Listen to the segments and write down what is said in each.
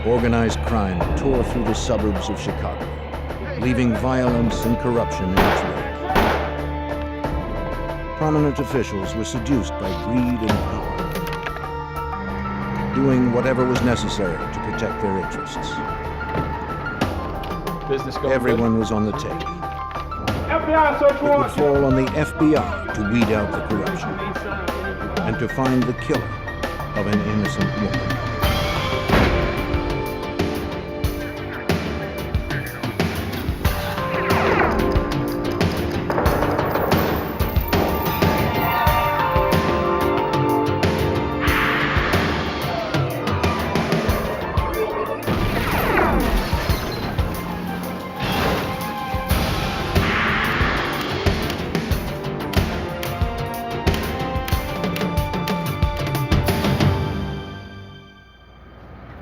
organized crime tore through the suburbs of Chicago, leaving violence and corruption in its wake. Prominent officials were seduced by greed and power, doing whatever was necessary to protect their interests. Everyone was on the take. FBI search It would warrant! fall on the FBI to weed out the corruption and to find the killer of an innocent woman.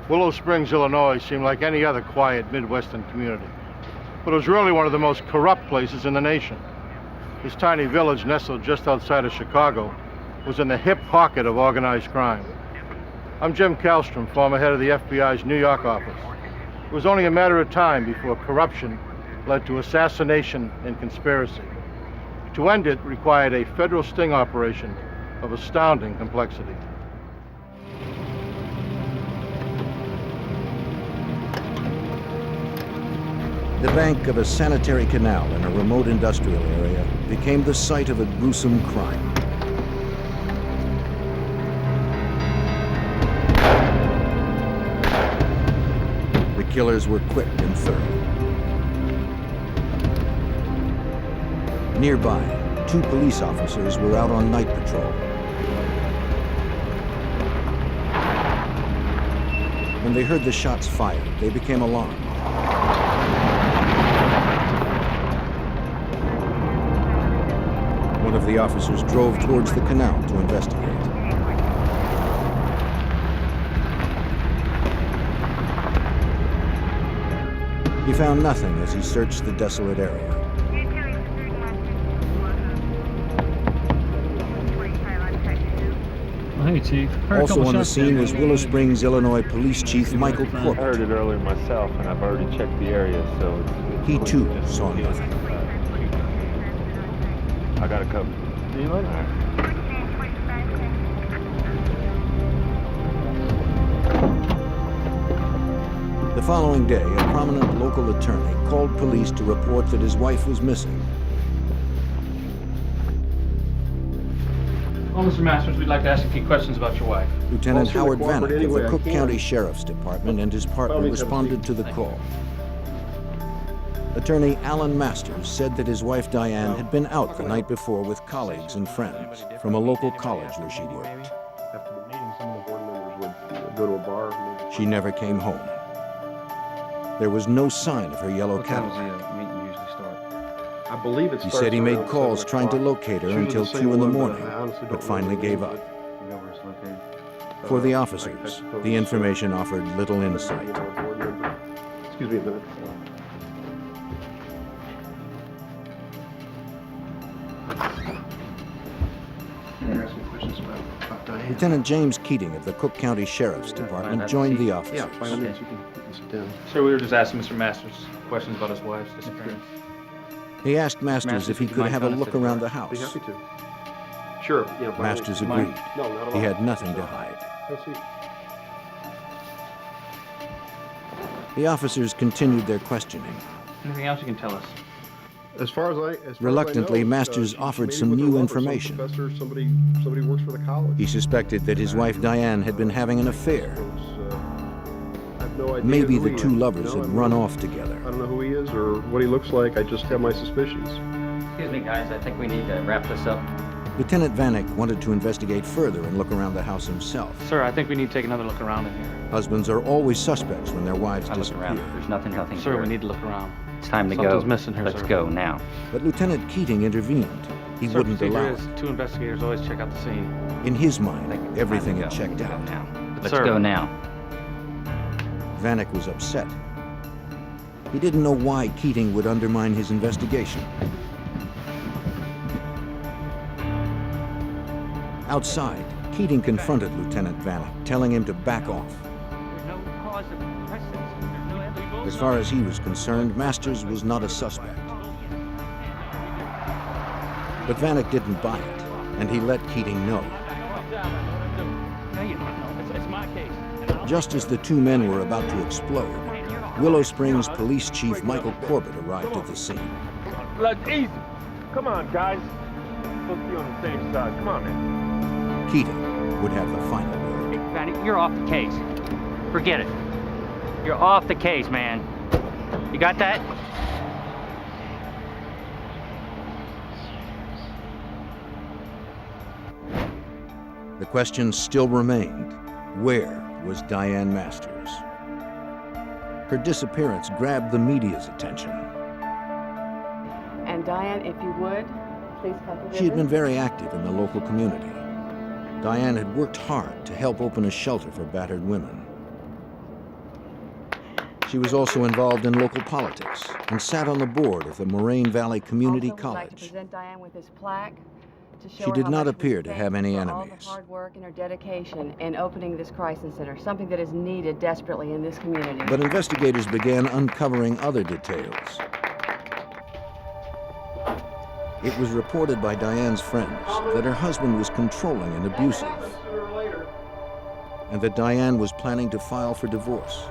Willow Springs, Illinois seemed like any other quiet Midwestern community, but it was really one of the most corrupt places in the nation. This tiny village nestled just outside of Chicago was in the hip pocket of organized crime. I'm Jim Kallstrom, former head of the FBI's New York office. It was only a matter of time before corruption led to assassination and conspiracy. To end it required a federal sting operation of astounding complexity. The bank of a sanitary canal in a remote industrial area became the site of a gruesome crime. The killers were quick and thorough. Nearby, 2 police officers were out on night patrol. When they heard the shots fired, they became alarmed. One of the officers drove towards the canal to investigate. He found nothing as he searched the desolate area. Hey, Chief. Also on the scene was Willow Springs, Illinois Police Chief Michael I heard Corbett. it earlier myself, and I've already checked the area, so it's He too saw nothing. I got a cover. See you later. The following day, a prominent local attorney called police to report that his wife was missing. Well, Mr. Masters, we'd like to ask a few questions about your wife. Lieutenant I'll see Howard the cooperate Vanek of anyway the I Cook can. County Sheriff's Department and his partner me have a responded seat. to the call. Attorney Alan Masters said that his wife Diane had been out the night before with colleagues and friends from a local college where she worked. After the meeting, some of the board members would go to a bar. Maybe. She never came home. There was no sign of her yellow What time does Cadillac. the meeting usually start? I believe it He starts said he made around calls 7 trying to o'clock. locate her She was until the 2 same in the one, morning, I honestly don't but know finally the gave name, up. You know where it's located? For the I officers, suppose the information offered little insight. board member. Excuse me a minute. Ask me questions about Diane. Lieutenant James Keating of the Cook County Sheriff's Department joined the officers. Yeah, by all means, you can sit down. Sir, we were just asking Mr. Masters questions about his wife's disappearance. He asked Masters if he could have a look around the Be house. happy to. Sure. Yeah, by all Masters means. agreed. No, not at all. He had nothing to hide. Have a seat. The officers continued their questioning. Anything else you can tell us? As far as I Reluctantly, know, Masters she offered maybe some with her new lover, some information. professor, somebody works for the college. He suspected that his wife Diane had been having an affair. I have no idea Maybe who the he two is. lovers No, had I run don't- off together. I don't know who he is or what he looks like. I just have my suspicions. Excuse me, guys. I think we need to wrap this up. Lieutenant Vanek wanted to investigate further and look around the house himself. Sir, I think we need to take another look around in here. Husbands are always suspects when their wives I look around. disappear. There's nothing Sir, here. we need to look around. It's time to go. Something's missing here, Let's sir. go now. But Lieutenant Keating intervened. He Sir, wouldn't procedure allow is it. 2 investigators always check out the scene. In his I mind, think it's everything time had to checked go. out. Now. Let's Sir. go now. Vanek was upset. He didn't know why Keating would undermine his investigation. Outside, Keating confronted Lieutenant Vanek, telling him to back off. No As far as he was concerned, Masters was not a suspect. But Vanek didn't buy it, and he let Keating know. Just as the two men were about to explode, Willow Springs Police Chief Michael Corbett arrived at the scene. Blood, easy. Come on, guys. Let's be on the same side. Come on, man. Keating would have the final word. Vanek, you're off the case. Forget it. You're off the case, man. You got that? The question still remained, where was Diane Masters? Her disappearance grabbed the media's attention. And Diane, if you would, please come to She had been very active in the local community. Diane had worked hard to help open a shelter for battered women. She was also involved in local politics and sat on the board of the Moraine Valley Community also, would like to College. present Diane with this plaque to show She her did how not much we appear to thank have her any for all enemies. the hard work and her dedication in opening this crisis center, something that is needed desperately in this community. But investigators began uncovering other details. It was reported by Diane's friends that her husband was controlling and abusive, and that Diane was planning to file for divorce.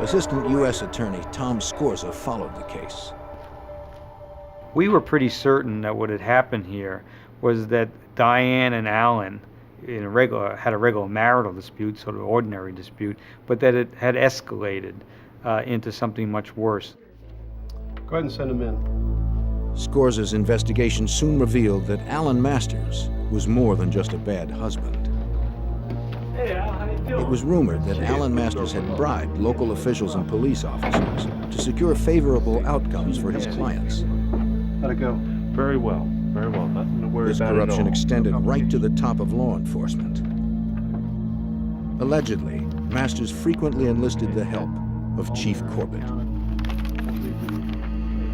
Assistant U.S. Attorney Tom Scorza followed the case. We were pretty certain that what had happened here was that Diane and Alan had a regular marital dispute, sort of ordinary dispute, but that it had escalated into something much worse. Go ahead and send him in. Scorza's investigation soon revealed that Alan Masters was more than just a bad husband. It was rumored that Alan Masters had bribed local officials and police officers to secure favorable outcomes for his clients. How'd it go? Very well. Very well. Nothing to worry This about at corruption all. extended right to the top of law enforcement. Allegedly, Masters frequently enlisted the help of Chief Corbett. If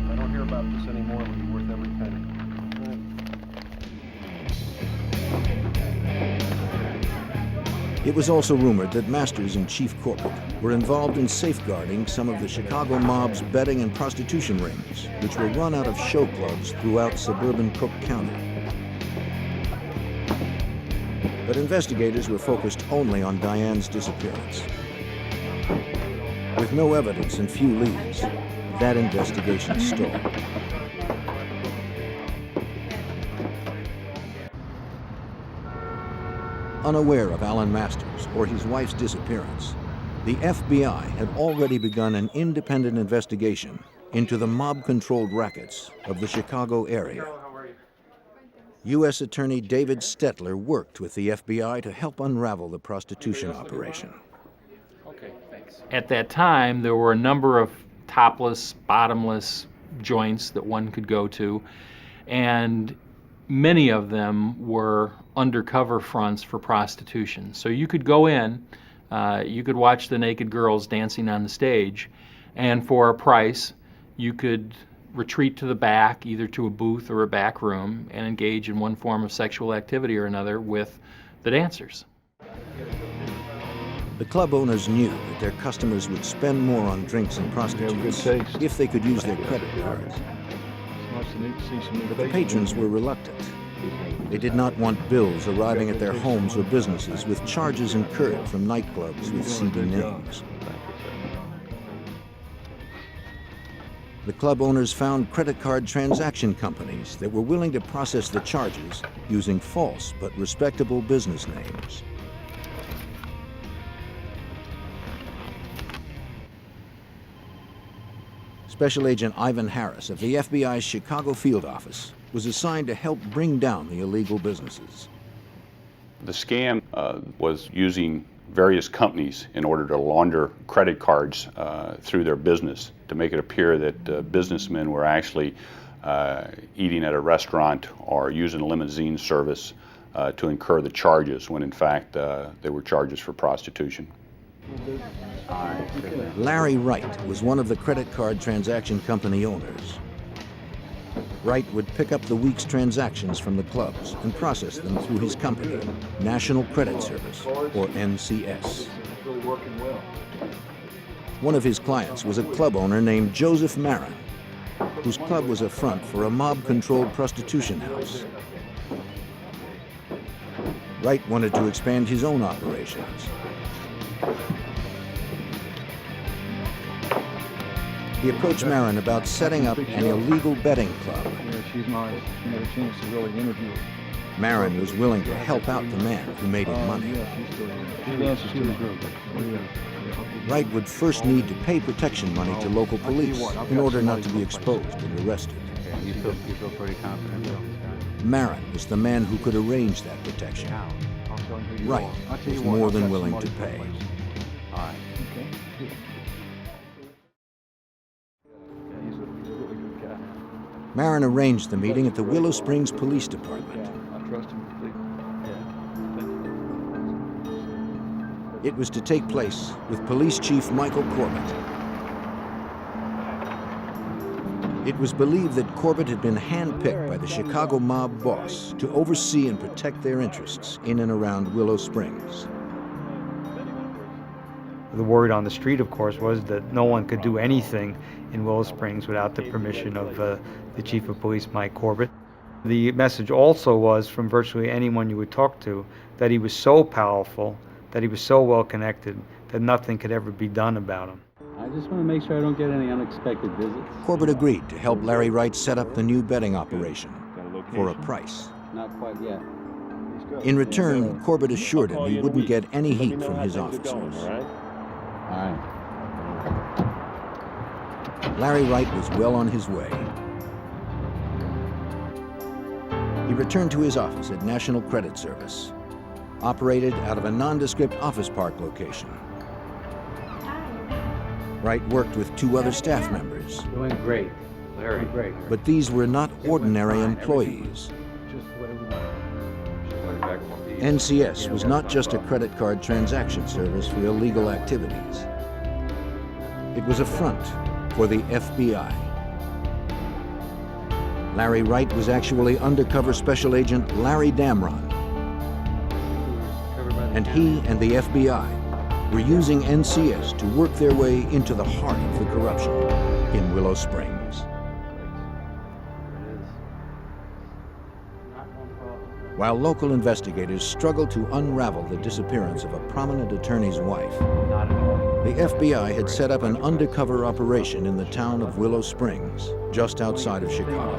I don't hear about this anymore, it'll be worth every penny. It was also rumored that Masters and Chief Corbett were involved in safeguarding some of the Chicago mob's betting and prostitution rings, which were run out of show clubs throughout suburban Cook County. But investigators were focused only on Diane's disappearance. With no evidence and few leads, that investigation stalled. Unaware of Alan Masters or his wife's disappearance, the FBI had already begun an independent investigation into the mob-controlled rackets of the Chicago area. U.S. Attorney David Stetler worked with the FBI to help unravel the prostitution operation. At that time, there were a number of topless, bottomless joints that one could go to, and many of them were undercover fronts for prostitution. So you could go in, you could watch the naked girls dancing on the stage, and for a price, you could retreat to the back, either to a booth or a back room, and engage in one form of sexual activity or another with the dancers. The club owners knew that their customers would spend more on drinks and prostitutes if they could use their credit cards. But the patrons were reluctant. They did not want bills arriving at their homes or businesses with charges incurred from nightclubs with seedy names. The club owners found credit card transaction companies that were willing to process the charges using false but respectable business names. Special Agent Ivan Harris of the FBI's Chicago field office was assigned to help bring down the illegal businesses. The scam was using various companies in order to launder credit cards through their business to make it appear that businessmen were actually eating at a restaurant or using a limousine service to incur the charges when in fact they were charges for prostitution. Larry Wright was one of the credit card transaction company owners. Wright would pick up the week's transactions from the clubs and process them through his company, National Credit Service, or NCS. really working well. One of his clients was a club owner named Joseph Marin, whose club was a front for a mob-controlled prostitution house. Wright wanted to expand his own operations. He approached Marin about setting up an illegal betting club. Yeah, she's nice. You had a chance to really interview her. Marin was willing to help out the man who made him money. Yeah, she's still here. She dances to the group. Wright would first need to pay protection money to local police in order not to be exposed and arrested. You feel pretty confident about this guy? Marin was the man who could arrange that protection. Wright was more than willing to pay. All right. Okay. He's a really good guy. Marin arranged the meeting at the Willow Springs Police Department. I trust him completely. It was to take place with Police Chief Michael Corbett. It was believed that Corbett had been handpicked by the Chicago mob boss to oversee and protect their interests in and around Willow Springs. The word on the street, of course, was that no one could do anything in Willow Springs without the permission of the Chief of Police, Mike Corbett. The message also was, from virtually anyone you would talk to, that he was so powerful, that he was so well connected, that nothing could ever be done about him. I just want to make sure I don't get any unexpected visits. Corbett agreed to help Larry Wright set up the new betting operation for a price. Not quite yet. In return, Corbett assured him he wouldn't get any heat from his officers. All right. Larry Wright was well on his way. He returned to his office at National Credit Service, operated out of a nondescript office park location. Wright worked with two other staff members. Doing great. Very great. But these were not ordinary employees. NCS was not just a credit card transaction service for illegal activities. It was a front for the FBI. Larry Wright was actually undercover special agent Larry Damron. And he and the FBI were using NCS to work their way into the heart of the corruption in Willow Springs. While local investigators struggled to unravel the disappearance of a prominent attorney's wife, the FBI had set up an undercover operation in the town of Willow Springs, just outside of Chicago.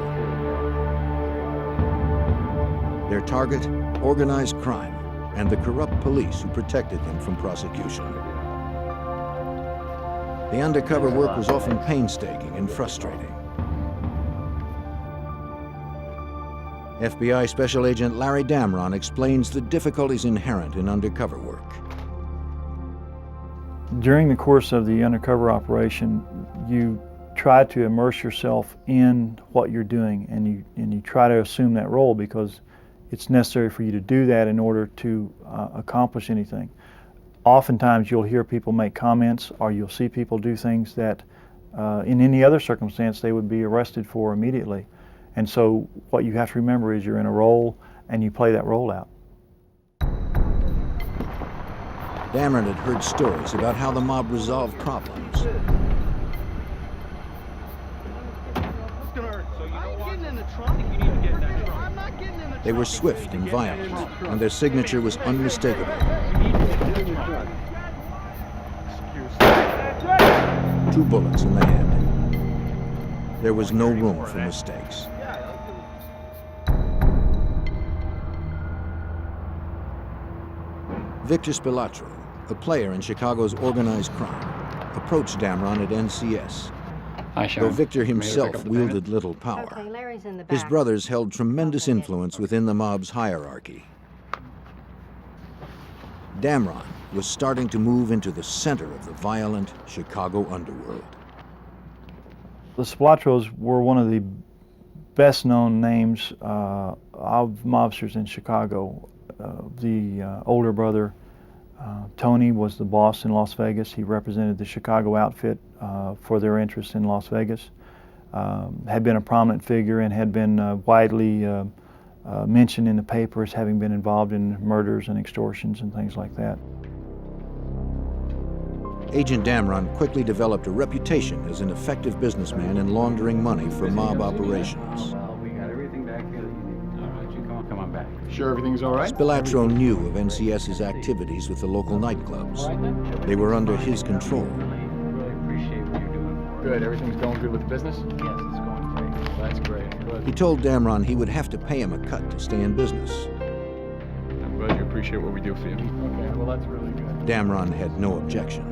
Their target, organized crime, and the corrupt police who protected them from prosecution. The undercover work was often painstaking and frustrating. FBI Special Agent Larry Damron explains the difficulties inherent in undercover work. During the course of the undercover operation, you try to immerse yourself in what you're doing, and you try to assume that role because it's necessary for you to do that in order to accomplish anything. Oftentimes you'll hear people make comments, or you'll see people do things that in any other circumstance they would be arrested for immediately. And so what you have to remember is you're in a role and you play that role out. Damron had heard stories about how the mob resolved problems. They were swift and violent, and their signature was unmistakable. 2 bullets in the head. There was no room for mistakes. Victor Spilatro, a player in Chicago's organized crime, approached Damron at NCS. Though Victor himself wielded little power, his brothers held tremendous influence within the mob's hierarchy. Damron was starting to move into the center of the violent Chicago underworld. The Spilatros were one of the best-known names of mobsters in Chicago. The older brother, Tony, was the boss in Las Vegas. He represented the Chicago outfit for their interests in Las Vegas. Had been a prominent figure and had been widely mentioned in the paper as having been involved in murders and extortions and things like that. Agent Damron quickly developed a reputation as an effective businessman in laundering money for mob operations. Well, we got everything back here that you need. All right, you come on back. Sure everything's all right? Spilatro knew of NCS's activities with the local nightclubs. They were under his control. Really appreciate what you're doing for us. Good, everything's going good with the business? Yes, it's going great. That's great. Good. He told Damron he would have to pay him a cut to stay in business. I'm glad you appreciate what we do for you. Okay, well that's really good. Damron had no objection.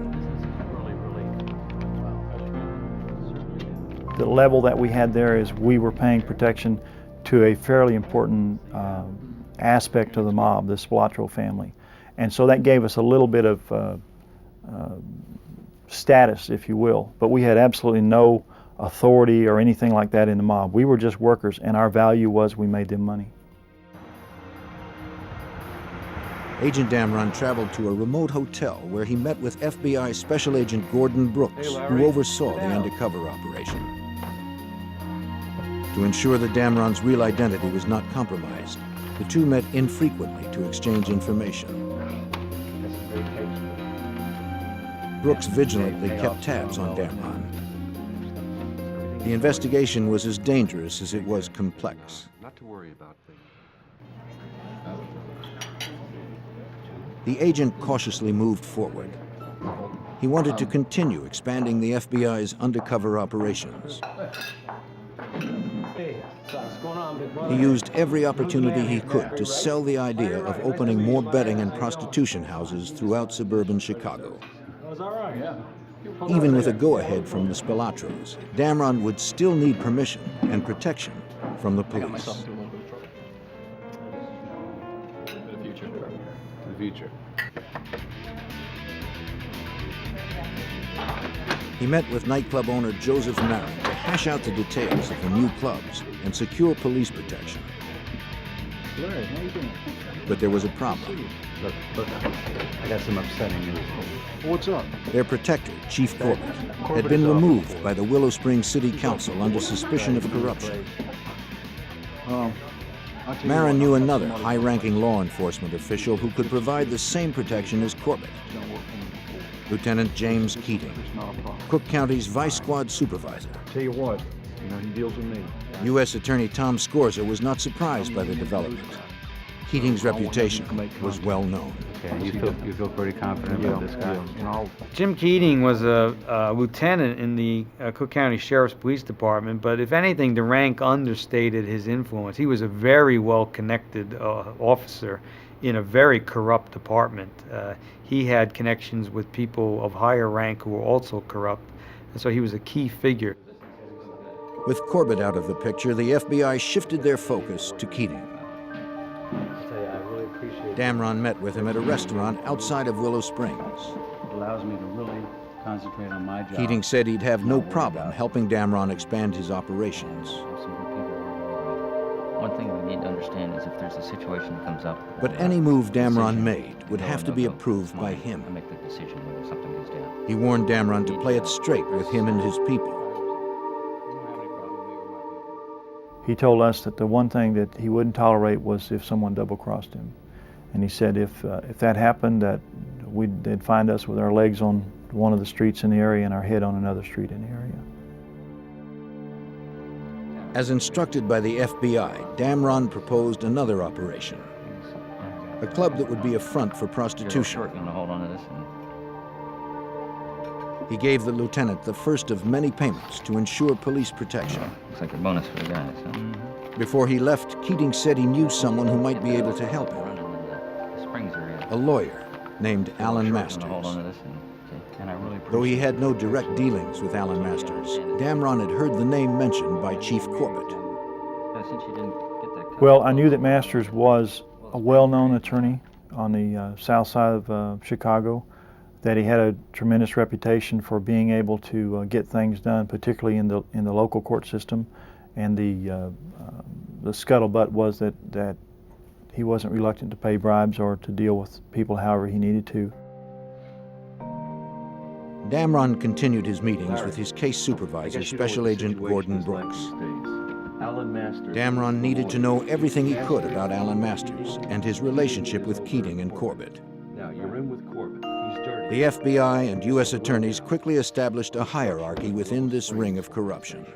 The level that we had there is we were paying protection to a fairly important aspect of the mob, the Spilatro family. And so that gave us a little bit of status, if you will. But we had absolutely no authority or anything like that in the mob. We were just workers, and our value was we made them money. Agent Damron traveled to a remote hotel where he met with FBI Special Agent Gordon Brooks, who oversaw the undercover operation. To ensure that Damron's real identity was not compromised, the two met infrequently to exchange information. Brooks vigilantly kept tabs on Damron. The investigation was as dangerous as it was complex. Not to worry about things. The agent cautiously moved forward. He wanted to continue expanding the FBI's undercover operations. He used every opportunity he could to sell the idea of opening more betting and prostitution houses throughout suburban Chicago. Even with a go-ahead from the Spilatros, Damron would still need permission and protection from the police. Future. He met with nightclub owner Joseph Marin to hash out the details of the new clubs and secure police protection. Larry, how you doing? But there was a problem. Look, I got some upsetting news. What's up? Their protector, Chief Corbett, had been removed by the Willow Springs City Council under suspicion of corruption. Marin knew another high-ranking law enforcement official who could provide the same protection as Corbett. Lieutenant James Keating, Cook County's Vice Squad Supervisor. Tell you what, he deals with me. U.S. Attorney Tom Scorza was not surprised by the development. Keating's reputation was well known. Okay, you feel pretty confident about this guy? Jim Keating was a lieutenant in the Cook County Sheriff's Police Department, but if anything, the rank understated his influence. He was a very well-connected officer in a very corrupt department. He had connections with people of higher rank who were also corrupt, and so he was a key figure. With Corbett out of the picture, the FBI shifted their focus to Keating. Damron met with him at a restaurant outside of Willow Springs. It allows me to really concentrate on my job. Keating said he'd have no problem helping Damron expand his operations. One thing we need to understand is if there's a situation that comes up. But any move Damron made would have to be approved by him. I make the decision when something goes down. He warned Damron to play it straight with him and his people. He told us that the one thing that he wouldn't tolerate was if someone double-crossed him. And he said if that happened, that they'd find us with our legs on one of the streets in the area and our head on another street in the area. As instructed by the FBI, Damron proposed another operation. A club that would be a front for prostitution. Hold on to this. He gave the lieutenant the first of many payments to ensure police protection. Looks like a bonus for the guys, huh? Before he left, Keating said he knew someone who might be able to help him. A lawyer named Alan Masters. Though he had no direct dealings with Alan Masters, Damron had heard the name mentioned by Chief Corbett. Well, I knew that Masters was a well-known attorney on the south side of Chicago, that he had a tremendous reputation for being able to get things done, particularly in the local court system, and the scuttlebutt was that he wasn't reluctant to pay bribes or to deal with people however he needed to. Damron continued his meetings with his case supervisor, Special Agent Gordon Brooks. Damron needed to know everything he could about Alan Masters and his relationship with Keating and Corbett. Now, you're in with Corbett. He's dirty. The FBI and U.S. attorneys quickly established a hierarchy within this ring of corruption.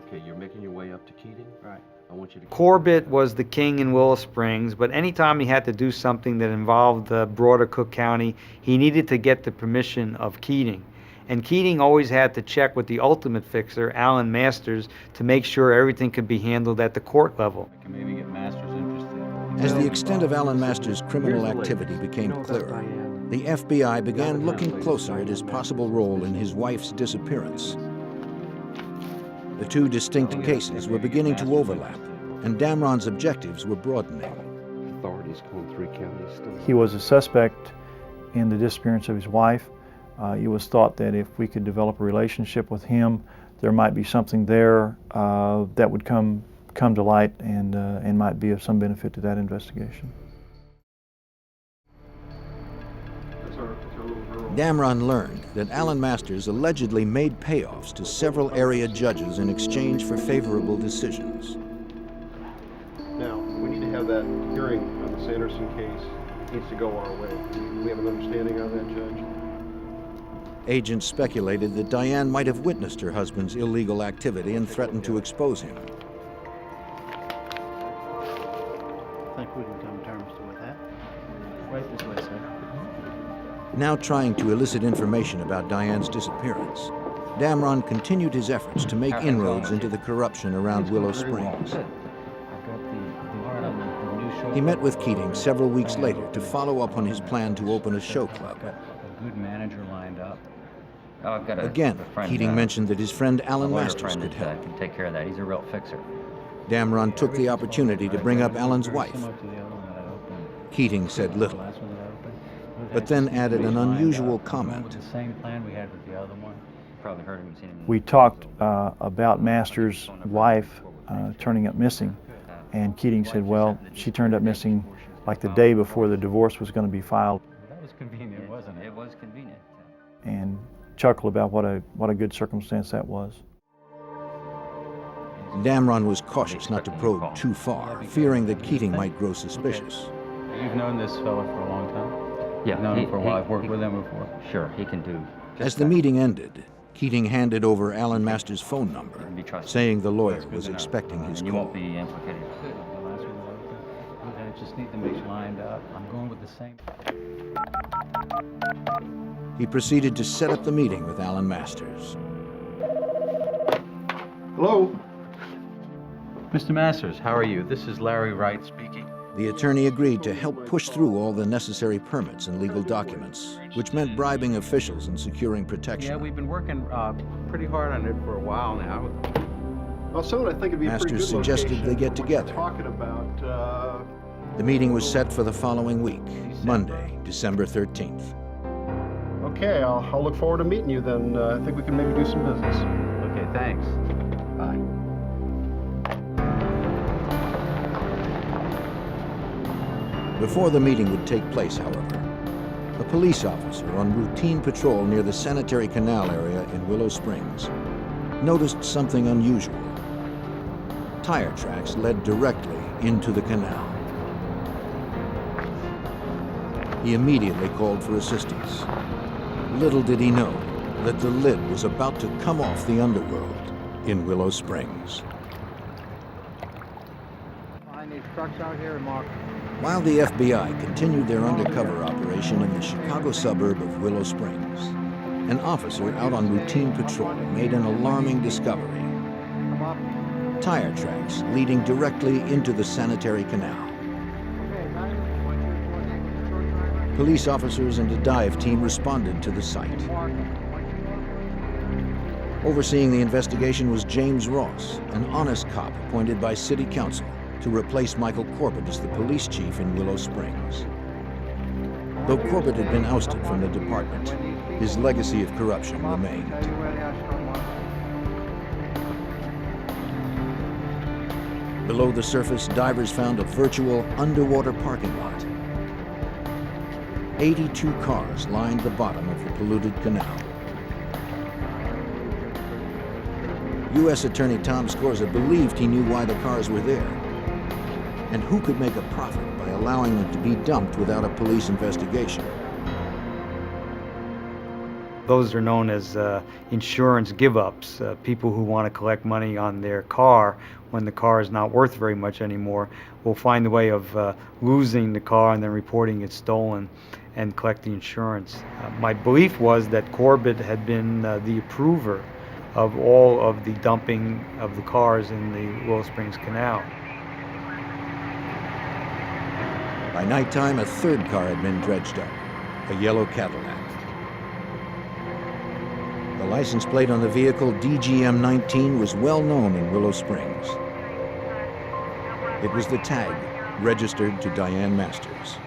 Okay, you're making your way up to Keating? Right. I want you to... Corbett was the king in Willow Springs, but anytime he had to do something that involved the broader Cook County, he needed to get the permission of Keating. And Keating always had to check with the ultimate fixer, Alan Masters, to make sure everything could be handled at the court level. I can maybe get Masters interested. As the extent of Alan Masters' criminal activity became clearer, the FBI began looking closer at his possible role in his wife's disappearance. The two distinct cases were beginning to overlap, and Damron's objectives were broadening. Authorities call 3 counties still. He was a suspect in the disappearance of his wife. It was thought that if we could develop a relationship with him, there might be something there that would come to light and might be of some benefit to that investigation. Damron learned that Alan Masters allegedly made payoffs to several area judges in exchange for favorable decisions. Now, we need to have that hearing on the Sanderson case. It needs to go our way. Do we have an understanding of that, Judge? Agents speculated that Diane might have witnessed her husband's illegal activity and threatened to expose him. I think we can come to terms with that. Right this way, sir. Now trying to elicit information about Diane's disappearance, Damron continued his efforts to make inroads into the corruption around Willow Springs. He met with Keating several weeks later to follow up on his plan to open a show club. A good manager lined up. Oh, I've got Again, Keating mentioned that his friend Alan Masters could help. Can take care of that. He's a real fixer. Damron took the opportunity to bring up Alan's wife. Keating said little, but then added an unusual comment. The same plan we had with the other one. Probably heard him. Seen him. We talked about Masters' wife turning up missing, and Keating said, well, she turned up missing like the day before the divorce was going to be filed. That was convenient, wasn't it? It was convenient. And chuckled about what a good circumstance that was. Damron was cautious not to probe too far, fearing that Keating might grow suspicious. You've known this fella for a long time? Yeah, I've known him for a while. I've worked with him before. Sure, he can do. As the meeting ended, Keating handed over Alan Masters' phone number, saying the lawyer was expecting his You call. won't be implicated. I just need to make sure lined up. I'm going with the same. He proceeded to set up the meeting with Alan Masters. Hello? Mr. Masters, how are you? This is Larry Wright speaking. The attorney agreed to help push through all the necessary permits and legal documents, which meant bribing officials and securing protection. Yeah, we've been working pretty hard on it for a while now. Well, someone I think it'd be a pretty Masters good suggested location they get for what you're together. talking about. The meeting was set for the following week, Monday, December 13th. Okay, I'll look forward to meeting you then. I think we can maybe do some business. Okay, thanks. Bye. Before the meeting would take place, however, a police officer on routine patrol near the sanitary canal area in Willow Springs noticed something unusual. Tire tracks led directly into the canal. He immediately called for assistance. Little did he know that the lid was about to come off the underworld in Willow Springs. Find these trucks out here and mark. While the FBI continued their undercover operation in the Chicago suburb of Willow Springs, an officer out on routine patrol made an alarming discovery. Tire tracks leading directly into the sanitary canal. Police officers and a dive team responded to the site. Overseeing the investigation was James Ross, an honest cop appointed by City Council to replace Michael Corbett as the police chief in Willow Springs. Though Corbett had been ousted from the department, his legacy of corruption remained. Below the surface, divers found a virtual underwater parking lot. 82 cars lined the bottom of the polluted canal. U.S. Attorney Tom Scorza believed he knew why the cars were there. And who could make a profit by allowing them to be dumped without a police investigation? Those are known as insurance give-ups, people who want to collect money on their car when the car is not worth very much anymore will find a way of losing the car and then reporting it stolen and collect the insurance. My belief was that Corbett had been the approver of all of the dumping of the cars in the Willow Springs Canal. By nighttime, a third car had been dredged up, a yellow Cadillac. The license plate on the vehicle, DGM-19, was well known in Willow Springs. It was the tag registered to Diane Masters.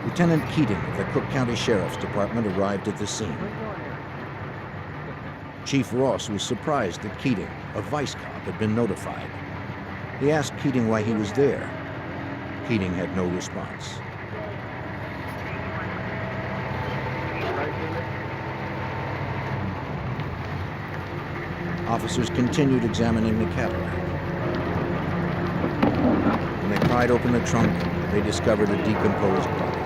Lieutenant Keating of the Cook County Sheriff's Department arrived at the scene. Chief Ross was surprised that Keating, a vice cop, had been notified. He asked Keating why he was there. Keating had no response. Officers continued examining the Cadillac. When they pried open the trunk, they discovered a decomposed body.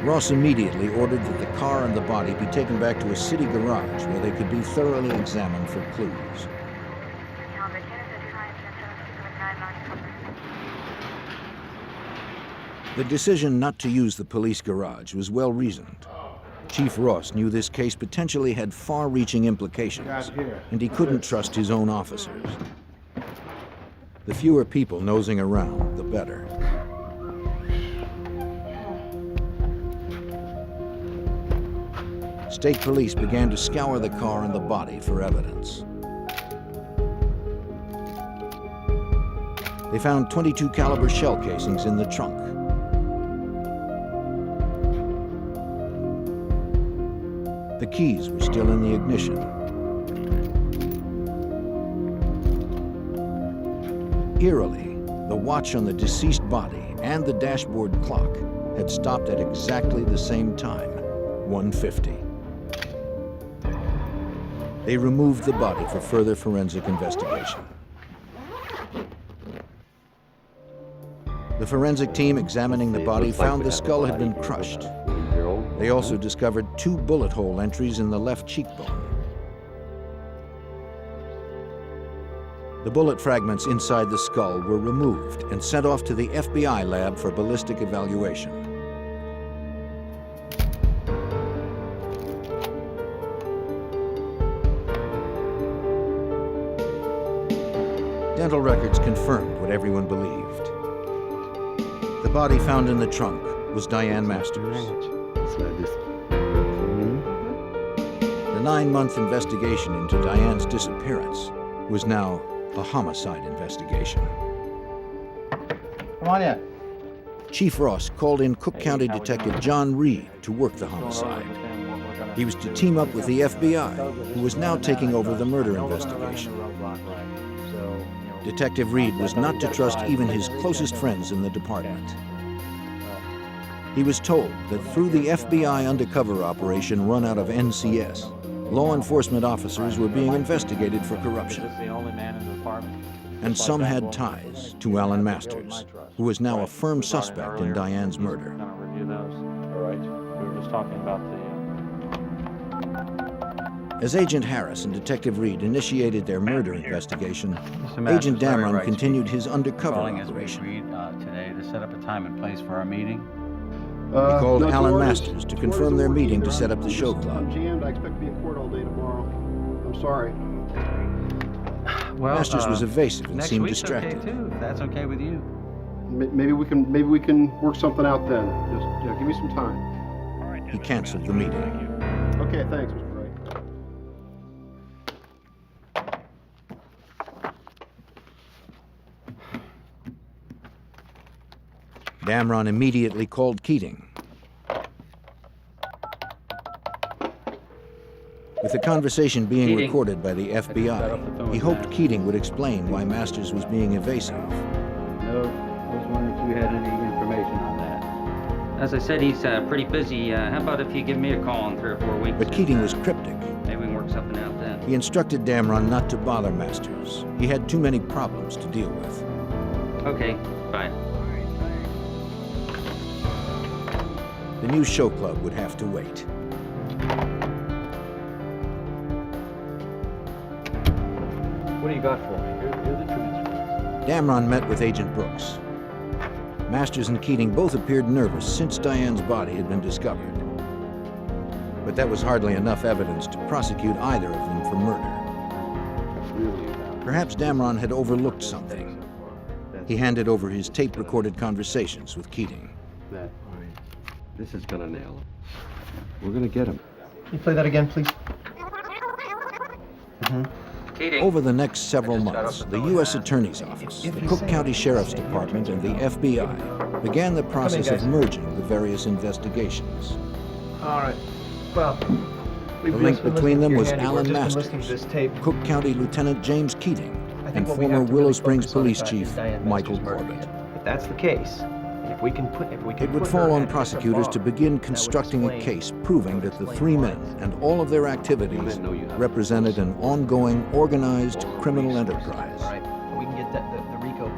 Ross immediately ordered that the car and the body be taken back to a city garage where they could be thoroughly examined for clues. The decision not to use the police garage was well reasoned. Chief Ross knew this case potentially had far-reaching implications, and he couldn't trust his own officers. The fewer people nosing around, the better. State police began to scour the car and the body for evidence. They found .22 caliber shell casings in the trunk. The keys were still in the ignition. Eerily, the watch on the deceased body and the dashboard clock had stopped at exactly the same time, 1:50. They removed the body for further forensic investigation. The forensic team examining the body found the skull had been crushed. They also discovered 2 bullet hole entries in the left cheekbone. The bullet fragments inside the skull were removed and sent off to the FBI lab for ballistic evaluation. Dental records confirmed what everyone believed. The body found in the trunk was Diane Masters. The 9-month investigation into Diane's disappearance was now a homicide investigation. Come on in. Chief Ross called in Cook County Detective John Reed to work the homicide. He was to team up with the FBI, who was now taking over the murder investigation. Detective Reed was not to trust even his closest friends in the department. He was told that through the FBI undercover operation run out of NCS, law enforcement officers were being investigated for corruption. And some had ties to Alan Masters, who was now a firm suspect in Diane's murder. As Agent Harris and Detective Reed initiated their murder investigation, Agent Damron continued his undercover operation. Today to set up a time and place for our meeting. He called Alan Masters to confirm their meeting to set up the show club. I'm jammed. I expect to be in court all day tomorrow. I'm sorry. Well, Masters was evasive and next seemed week's distracted. Okay too, if that's okay with you. Maybe we can work something out then. Just give me some time. He canceled the meeting. Okay, thanks, Mr. Wright. Damron immediately called Keating. With the conversation being recorded by the FBI, he hoped Keating would explain why Masters was being evasive. No, I was wondering if you had any information on that. As I said, he's pretty busy. How about if you give me a call in 3 or 4 weeks? But Keating was cryptic. Maybe we can work something out then. He instructed Damron not to bother Masters. He had too many problems to deal with. Okay, bye. The new show club would have to wait. What do you got for me? Here are the transcripts. Damron met with Agent Brooks. Masters and Keating both appeared nervous since Diane's body had been discovered. But that was hardly enough evidence to prosecute either of them for murder. Perhaps Damron had overlooked something. He handed over his tape-recorded conversations with Keating. This is gonna nail him. We're gonna get him. Can you play that again, please? Over the next several months, the U.S. Attorney's Office, the Cook County Sheriff's Department, and the FBI began the process of merging the various investigations. All right. Well, The link between them was Alan Masters, Cook County Lieutenant James Keating, and former Willow Springs Police Chief Michael Corbett. If that's the case, if we can It would fall on prosecutors to begin constructing a case proving that the three men and all of their activities represented an ongoing, organized criminal enterprise. we can get the RICO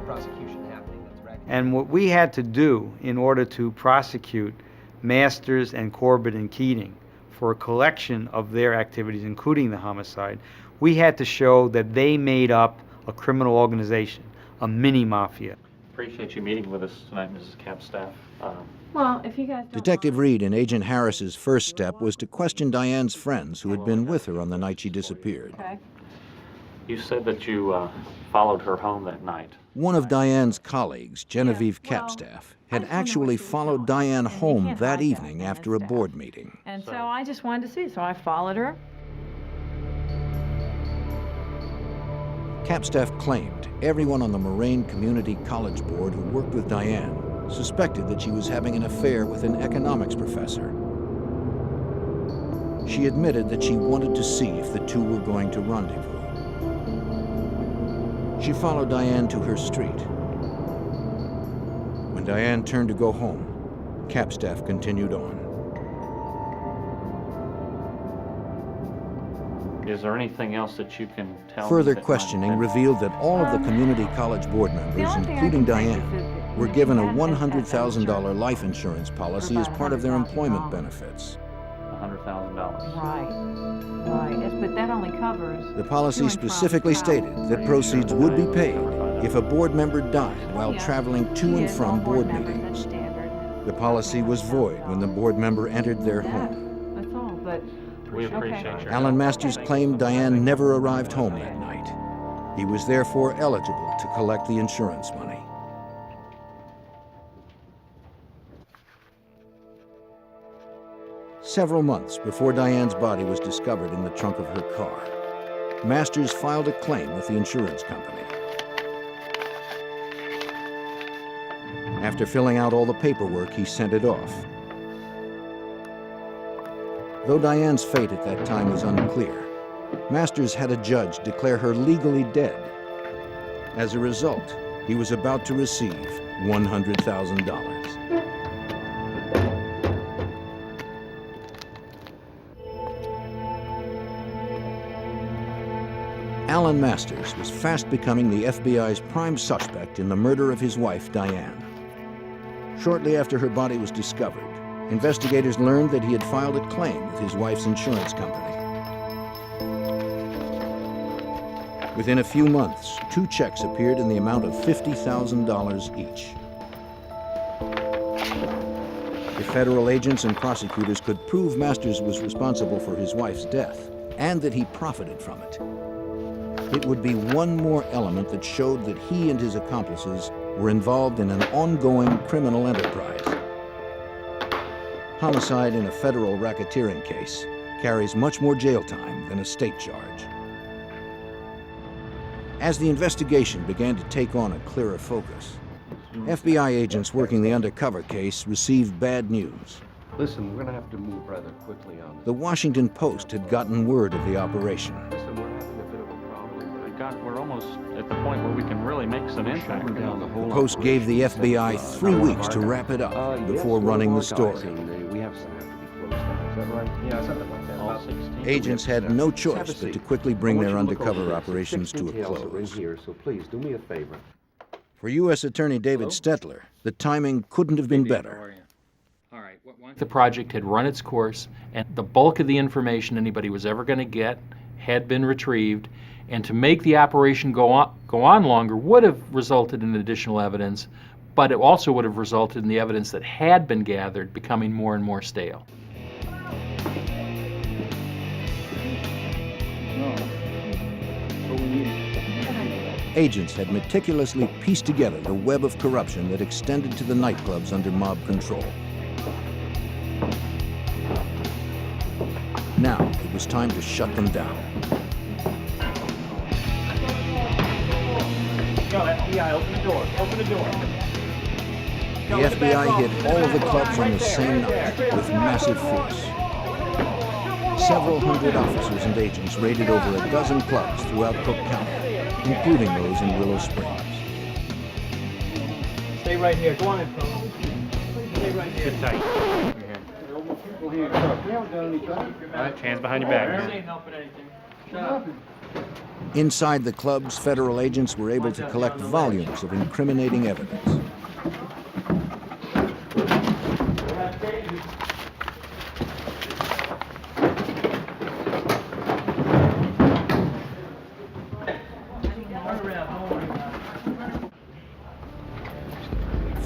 prosecution happening. And what we had to do in order to prosecute Masters and Corbett and Keating for a collection of their activities, including the homicide, we had to show that they made up a criminal organization, a mini-mafia. Appreciate you meeting with us tonight, Mrs. Capstaff. Well, if you guys don't Detective Reed and Agent Harris's first step was to question Diane's friends who had been with her on the night she disappeared. Okay. You said that you followed her home that night. One of Diane's colleagues, Genevieve Capstaff, had actually followed Diane home that evening after a board meeting. And so I just wanted to see, so I followed her. Capstaff claimed everyone on the Moraine Community College Board who worked with Diane suspected that she was having an affair with an economics professor. She admitted that she wanted to see if the two were going to rendezvous. She followed Diane to her street. When Diane turned to go home, Capstaff continued on. Is there anything else that you can tell Further me that questioning might- revealed that all of the community college board members, including Diane, were given a $100,000 life insurance policy as part of their employment benefits. $100,000. Right, yes, but that only covers... The policy specifically stated that proceeds would be paid if a board member died while traveling to and from board meetings. The policy was void when the board member entered their home. That's all, but... We appreciate your Alan Masters claimed Diane never arrived home that night. He was therefore eligible to collect the insurance money. Several months before Diane's body was discovered in the trunk of her car, Masters filed a claim with the insurance company. After filling out all the paperwork, he sent it off. Though Diane's fate at that time was unclear, Masters had a judge declare her legally dead. As a result, he was about to receive $100,000. Alan Masters was fast becoming the FBI's prime suspect in the murder of his wife, Diane. Shortly after her body was discovered, investigators learned that he had filed a claim with his wife's insurance company. Within a few months, 2 checks appeared in the amount of $50,000 each. If federal agents and prosecutors could prove Masters was responsible for his wife's death and that he profited from it, it would be one more element that showed that he and his accomplices were involved in an ongoing criminal enterprise. Homicide in a federal racketeering case carries much more jail time than a state charge. As the investigation began to take on a clearer focus, FBI agents working the Undercover case received bad news. Listen, we're gonna have to move rather quickly on this. The Washington Post had gotten word of the operation. Listen, we're having a bit of a problem. We're almost at the point where we can really make some impact. The Post gave the FBI 3 weeks to wrap it up before running the story. We have some have to be closed down. Is that right? Yeah, something like that. All 16. Agents had no choice but to quickly bring their undercover operations to a Details are in close. here, so please do me a favor. For U.S. Attorney David Stetler, the timing couldn't have been better. All right. The project had run its course, and the bulk of the information anybody was ever going to get had been retrieved, and to make the operation go on longer would have resulted in additional evidence, but it also would have resulted in the evidence that had been gathered becoming more and more stale. Agents had meticulously pieced together the web of corruption that extended to the nightclubs under mob control. Now it was time to shut them down. Yo, FBI, open the door. Open the door. The FBI hit all of the clubs on the same night with massive force. Several hundred officers and agents raided over a dozen clubs throughout Cook County, including those in Willow Springs. Stay right here. Go on in, fellas. Stay right here. Sit tight. We haven't done anything. All right, hands behind your back. This ain't helping anything. Shut up. Inside the clubs, federal agents were able to collect volumes of incriminating evidence.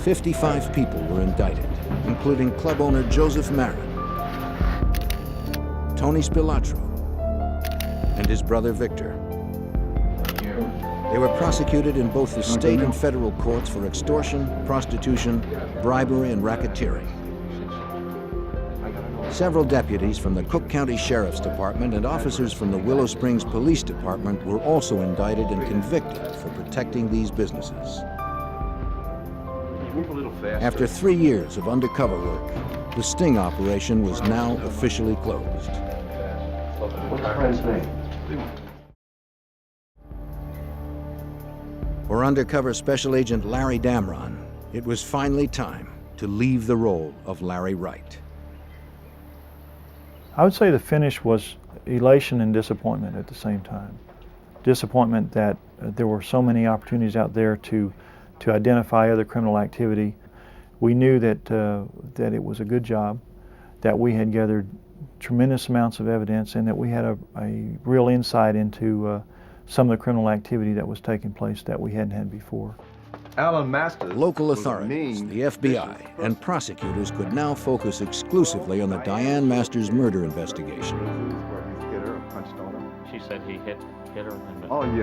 "55 people were indicted, including club owner Joseph Marin, Tony Spilatro, and his brother Victor. They were prosecuted in both the state and federal courts for extortion, prostitution, bribery, and racketeering. Several deputies from the Cook County Sheriff's Department and officers from the Willow Springs Police Department were also indicted and convicted for protecting these businesses. After 3 years of undercover work, the sting operation was now officially closed. What's your friend's name? For undercover Special Agent Larry Damron, it was finally time to leave the role of Larry Wright. I would say the finish was elation and disappointment at the same time. Disappointment that there were so many opportunities out there to identify other criminal activity. We knew that that it was a good job, that we had gathered tremendous amounts of evidence, and that we had a real insight into some of the criminal activity that was taking place that we hadn't had before. Alan Masters. Local authorities, the FBI, and prosecutors could now focus exclusively on the Diane Masters murder investigation. She said he hit her.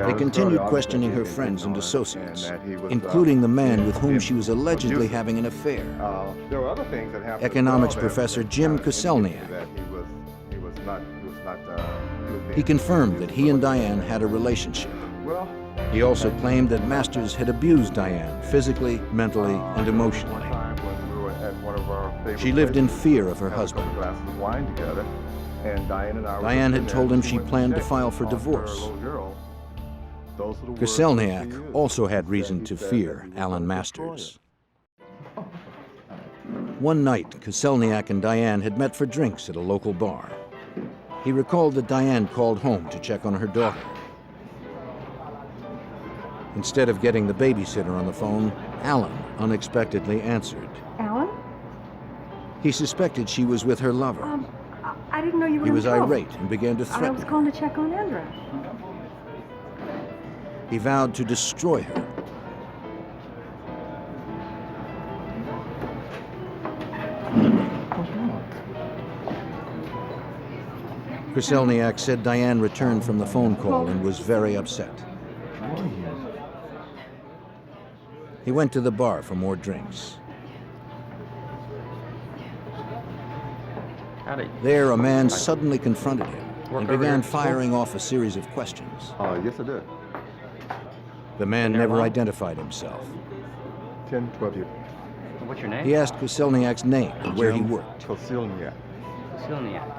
They continued questioning her friends and associates, including the man with whom she was allegedly having an affair. There were other things that happened. Economics professor Jim Koselniak. He confirmed that he and Diane had a relationship. He also claimed that Masters had abused Diane physically, mentally, and emotionally. She lived in fear of her husband. Diane had told him she planned to file for divorce. Koselniak also had reason to fear Alan Masters. One night, Koselniak and Diane had met for drinks at a local bar. He recalled that Diane called home to check on her daughter. Instead of getting the babysitter on the phone, Alan unexpectedly answered. Alan? He suspected she was with her lover. I didn't know you were He was in trouble. irate and began to I threaten was her. calling to check on Andra. He vowed to destroy her. Koselniak said Diane returned from the phone call and was very upset. He went to the bar for more drinks. There, a man suddenly confronted him and began firing off a series of questions. Yes, I did. The man never identified himself. 10, 12 years. What's your name? He asked Koselniak's name and where he worked. Koselniak. Koselniak.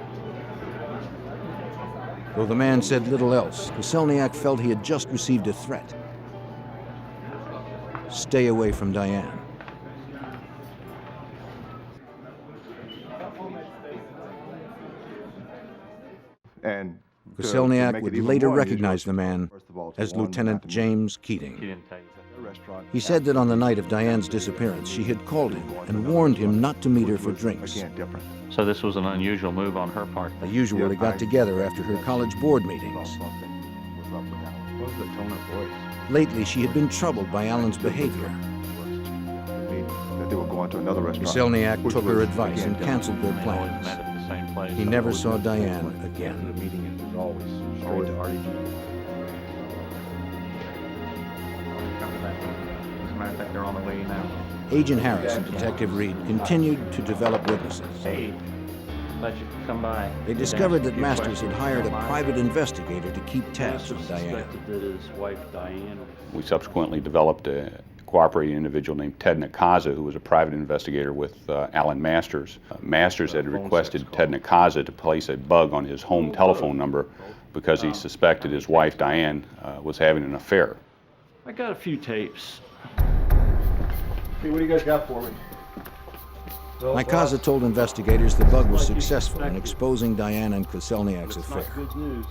Though the man said little else, Koselniak felt he had just received a threat. Stay away from Diane. And Koselniak would later recognize the man as Lieutenant James Keating. restaurant. He said that on the night of Diane's disappearance, she had called him and warned him not to meet her for drinks. Again, different. So this was an unusual move on her part. They usually got together after her college board meetings. What was the tone of voice? Lately, she had been troubled by Alan's behavior. That they were going to another restaurant. Selniak which took was, her advice again, and different. canceled their Met plans. at the same place. He never saw Diane The again. meeting was always straight to RDG. As a matter of fact, they're on the way now. Agent Harris and Detective Reed continued to develop witnesses. Hey, glad you could come by. They discovered that Masters had hired a private investigator to keep tabs on Diane. that his wife Diane. We subsequently developed a cooperating individual named Ted Nakaza, who was a private investigator with Alan Masters. Masters had requested Ted Nakaza to place a bug on his home telephone number because he suspected his wife Diane was having an affair. I got a few tapes. Hey, what do you guys got for me? Nakaza told investigators the bug was successful in exposing Diane and Koselniak's affair. Good news.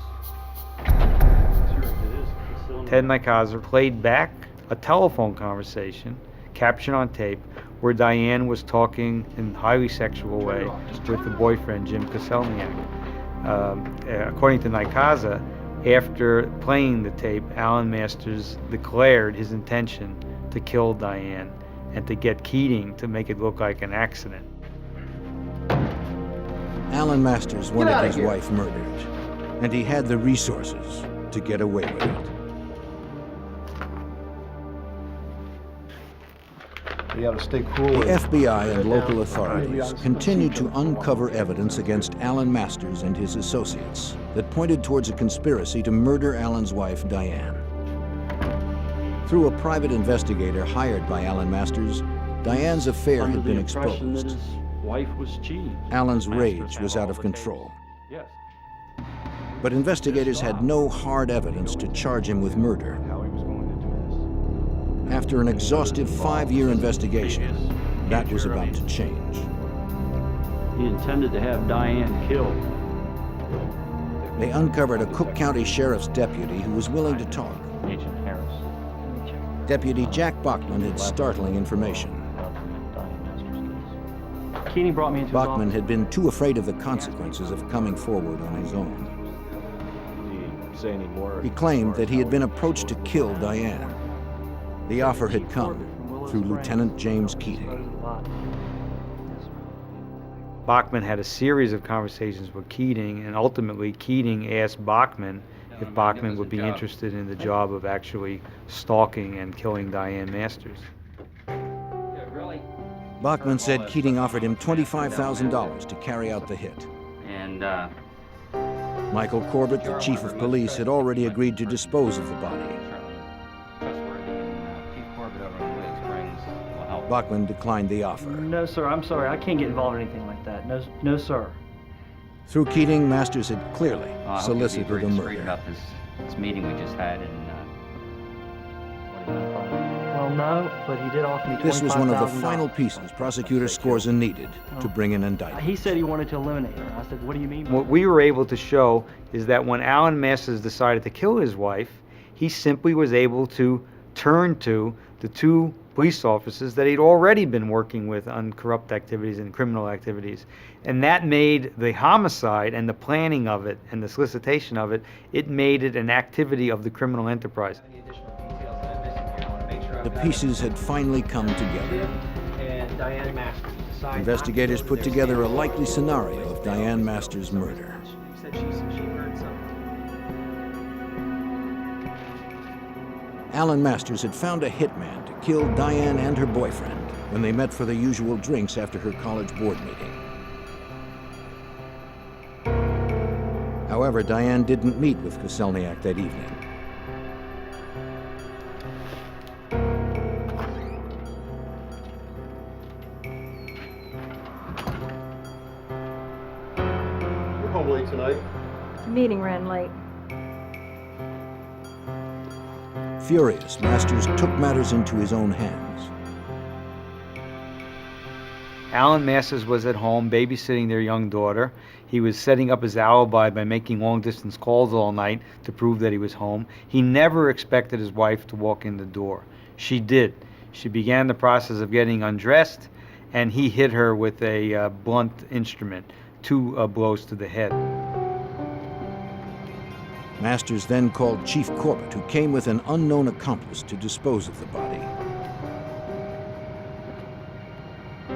Ted Nikaza played back a telephone conversation, captured on tape, where Diane was talking in a highly sexual way with the boyfriend, Jim Koselniak. According to Nikaza, after playing the tape, Alan Masters declared his intention to kill Diane and to get Keating to make it look like an accident. Alan Masters wanted his wife murdered, and he had the resources to get away with it. You gotta stay cool. The FBI and local authorities continued to uncover evidence against Alan Masters and his associates that pointed towards a conspiracy to murder Alan's wife, Diane. Through a private investigator hired by Alan Masters, Diane's affair had been exposed. His wife was cheating. Alan's rage was out of control. Yes. But investigators had no hard evidence to charge him with murder. After an exhaustive 5-year investigation, that was about to change. He intended to have Diane killed. They uncovered a Cook County Sheriff's deputy who was willing to talk. Agent Harris. Deputy Jack Bachman had startling information. Keating brought me into his Bachman office. had been too afraid of the consequences of coming forward on his own. Say any more? He claimed that he had been approached to kill Diane. The offer had come through Lieutenant James Keating. Bachman had a series of conversations with Keating, and ultimately Keating asked Bachman if Bachman would be interested in the job of actually stalking and killing Diane Masters. Bachman said Keating offered him $25,000 to carry out the hit. And, Michael Corbett, the chief of police, had already agreed to dispose of the body. Bachman declined the offer. No, sir, I'm sorry. I can't get involved in anything like that. No, no, sir. Through Keating, Masters had clearly solicited a straight murder. about this meeting we just had, and Well, no, but he did offer me $25,000. This was one of the final pieces prosecutor Scorza needed to bring an indictment. He said he wanted to eliminate her. I said, what do you mean? What we were able to show is that when Alan Masters decided to kill his wife, he simply was able to turn to the two police officers that he'd already been working with on corrupt activities and criminal activities. And that made the homicide and the planning of it and the solicitation of it, it made it an activity of the criminal enterprise. The pieces had finally come together. And Diane Masters. Investigators put together a likely scenario of Diane Masters' murder. Said she heard something. Alan Masters had found a hitman to kill Diane and her boyfriend when they met for the usual drinks after her college board meeting. However, Diane didn't meet with Koselniak that evening. You're home late tonight. The meeting ran late. Furious, Masters took matters into his own hands. Alan Masters was at home babysitting their young daughter. He was setting up his alibi by making long-distance calls all night to prove that he was home. He never expected his wife to walk in the door. She did. She began the process of getting undressed, and he hit her with a blunt instrument, 2 blows to the head. Masters then called Chief Corbett, who came with an unknown accomplice to dispose of the body.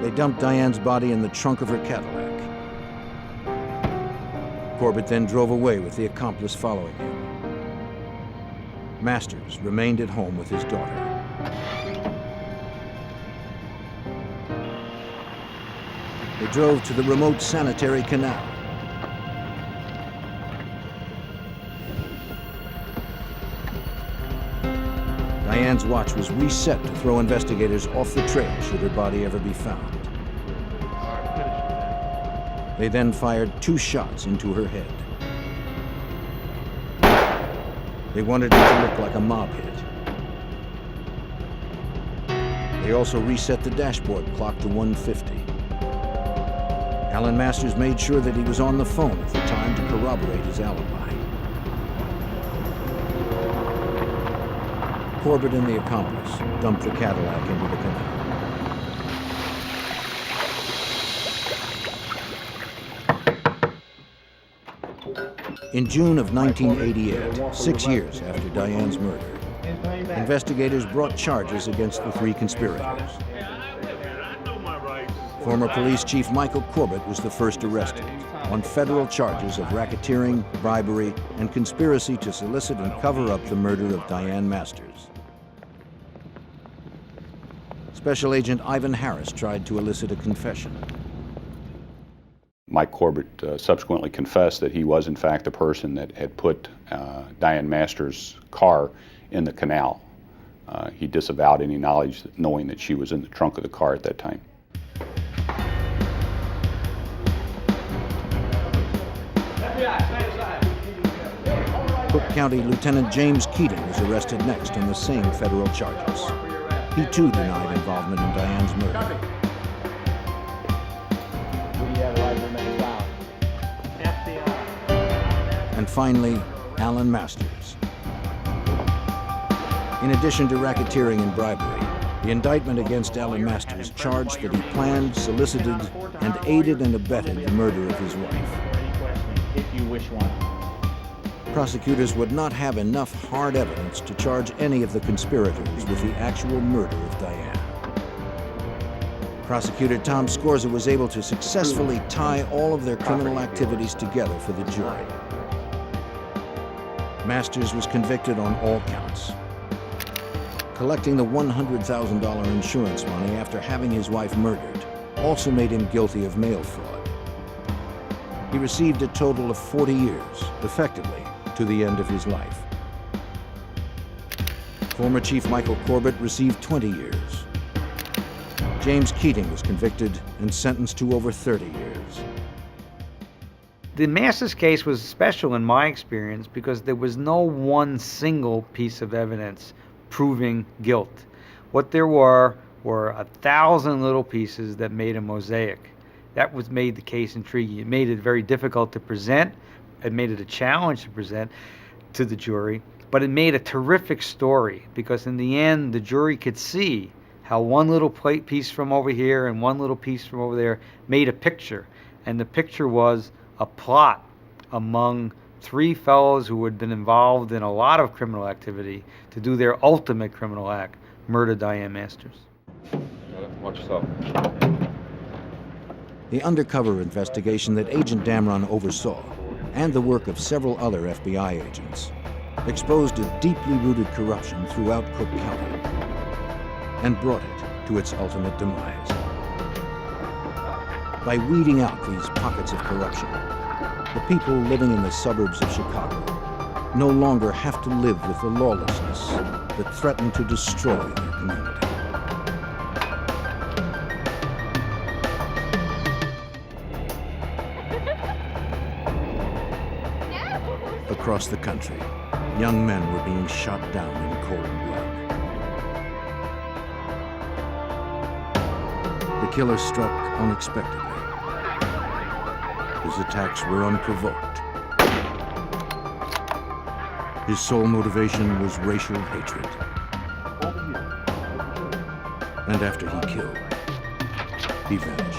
They dumped Diane's body in the trunk of her Cadillac. Corbett then drove away with the accomplice following him. Masters remained at home with his daughter. They drove to the remote sanitary canal. Diane's watch was reset to throw investigators off the trail should her body ever be found. They then fired 2 shots into her head. They wanted it to look like a mob hit. They also reset the dashboard clock to 1:50. Alan Masters made sure that he was on the phone at the time to corroborate his alibi. Corbett and the accomplice dumped the Cadillac into the canal. In June of 1988, 6 years after Diane's murder, investigators brought charges against the 3 conspirators. Former police chief Michael Corbett was the first arrested on federal charges of racketeering, bribery, and conspiracy to solicit and cover up the murder of Diane Masters. Special Agent Ivan Harris tried to elicit a confession. Mike Corbett subsequently confessed that he was in fact the person that had put Diane Masters' car in the canal. He disavowed any knowledge, knowing that she was in the trunk of the car at that time. Cook County Lieutenant James Keating was arrested next on the same federal charges. He too denied involvement in Diane's murder. And finally, Alan Masters. In addition to racketeering and bribery, the indictment against Alan Masters charged that he planned, solicited, and aided and abetted the murder of his wife. If you wish one. Prosecutors would not have enough hard evidence to charge any of the conspirators with the actual murder of Diane. Prosecutor Tom Scorza was able to successfully tie all of their criminal activities together for the jury. Masters was convicted on all counts. Collecting the $100,000 insurance money after having his wife murdered also made him guilty of mail fraud. He received a total of 40 years, effectively, to the end of his life. Former Chief Michael Corbett received 20 years. James Keating was convicted and sentenced to over 30 years. The Masters case was special in my experience because there was no one single piece of evidence proving guilt. What there were 1,000 little pieces that made a mosaic. That was made the case intriguing. It made it very difficult to present. It made it a challenge to present to the jury, but it made a terrific story because in the end, the jury could see how one little piece from over here and one little piece from over there made a picture. And the picture was a plot among 3 fellows who had been involved in a lot of criminal activity to do their ultimate criminal act, murder Diane Masters. Watch yourself. The undercover investigation that Agent Damron oversaw, and the work of several other FBI agents, exposed a deeply rooted corruption throughout Cook County and brought it to its ultimate demise. By weeding out these pockets of corruption, the people living in the suburbs of Chicago no longer have to live with the lawlessness that threatened to destroy their community. Across the country, young men were being shot down in cold blood. The killer struck unexpectedly. His attacks were unprovoked. His sole motivation was racial hatred. And after he killed, he vanished.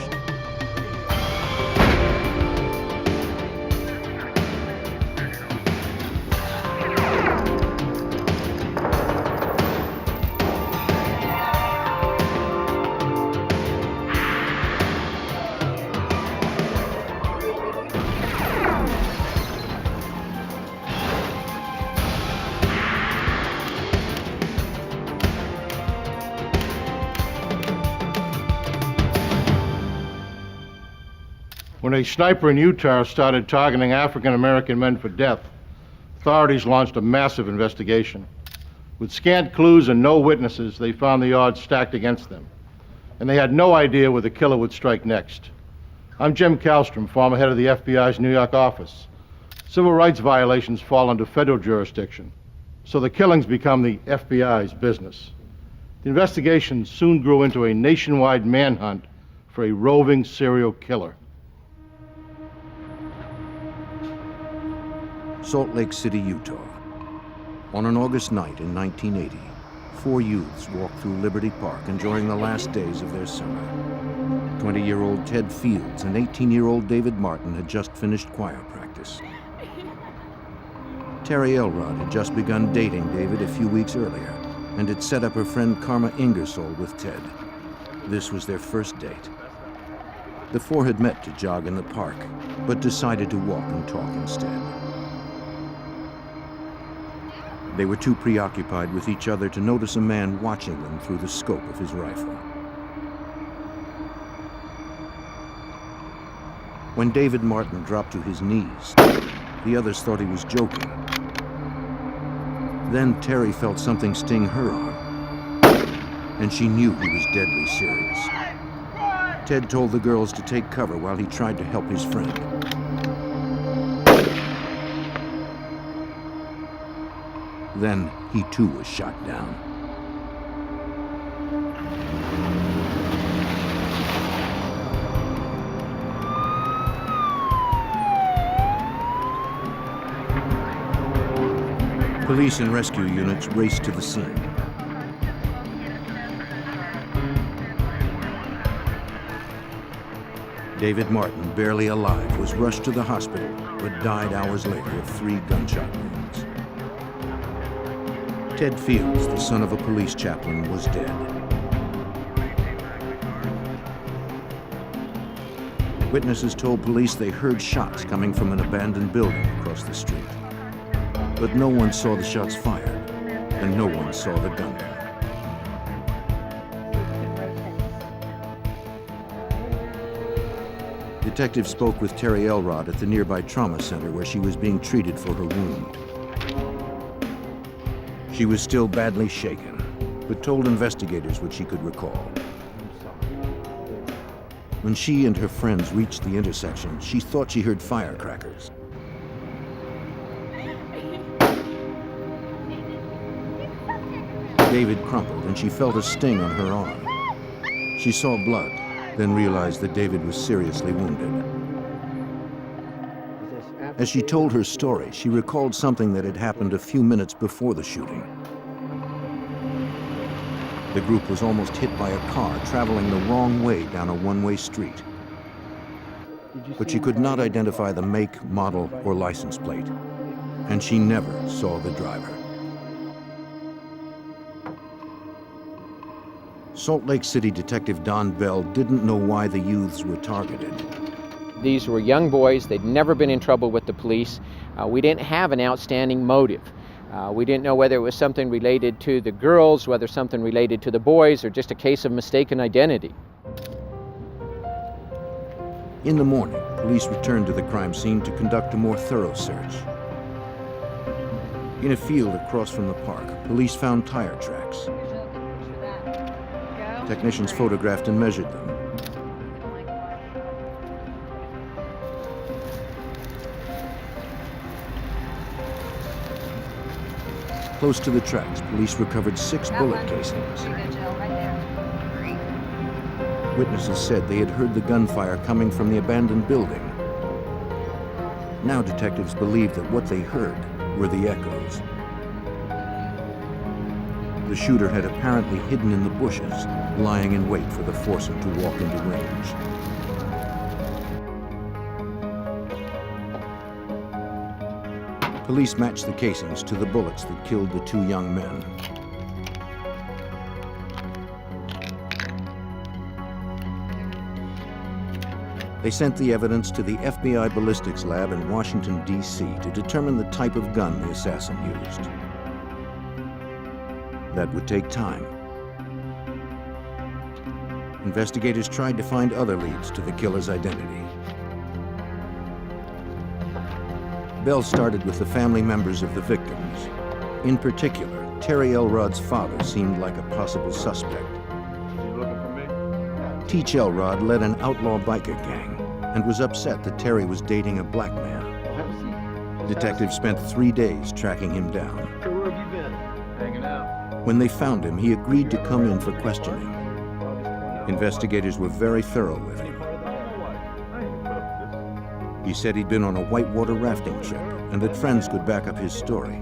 When a sniper in Utah started targeting African American men for death, authorities launched a massive investigation. With scant clues and no witnesses, they found the odds stacked against them. And they had no idea where the killer would strike next. I'm Jim Kallstrom, former head of the FBI's New York office. Civil rights violations fall under federal jurisdiction, so the killings become the FBI's business. The investigation soon grew into a nationwide manhunt for a roving serial killer. Salt Lake City, Utah. On an August night in 1980, 4 youths walked through Liberty Park enjoying the last days of their summer. 20-year-old Ted Fields and 18-year-old David Martin had just finished choir practice. Terry Elrod had just begun dating David a few weeks earlier and had set up her friend Karma Ingersoll with Ted. This was their first date. The four had met to jog in the park, but decided to walk and talk instead. They were too preoccupied with each other to notice a man watching them through the scope of his rifle. When David Martin dropped to his knees, the others thought he was joking. Then Terry felt something sting her arm, and she knew he was deadly serious. Ted told the girls to take cover while he tried to help his friend. Then he too was shot down. Police and rescue units raced to the scene. David Martin, barely alive, was rushed to the hospital, but died hours later of 3 gunshot wounds. Ted Fields, the son of a police chaplain, was dead. Witnesses told police they heard shots coming from an abandoned building across the street. But no one saw the shots fired, and no one saw the gunman. Detectives spoke with Terry Elrod at the nearby trauma center where she was being treated for her wound. She was still badly shaken, but told investigators what she could recall. When she and her friends reached the intersection, she thought she heard firecrackers. David crumpled, and she felt a sting on her arm. She saw blood, then realized that David was seriously wounded. As she told her story, she recalled something that had happened a few minutes before the shooting. The group was almost hit by a car traveling the wrong way down a one-way street. But she could not identify the make, model, or license plate, and she never saw the driver. Salt Lake City Detective Don Bell didn't know why the youths were targeted. These were young boys. They'd never been in trouble with the police. We didn't have an outstanding motive. We didn't know whether it was something related to the girls, whether something related to the boys, or just a case of mistaken identity. In the morning, police returned to the crime scene to conduct a more thorough search. In a field across from the park, police found tire tracks. Technicians photographed and measured them. Close to the tracks, police recovered 6 bullet casings. Witnesses said they had heard the gunfire coming from the abandoned building. Now detectives believed that what they heard were the echoes. The shooter had apparently hidden in the bushes lying in wait for the foursome to walk into range. Police matched the casings to the bullets that killed the two young men. They sent the evidence to the FBI ballistics lab in Washington, D.C. to determine the type of gun the assassin used. That would take time. Investigators tried to find other leads to the killer's identity. Bell started with the family members of the victims. In particular, Terry Elrod's father seemed like a possible suspect. You looking for me? Teach Elrod led an outlaw biker gang and was upset that Terry was dating a black man. Detectives spent 3 days tracking him down. So where have you been? Hanging out. When they found him, he agreed to come in for questioning. Investigators were very thorough with him. He said he'd been on a whitewater rafting trip and that friends could back up his story.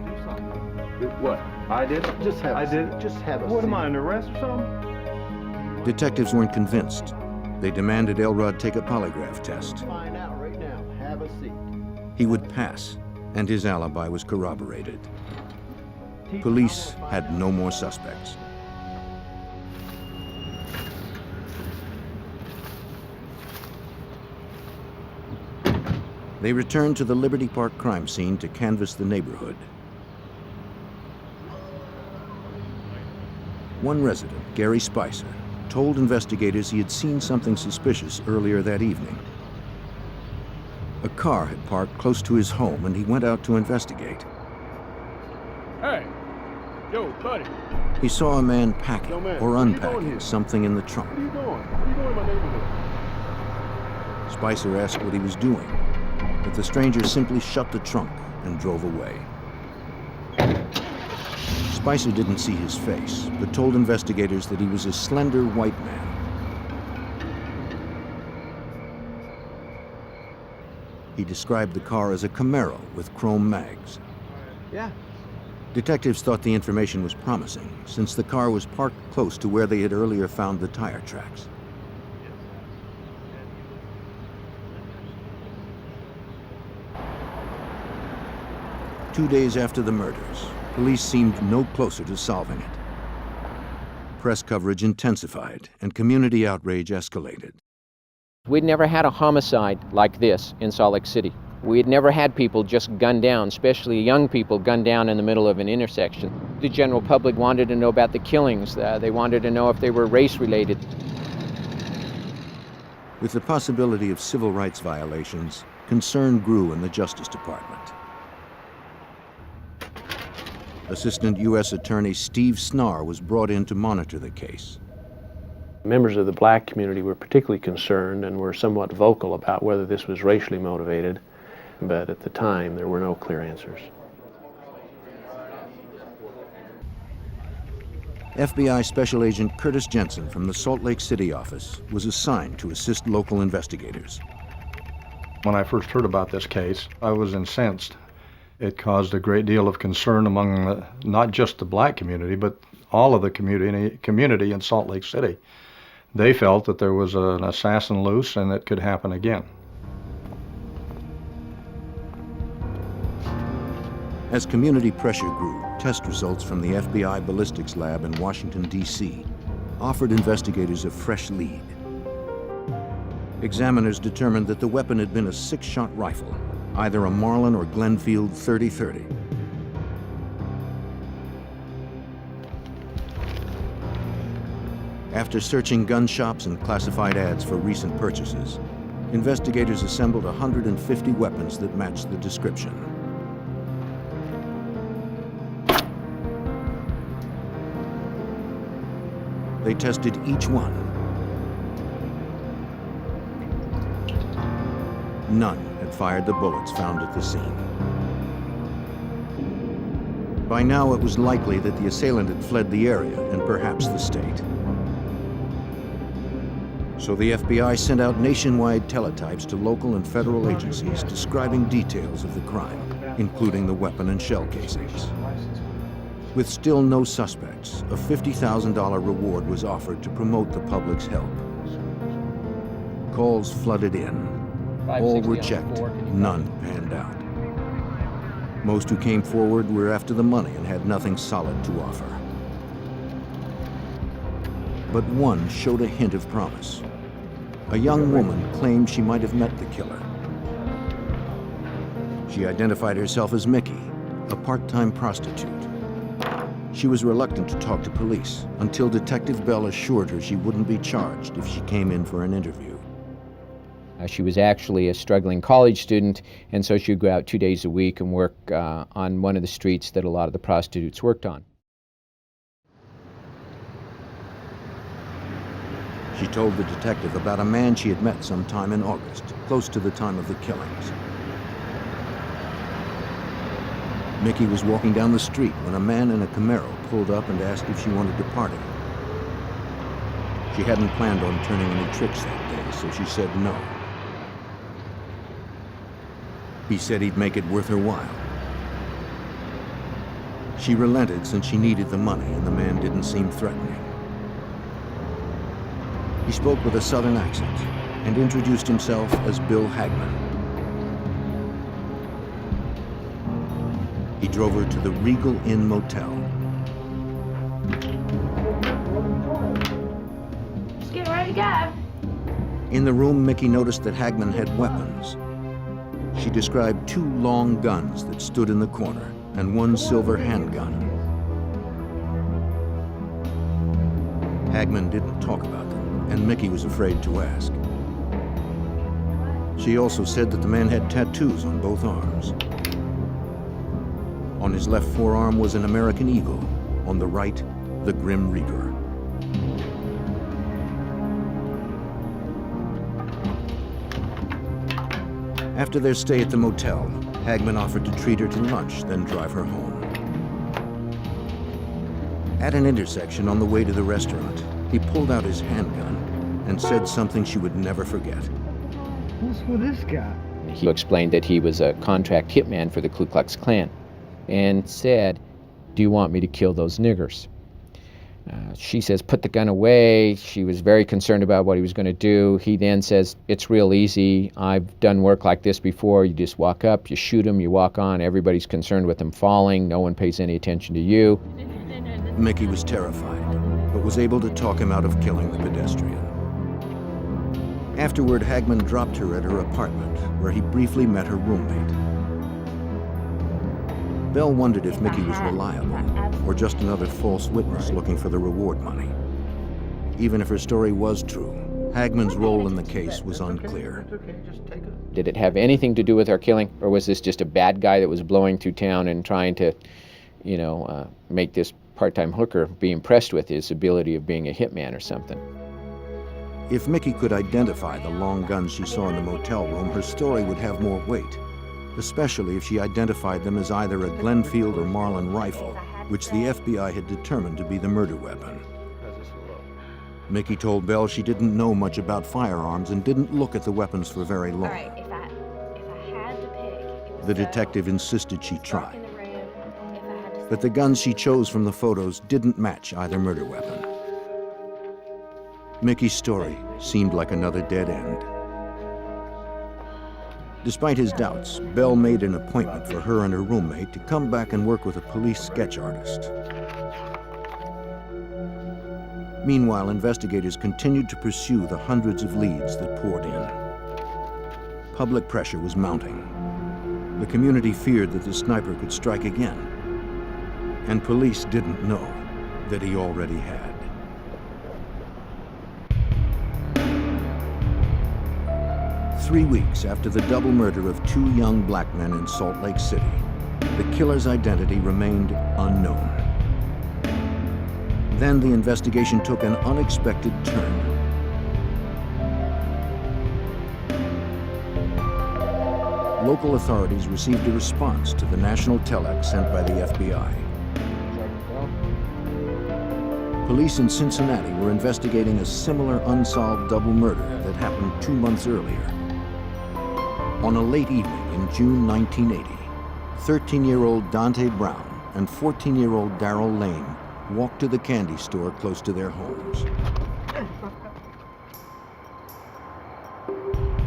What? I did? Just have I a did? seat. Just have a What seat. am I, under arrest or something? Detectives weren't convinced. They demanded Elrod take a polygraph test. Find out right now. Have a seat. He would pass, and his alibi was corroborated. Police had no more suspects. They returned to the Liberty Park crime scene to canvass the neighborhood. One resident, Gary Spicer, told investigators he had seen something suspicious earlier that evening. A car had parked close to his home, and he went out to investigate. Hey! Yo, buddy! He saw a man packing Yo, man, or what are you doing unpacking here? something in the trunk. What are you doing? What are you doing in my neighborhood? Spicer asked what he was doing, but the stranger simply shut the trunk and drove away. Spicer didn't see his face, but told investigators that he was a slender white man. He described the car as a Camaro with chrome mags. Yeah. Detectives thought the information was promising, since the car was parked close to where they had earlier found the tire tracks. Two days after the murders, police seemed no closer to solving it. Press coverage intensified and community outrage escalated. We'd never had a homicide like this in Salt Lake City. We had never had people just gunned down, especially young people gunned down in the middle of an intersection. The general public wanted to know about the killings. They wanted to know if they were race-related. With the possibility of civil rights violations, concern grew in the Justice Department. Assistant U.S. Attorney Steve Snar was brought in to monitor the case. Members of the black community were particularly concerned and were somewhat vocal about whether this was racially motivated, but at the time there were no clear answers. FBI Special Agent Curtis Jensen from the Salt Lake City office was assigned to assist local investigators. When I first heard about this case, I was incensed. It caused a great deal of concern among not just the black community, but all of the community in Salt Lake City. They felt that there was an assassin loose and it could happen again. As community pressure grew, test results from the FBI ballistics lab in Washington, D.C. offered investigators a fresh lead. Examiners determined that the weapon had been a 6-shot rifle, either a Marlin or Glenfield .30-30. After searching gun shops and classified ads for recent purchases, investigators assembled 150 weapons that matched the description. They tested each one. None had fired the bullets found at the scene. By now, it was likely that the assailant had fled the area and perhaps the state. So the FBI sent out nationwide teletypes to local and federal agencies describing details of the crime, including the weapon and shell casings. With still no suspects, a $50,000 reward was offered to promote the public's help. Calls flooded in. All were checked, none panned out. Most who came forward were after the money and had nothing solid to offer. But one showed a hint of promise. A young woman claimed she might have met the killer. She identified herself as Mickey, a part-time prostitute. She was reluctant to talk to police until Detective Bell assured her she wouldn't be charged if she came in for an interview. She was actually a struggling college student, and so she would go out 2 days a week and work on one of the streets that a lot of the prostitutes worked on. She told the detective about a man she had met sometime in August, close to the time of the killings. Mickey was walking down the street when a man in a Camaro pulled up and asked if she wanted to party. She hadn't planned on turning any tricks that day, so she said no. He said he'd make it worth her while. She relented since she needed the money and the man didn't seem threatening. He spoke with a southern accent and introduced himself as Bill Hagman. He drove her to the Regal Inn Motel. Just getting ready to go. In the room, Mickey noticed that Hagman had weapons. She described 2 long guns that stood in the corner and 1 silver handgun. Hagman didn't talk about them, and Mickey was afraid to ask. She also said that the man had tattoos on both arms. On his left forearm was an American eagle, on the right, the Grim Reaper. After their stay at the motel, Hagman offered to treat her to lunch, then drive her home. At an intersection on the way to the restaurant, he pulled out his handgun and said something she would never forget. What's with this guy? He explained that he was a contract hitman for the Ku Klux Klan and said, "Do you want me to kill those niggers?" She says, "Put the gun away." She was very concerned about what he was going to do. He then says, "It's real easy. I've done work like this before. You just walk up, you shoot them, you walk on. Everybody's concerned with them falling. No one pays any attention to you." Mickey was terrified, but was able to talk him out of killing the pedestrian. Afterward, Hagman dropped her at her apartment, where he briefly met her roommate. Bell wondered if Mickey was reliable, or just another false witness looking for the reward money. Even if her story was true, Hagman's role in the case was unclear. Did it have anything to do with our killing, or was this just a bad guy that was blowing through town and trying to, make this part-time hooker be impressed with his ability of being a hitman or something? If Mickey could identify the long guns she saw in the motel room, her story would have more weight, especially if she identified them as either a Glenfield or Marlin rifle, which the FBI had determined to be the murder weapon. Mickey told Bell she didn't know much about firearms and didn't look at the weapons for very long. All right, if I had to pick, The detective insisted she try. But the guns she chose from the photos didn't match either murder weapon. Mickey's story seemed like another dead end. Despite his doubts, Bell made an appointment for her and her roommate to come back and work with a police sketch artist. Meanwhile, investigators continued to pursue the hundreds of leads that poured in. Public pressure was mounting. The community feared that the sniper could strike again, and police didn't know that he already had. Three weeks after the double murder of 2 young black men in Salt Lake City, the killer's identity remained unknown. Then the investigation took an unexpected turn. Local authorities received a response to the national telex sent by the FBI. Police in Cincinnati were investigating a similar unsolved double murder that happened 2 months earlier. On a late evening in June 1980, 13-year-old Dante Brown and 14-year-old Darrell Lane walked to the candy store close to their homes.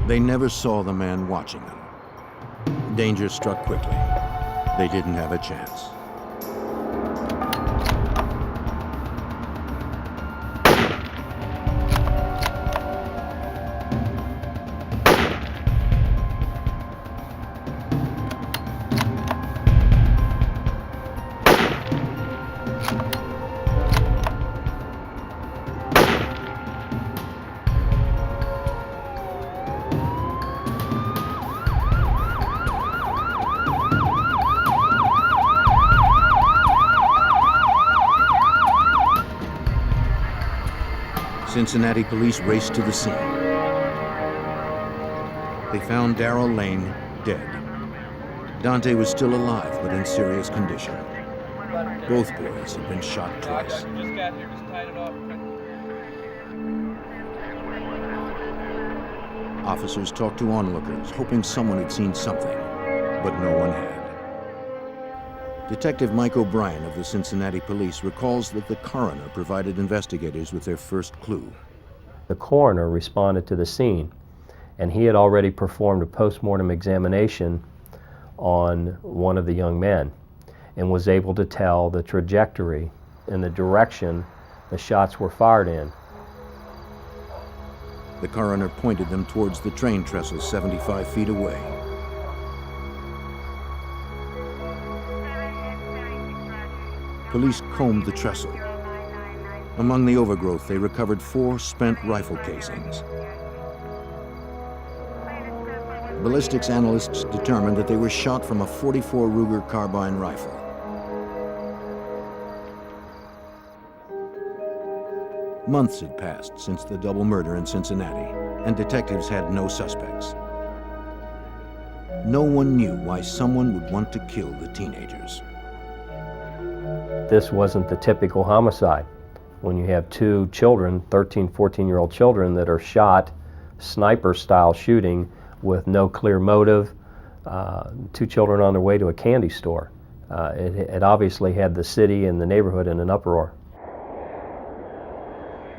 They never saw the man watching them. Danger struck quickly. They didn't have a chance. Cincinnati police raced to the scene. They found Darrell Lane dead. Dante was still alive, but in serious condition. Both boys had been shot twice. Officers talked to onlookers, hoping someone had seen something, but no one had. Detective Mike O'Brien of the Cincinnati Police recalls that the coroner provided investigators with their first clue. The coroner responded to the scene, and he had already performed a post-mortem examination on one of the young men and was able to tell the trajectory and the direction the shots were fired in. The coroner pointed them towards the train trestle 75 feet away. Police combed the trestle. Among the overgrowth, they recovered 4 spent rifle casings. Ballistics analysts determined that they were shot from a .44 Ruger carbine rifle. Months had passed since the double murder in Cincinnati, and detectives had no suspects. No one knew why someone would want to kill the teenagers. This wasn't the typical homicide. When you have 2 children, 13, 14-year-old children that are shot, sniper-style shooting with no clear motive, 2 children on their way to a candy store. It obviously had the city and the neighborhood in an uproar.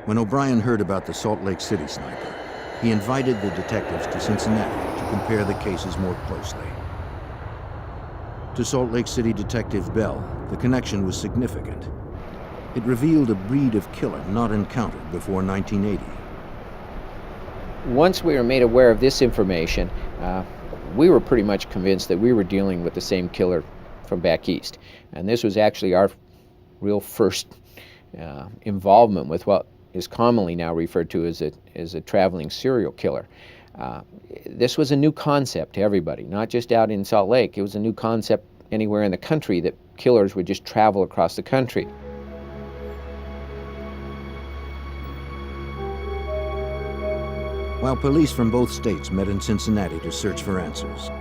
When O'Brien heard about the Salt Lake City sniper, he invited the detectives to Cincinnati to compare the cases more closely. To Salt Lake City Detective Bell, the connection was significant. It revealed a breed of killer not encountered before 1980. Once we were made aware of this information, we were pretty much convinced that we were dealing with the same killer from back east. And this was actually our real first involvement with what is commonly now referred to as a traveling serial killer. This was a new concept to everybody, not just out in Salt Lake. It was a new concept anywhere in the country that killers would just travel across the country. While police from both states met in Cincinnati to search for answers,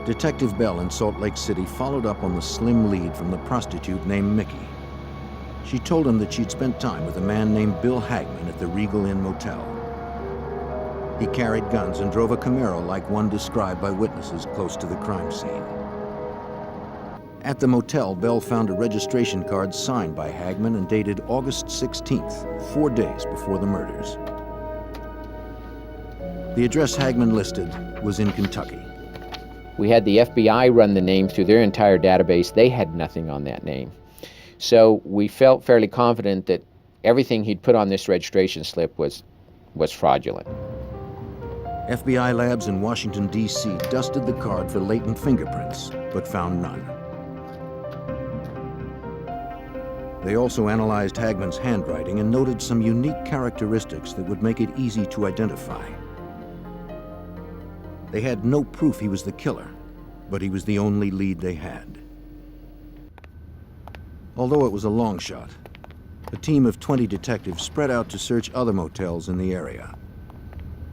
Detective Bell in Salt Lake City followed up on the slim lead from the prostitute named Mickey. She told him that she'd spent time with a man named Bill Hagman at the Regal Inn Motel. He carried guns and drove a Camaro like one described by witnesses close to the crime scene. At the motel, Bell found a registration card signed by Hagman and dated August 16th, 4 days before the murders. The address Hagman listed was in Kentucky. We had the FBI run the name through their entire database. They had nothing on that name. So we felt fairly confident that everything he'd put on this registration slip was fraudulent. FBI labs in Washington, D.C. dusted the card for latent fingerprints, but found none. They also analyzed Hagman's handwriting and noted some unique characteristics that would make it easy to identify. They had no proof he was the killer, but he was the only lead they had. Although it was a long shot, a team of 20 detectives spread out to search other motels in the area.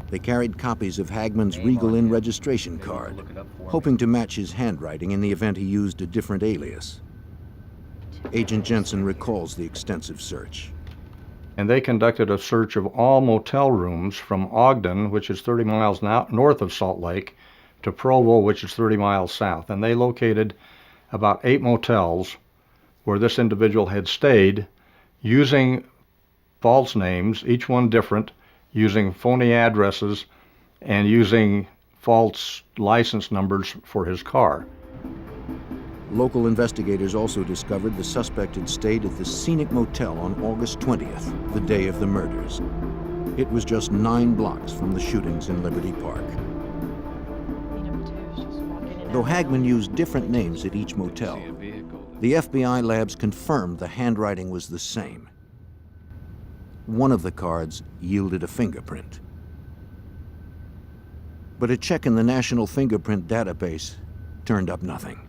They carried copies of Hagman's Regal Inn registration card, hoping to match his handwriting in the event he used a different alias. Agent Jensen recalls the extensive search. And they conducted a search of all motel rooms from Ogden, which is 30 miles north of Salt Lake, to Provo, which is 30 miles south. And they located about 8 motels where this individual had stayed using false names, each one different, using phony addresses, and using false license numbers for his car. Local investigators also discovered the suspect had stayed at the scenic motel on August 20th, the day of the murders. It was just 9 blocks from the shootings in Liberty Park. Though Hagman used different names at each motel, the FBI labs confirmed the handwriting was the same. One of the cards yielded a fingerprint. But a check in the National Fingerprint Database turned up nothing.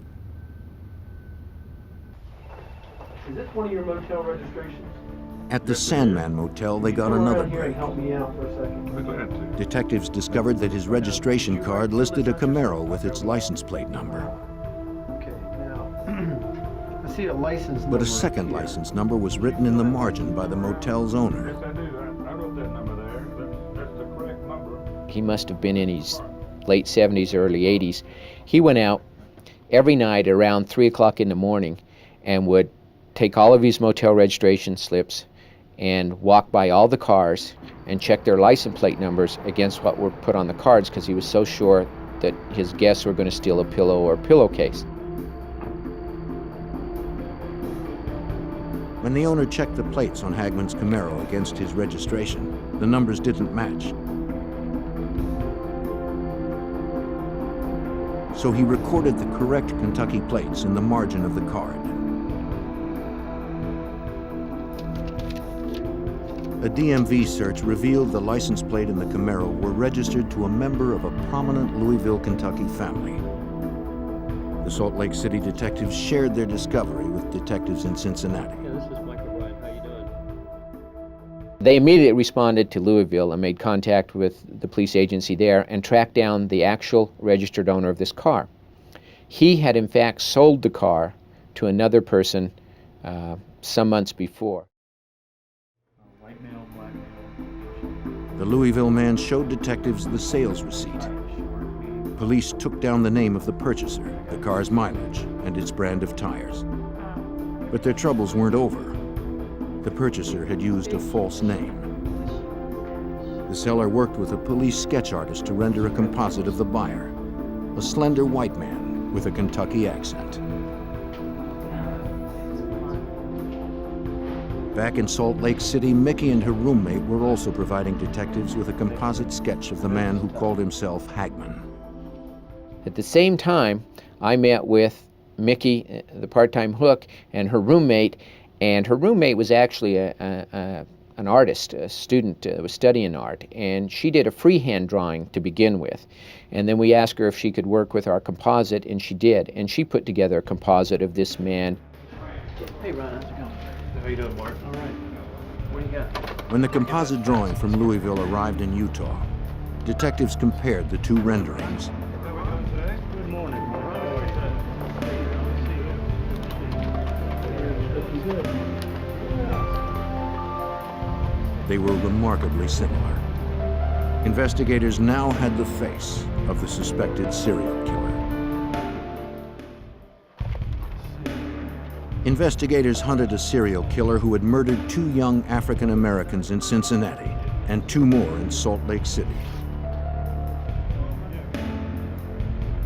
Is this one of your motel registrations? At the Sandman Motel, they got another break. Help me out for a second. Detectives discovered that his registration card listed a Camaro with its license plate number. Okay, now, I see a license number. But a second license number was written in the margin by the motel's owner. Yes, I do. I wrote that number there. That's the correct number. He must have been in his late 70s, early 80s. He went out every night around 3 o'clock in the morning and would take all of his motel registration slips and walk by all the cars and check their license plate numbers against what were put on the cards, because he was so sure that his guests were going to steal a pillow or a pillowcase. When the owner checked the plates on Hagman's Camaro against his registration, the numbers didn't match. So he recorded the correct Kentucky plates in the margin of the card. A DMV search revealed the license plate and the Camaro were registered to a member of a prominent Louisville, Kentucky family. The Salt Lake City detectives shared their discovery with detectives in Cincinnati. They immediately responded to Louisville and made contact with the police agency there and tracked down the actual registered owner of this car. He had in fact sold the car to another person some months before. The Louisville man showed detectives the sales receipt. Police took down the name of the purchaser, the car's mileage, and its brand of tires. But their troubles weren't over. The purchaser had used a false name. The seller worked with a police sketch artist to render a composite of the buyer, a slender white man with a Kentucky accent. Back in Salt Lake City, Mickey and her roommate were also providing detectives with a composite sketch of the man who called himself Hagman. At the same time, I met with Mickey, the part-time hook, and her roommate was actually an artist, a student who was studying art, and she did a freehand drawing to begin with. And then we asked her if she could work with our composite, and she did. And she put together a composite of this man. Hey, Ron, how's it going? How you doing, Mark? All right. What do you got? When the composite drawing from Louisville arrived in Utah, detectives compared the two renderings. Good morning, Mark. They were remarkably similar. Investigators now had the face of the suspected serial killer. Investigators hunted a serial killer who had murdered 2 young African Americans in Cincinnati and 2 more in Salt Lake City.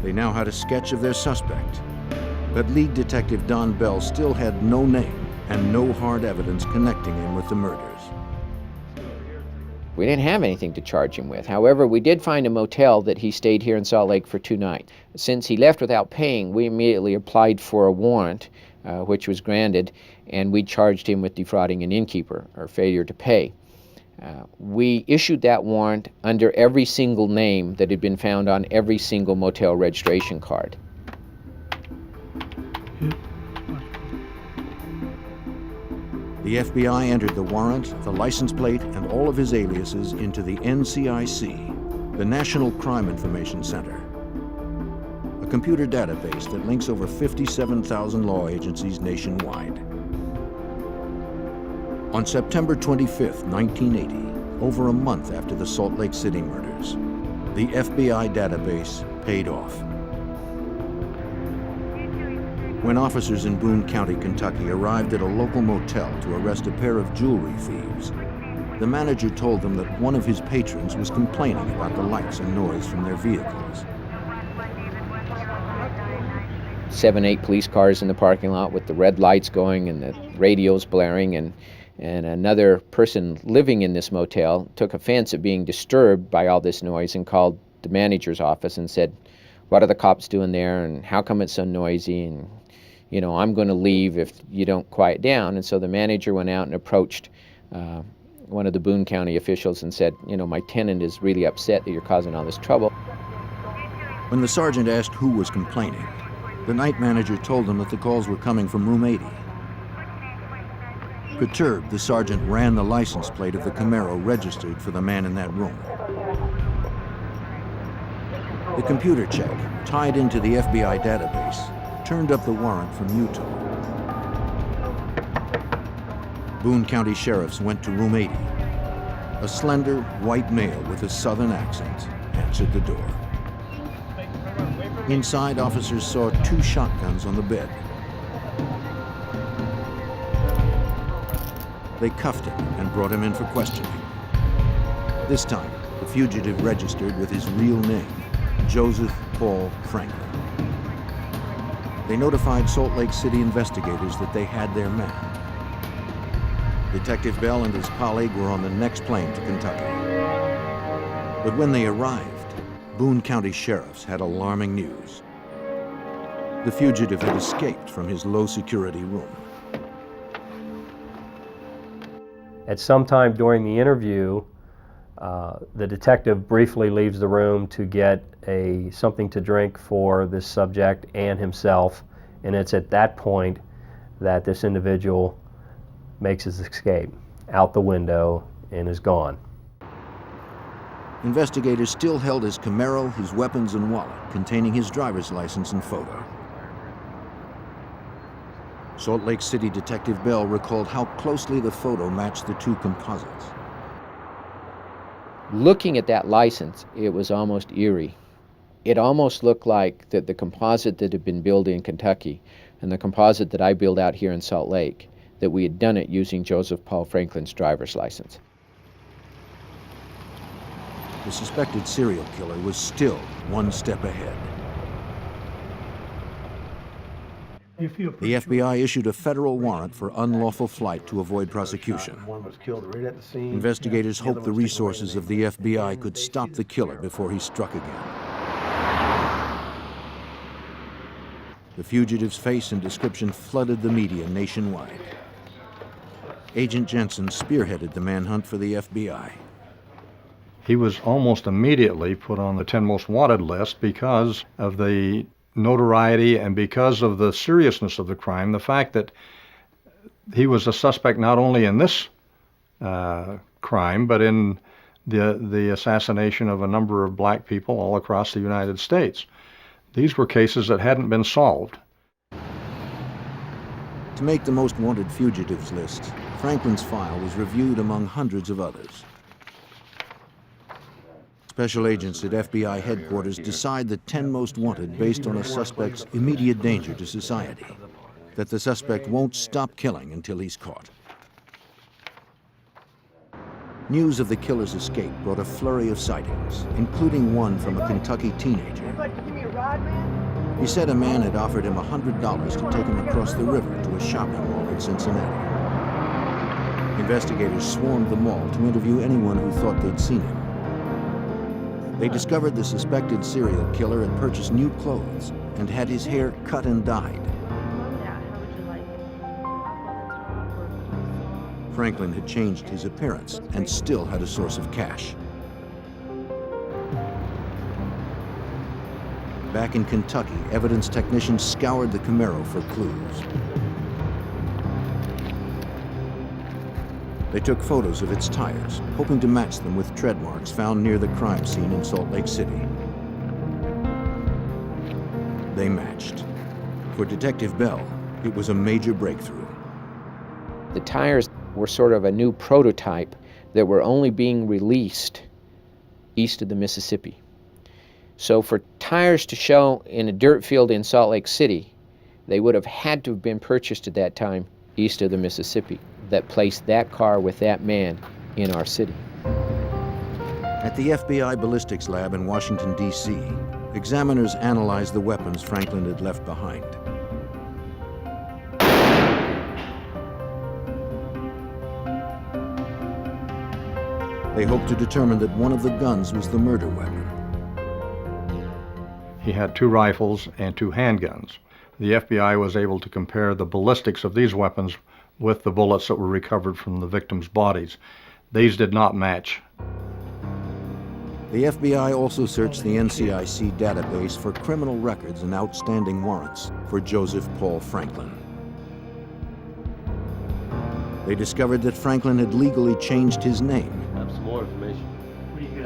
They now had a sketch of their suspect, but lead detective Don Bell still had no name and no hard evidence connecting him with the murders. We didn't have anything to charge him with. However, we did find a motel that he stayed here in Salt Lake for 2 nights. Since he left without paying, we immediately applied for a warrant, which was granted, and we charged him with defrauding an innkeeper or failure to pay. We issued that warrant under every single name that had been found on every single motel registration card. The FBI entered the warrant, the license plate, and all of his aliases into the NCIC, the National Crime Information Center, a computer database that links over 57,000 law agencies nationwide. On September 25, 1980, over a month after the Salt Lake City murders, the FBI database paid off. When officers in Boone County, Kentucky arrived at a local motel to arrest a pair of jewelry thieves, the manager told them that one of his patrons was complaining about the lights and noise from their vehicles. 7, 8 police cars in the parking lot with the red lights going and the radios blaring, and another person living in this motel took offense at being disturbed by all this noise and called the manager's office and said, "What are the cops doing there, and how come it's so noisy, and I'm going to leave if you don't quiet down." And so the manager went out and approached one of the Boone County officials and said, "My tenant is really upset that you're causing all this trouble." When the sergeant asked who was complaining, the night manager told them that the calls were coming from room 80. Perturbed, the sergeant ran the license plate of the Camaro registered for the man in that room. The computer check, tied into the FBI database, turned up the warrant from Utah. Boone County sheriffs went to room 80. A slender, white male with a southern accent answered the door. Inside, officers saw 2 shotguns on the bed. They cuffed him and brought him in for questioning. This time, the fugitive registered with his real name, Joseph Paul Franklin. They notified Salt Lake City investigators that they had their man. Detective Bell and his colleague were on the next plane to Kentucky. But when they arrived, Boone County sheriffs had alarming news. The fugitive had escaped from his low-security room. At some time during the interview, the detective briefly leaves the room to get something to drink for this subject and himself, and it's at that point that this individual makes his escape out the window and is gone. Investigators still held his Camaro, his weapons, and wallet containing his driver's license and photo. Salt Lake City Detective Bell recalled how closely the photo matched the 2 composites. Looking at that license, it was almost eerie. It almost looked like that the composite that had been built in Kentucky and the composite that I built out here in Salt Lake, that we had done it using Joseph Paul Franklin's driver's license. The suspected serial killer was still 1 step ahead. The FBI issued a federal warrant for unlawful flight to avoid prosecution. One was killed right at the scene. Investigators hoped the resources of the FBI could stop the killer before he struck again. The fugitive's face and description flooded the media nationwide. Agent Jensen spearheaded the manhunt for the FBI. He was almost immediately put on the 10 most wanted list because of the notoriety and because of the seriousness of the crime, the fact that he was a suspect not only in this crime, but in the assassination of a number of black people all across the United States. These were cases that hadn't been solved. To make the most wanted fugitives list, Franklin's file was reviewed among hundreds of others. Special agents at FBI headquarters decide the 10 most wanted based on a suspect's immediate danger to society, that the suspect won't stop killing until he's caught. News of the killer's escape brought a flurry of sightings, including one from a Kentucky teenager. He said a man had offered him $100 to take him across the river to a shopping mall in Cincinnati. Investigators swarmed the mall to interview anyone who thought they'd seen him. They discovered the suspected serial killer had purchased new clothes and had his hair cut and dyed. Franklin had changed his appearance and still had a source of cash. Back in Kentucky, evidence technicians scoured the Camaro for clues. They took photos of its tires, hoping to match them with tread marks found near the crime scene in Salt Lake City. They matched. For Detective Bell, it was a major breakthrough. The tires were sort of a new prototype that were only being released east of the Mississippi. So for tires to show in a dirt field in Salt Lake City They would have had to have been purchased at that time east of the Mississippi that placed that car with that man in our city. At the FBI ballistics lab in Washington, D.C., examiners analyzed the weapons Franklin had left behind. They hoped to determine that one of the guns was the murder weapon. He had 2 rifles and 2 handguns. The FBI was able to compare the ballistics of these weapons with the bullets that were recovered from the victims' bodies. These did not match. The FBI also searched the NCIC database for criminal records and outstanding warrants for Joseph Paul Franklin. They discovered that Franklin had legally changed his name. Have some more information. What do you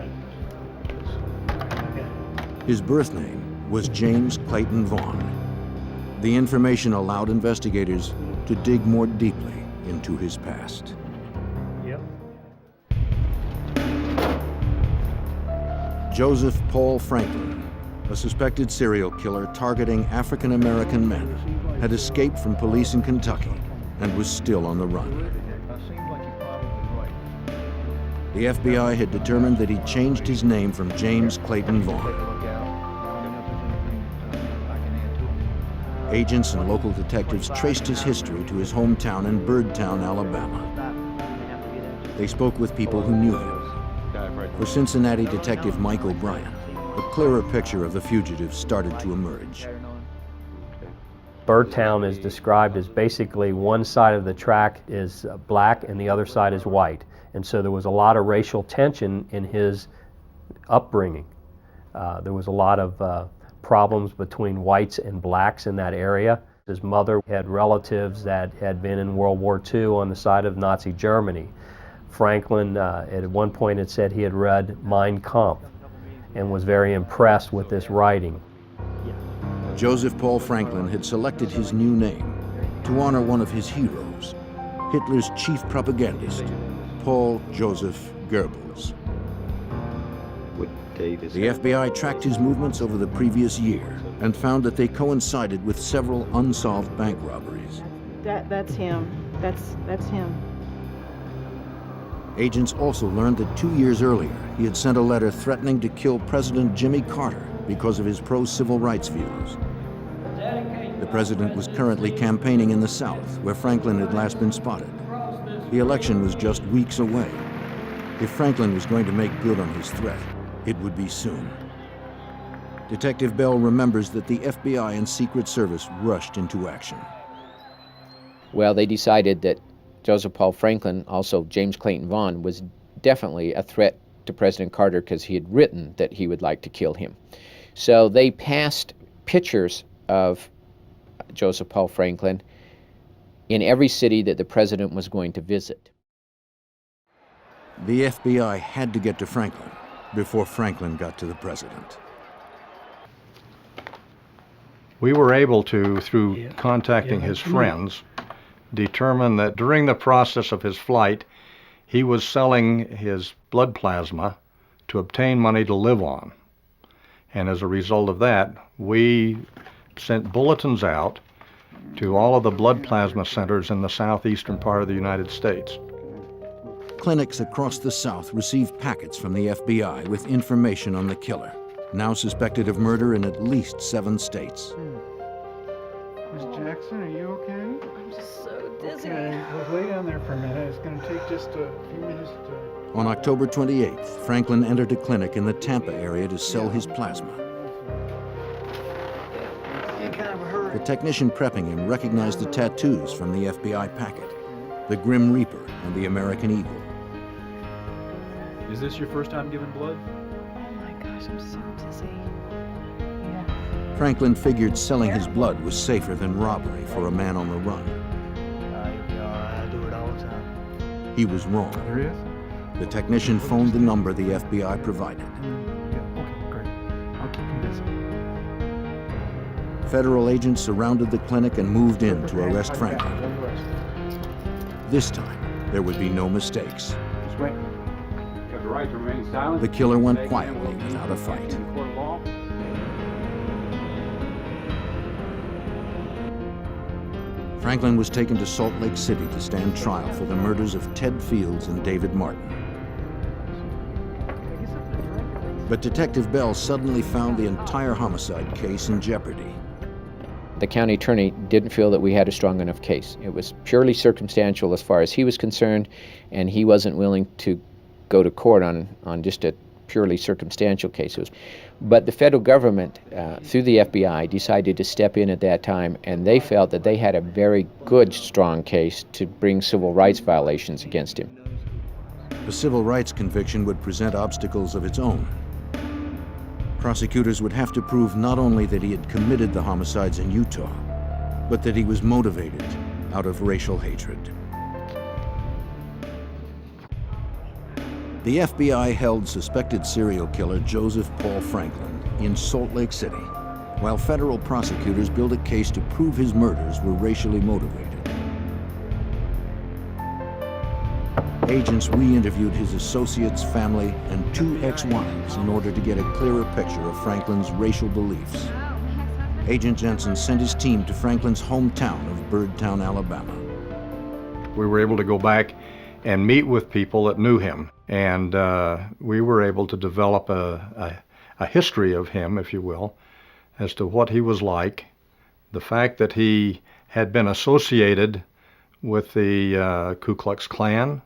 got? His birth name was James Clayton Vaughn. The information allowed investigators to dig more deeply into his past. Yep. Joseph Paul Franklin, a suspected serial killer targeting African-American men, had escaped from police in Kentucky and was still on the run. The FBI had determined that he changed his name from James Clayton Vaughn. Agents and local detectives traced his history to his hometown in Birdtown, Alabama. They spoke with people who knew him. For Cincinnati detective Mike O'Brien, a clearer picture of the fugitive started to emerge. Birdtown is described as basically one side of the track is black and the other side is white. And so there was a lot of racial tension in his upbringing. There was a lot of problems between whites and blacks in that area. His mother had relatives that had been in World War II on the side of Nazi Germany. Franklin, at one point, had said he had read Mein Kampf and was very impressed with this writing. Joseph Paul Franklin had selected his new name to honor one of his heroes, Hitler's chief propagandist, Paul Joseph Goebbels. The FBI tracked his movements over the previous year and found that they coincided with several unsolved bank robberies. That's him. That's him. Agents also learned that 2 years earlier, he had sent a letter threatening to kill President Jimmy Carter because of his pro-civil rights views. The president was currently campaigning in the South, where Franklin had last been spotted. The election was just weeks away. If Franklin was going to make good on his threat, it would be soon. Detective Bell remembers that the FBI and Secret Service rushed into action. Well, they decided that Joseph Paul Franklin, also James Clayton Vaughn, was definitely a threat to President Carter because he had written that he would like to kill him. So they passed pictures of Joseph Paul Franklin in every city that the president was going to visit. The FBI had to get to Franklin before Franklin got to the president. We were able to, through contacting his friends, determine that during the process of his flight, he was selling his blood plasma to obtain money to live on. And as a result of that, we sent bulletins out to all of the blood plasma centers in the southeastern part of the United States. Clinics across the South received packets from the FBI with information on the killer, now suspected of murder in at least 7 states. Miss Jackson, are you okay? I'm just so dizzy. Okay, well, lay down there for a minute. It's going to take just a few minutes to... On October 28th, Franklin entered a clinic in the Tampa area to sell his plasma. The technician prepping him recognized the tattoos from the FBI packet, the Grim Reaper and the American Eagle. Is this your first time giving blood? Oh my gosh, I'm so dizzy. Franklin figured selling his blood was safer than robbery for a man on the run. I do it all the time. He was wrong. There is? The technician phoned the number the FBI provided. Yeah, okay, great. I'll keep you busy. Federal agents surrounded the clinic and moved in to arrest Franklin. This time, there would be no mistakes. The killer went quietly without a fight. Franklin was taken to Salt Lake City to stand trial for the murders of Ted Fields and David Martin. But Detective Bell suddenly found the entire homicide case in jeopardy. The county attorney didn't feel that we had a strong enough case. It was purely circumstantial as far as he was concerned, and he wasn't willing to go to court on just a purely circumstantial case. But the federal government, through the FBI, decided to step in at that time, and they felt that they had a very good, strong case to bring civil rights violations against him. The civil rights conviction would present obstacles of its own. Prosecutors would have to prove not only that he had committed the homicides in Utah, but that he was motivated out of racial hatred. The FBI held suspected serial killer Joseph Paul Franklin in Salt Lake City, while federal prosecutors built a case to prove his murders were racially motivated. Agents re-interviewed his associates, family, and 2 ex-wives in order to get a clearer picture of Franklin's racial beliefs. Agent Jensen sent his team to Franklin's hometown of Birdtown, Alabama. We were able to go back and meet with people that knew him, and we were able to develop a history of him, if you will, as to what he was like, the fact that he had been associated with the Ku Klux Klan.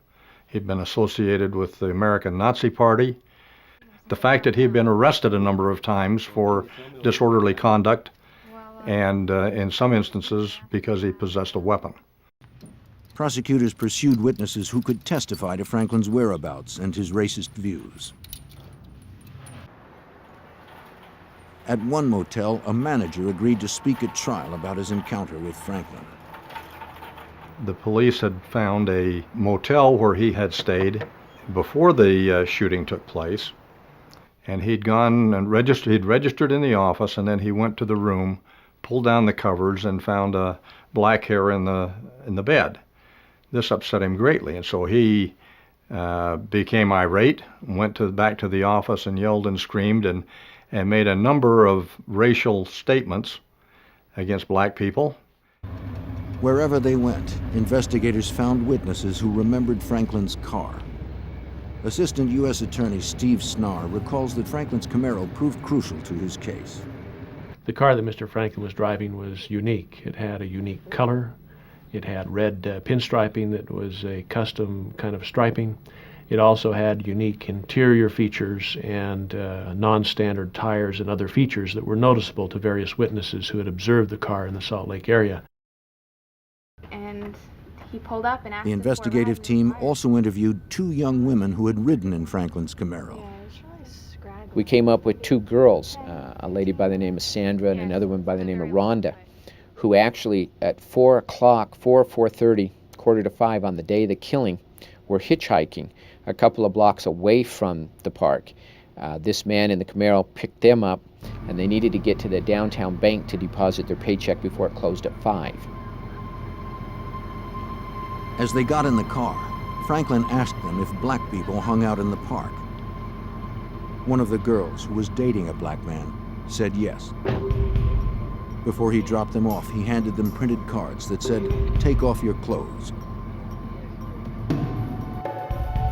He'd been associated with the American Nazi Party. The fact that he'd been arrested a number of times for disorderly conduct, and in some instances because he possessed a weapon. Prosecutors pursued witnesses who could testify to Franklin's whereabouts and his racist views. At one motel, a manager agreed to speak at trial about his encounter with Franklin. The police had found a motel where he had stayed before the shooting took place, and he'd gone and registered in the office, and then he went to the room, pulled down the covers, and found a black hair in the bed. This upset him greatly, and so he became irate, went back to the office and yelled and screamed and made a number of racial statements against black people. Wherever they went, investigators found witnesses who remembered Franklin's car. Assistant U.S. Attorney Steve Snar recalls that Franklin's Camaro proved crucial to his case. The car that Mr. Franklin was driving was unique. It had a unique color. It had red pinstriping that was a custom kind of striping. It also had unique interior features and non-standard tires and other features that were noticeable to various witnesses who had observed the car in the Salt Lake area. And he pulled up and asked The investigative team also interviewed 2 young women who had ridden in Franklin's Camaro. We came up with 2 girls, a lady by the name of Sandra and another one by the name of Rhonda, who actually at 4 o'clock, 4:30, 4:45 on the day of the killing, were hitchhiking a couple of blocks away from the park. This man in the Camaro picked them up, and they needed to get to the downtown bank to deposit their paycheck before it closed at 5. As they got in the car, Franklin asked them if black people hung out in the park. One of the girls, who was dating a black man, said yes. Before he dropped them off, he handed them printed cards that said, "Take off your clothes."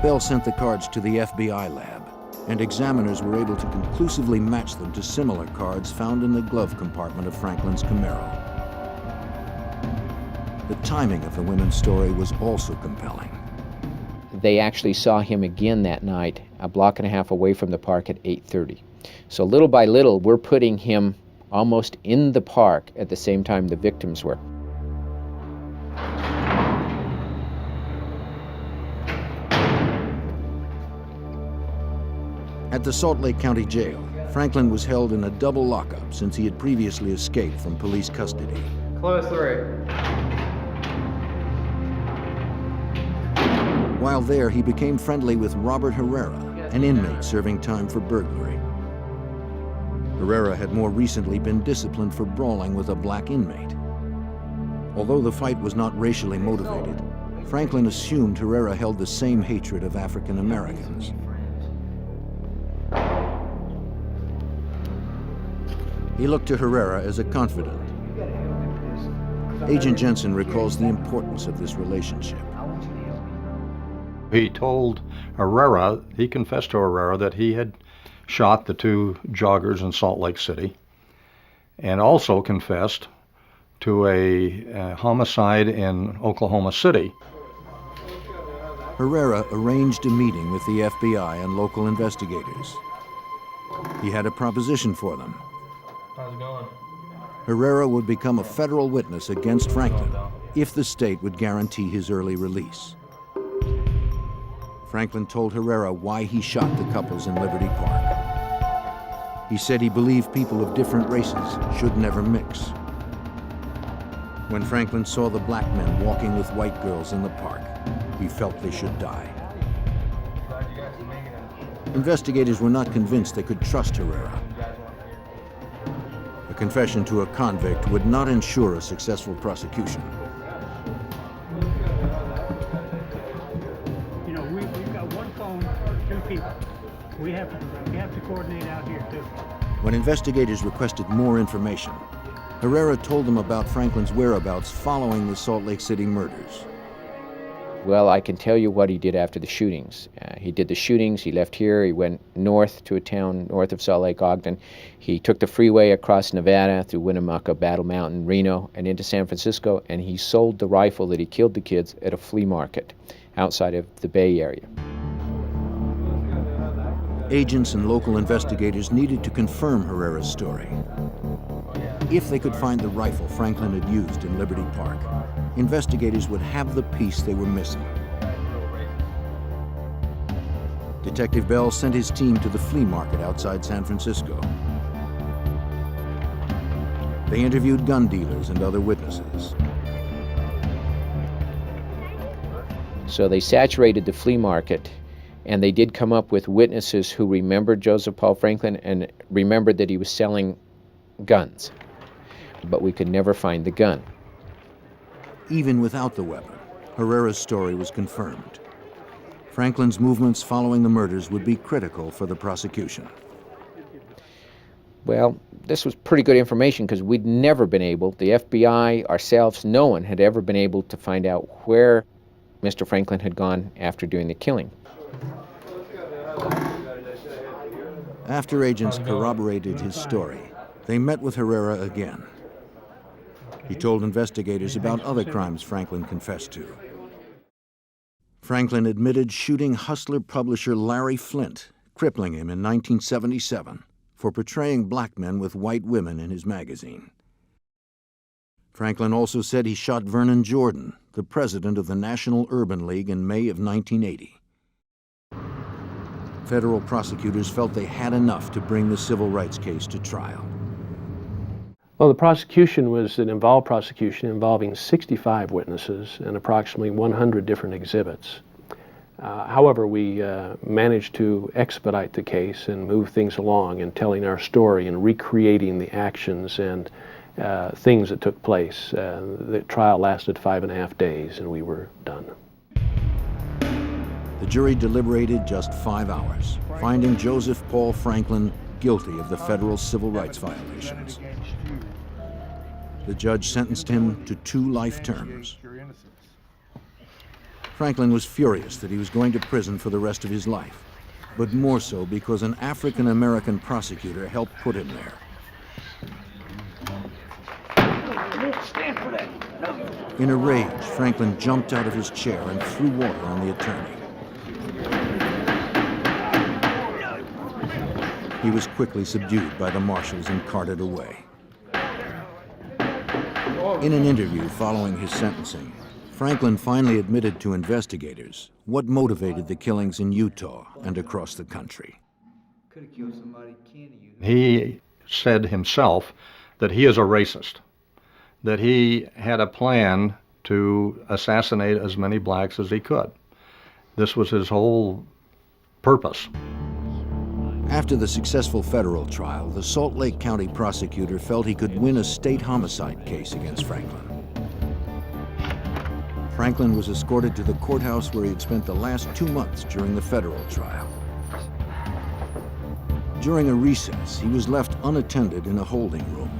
Bell sent the cards to the FBI lab, and examiners were able to conclusively match them to similar cards found in the glove compartment of Franklin's Camaro. The timing of the women's story was also compelling. They actually saw him again that night, a block and a half away from the park at 8:30. So little by little, we're putting him almost in the park at the same time the victims were. At the Salt Lake County Jail, Franklin was held in a double lockup since he had previously escaped from police custody. Close 3. While there, he became friendly with Robert Herrera, an inmate serving time for burglary. Herrera had more recently been disciplined for brawling with a black inmate. Although the fight was not racially motivated, Franklin assumed Herrera held the same hatred of African Americans. He looked to Herrera as a confidant. Agent Jensen recalls the importance of this relationship. He told Herrera, he confessed to Herrera that he had shot the two joggers in Salt Lake City, and also confessed to a homicide in Oklahoma City. Herrera arranged a meeting with the FBI and local investigators. He had a proposition for them. How's it going? Herrera would become a federal witness against Franklin if the state would guarantee his early release. Franklin told Herrera why he shot the couples in Liberty Park. He said he believed people of different races should never mix. When Franklin saw the black men walking with white girls in the park, he felt they should die. Investigators were not convinced they could trust Herrera. A confession to a convict would not ensure a successful prosecution. You know, we've got one phone, two people. We have to coordinate out here too. When investigators requested more information, Herrera told them about Franklin's whereabouts following the Salt Lake City murders. Well, I can tell you what he did after the shootings. He did the shootings, he left here, he went north to a town north of Salt Lake, Ogden. He took the freeway across Nevada through Winnemucca, Battle Mountain, Reno, and into San Francisco, and he sold the rifle that he killed the kids at a flea market outside of the Bay Area. Agents and local investigators needed to confirm Herrera's story. If they could find the rifle Franklin had used in Liberty Park, investigators would have the piece they were missing. Detective Bell sent his team to the flea market outside San Francisco. They interviewed gun dealers and other witnesses. So they saturated the flea market, and they did come up with witnesses who remembered Joseph Paul Franklin and remembered that he was selling guns. But we could never find the gun. Even without the weapon, Herrera's story was confirmed. Franklin's movements following the murders would be critical for the prosecution. Well, this was pretty good information because we'd never been able, the FBI, ourselves, no one had ever been able to find out where Mr. Franklin had gone after doing the killing. After agents corroborated his story, they met with Herrera again. He told investigators about other crimes Franklin confessed to. Franklin admitted shooting hustler publisher Larry Flint, crippling him in 1977 for portraying black men with white women in his magazine. Franklin also said he shot Vernon Jordan, the president of the National Urban League, in May of 1980. Federal prosecutors felt they had enough to bring the civil rights case to trial. Well, the prosecution was an involved prosecution involving 65 witnesses and approximately 100 different exhibits. However, we managed to expedite the case and move things along in telling our story and recreating the actions and things that took place. The trial lasted 5.5 days and we were done. The jury deliberated just 5 hours, finding Joseph Paul Franklin guilty of the federal civil rights violations. The judge sentenced him to 2 life terms. Franklin was furious that he was going to prison for the rest of his life, but more so because an African-American prosecutor helped put him there. In a rage, Franklin jumped out of his chair and threw water on the attorney. He was quickly subdued by the marshals and carted away. In an interview following his sentencing, Franklin finally admitted to investigators what motivated the killings in Utah and across the country. He said himself that he is a racist, that he had a plan to assassinate as many blacks as he could. This was his whole purpose. After the successful federal trial, the Salt Lake County prosecutor felt he could win a state homicide case against Franklin. Franklin was escorted to the courthouse where he had spent the last 2 months during the federal trial. During a recess, he was left unattended in a holding room.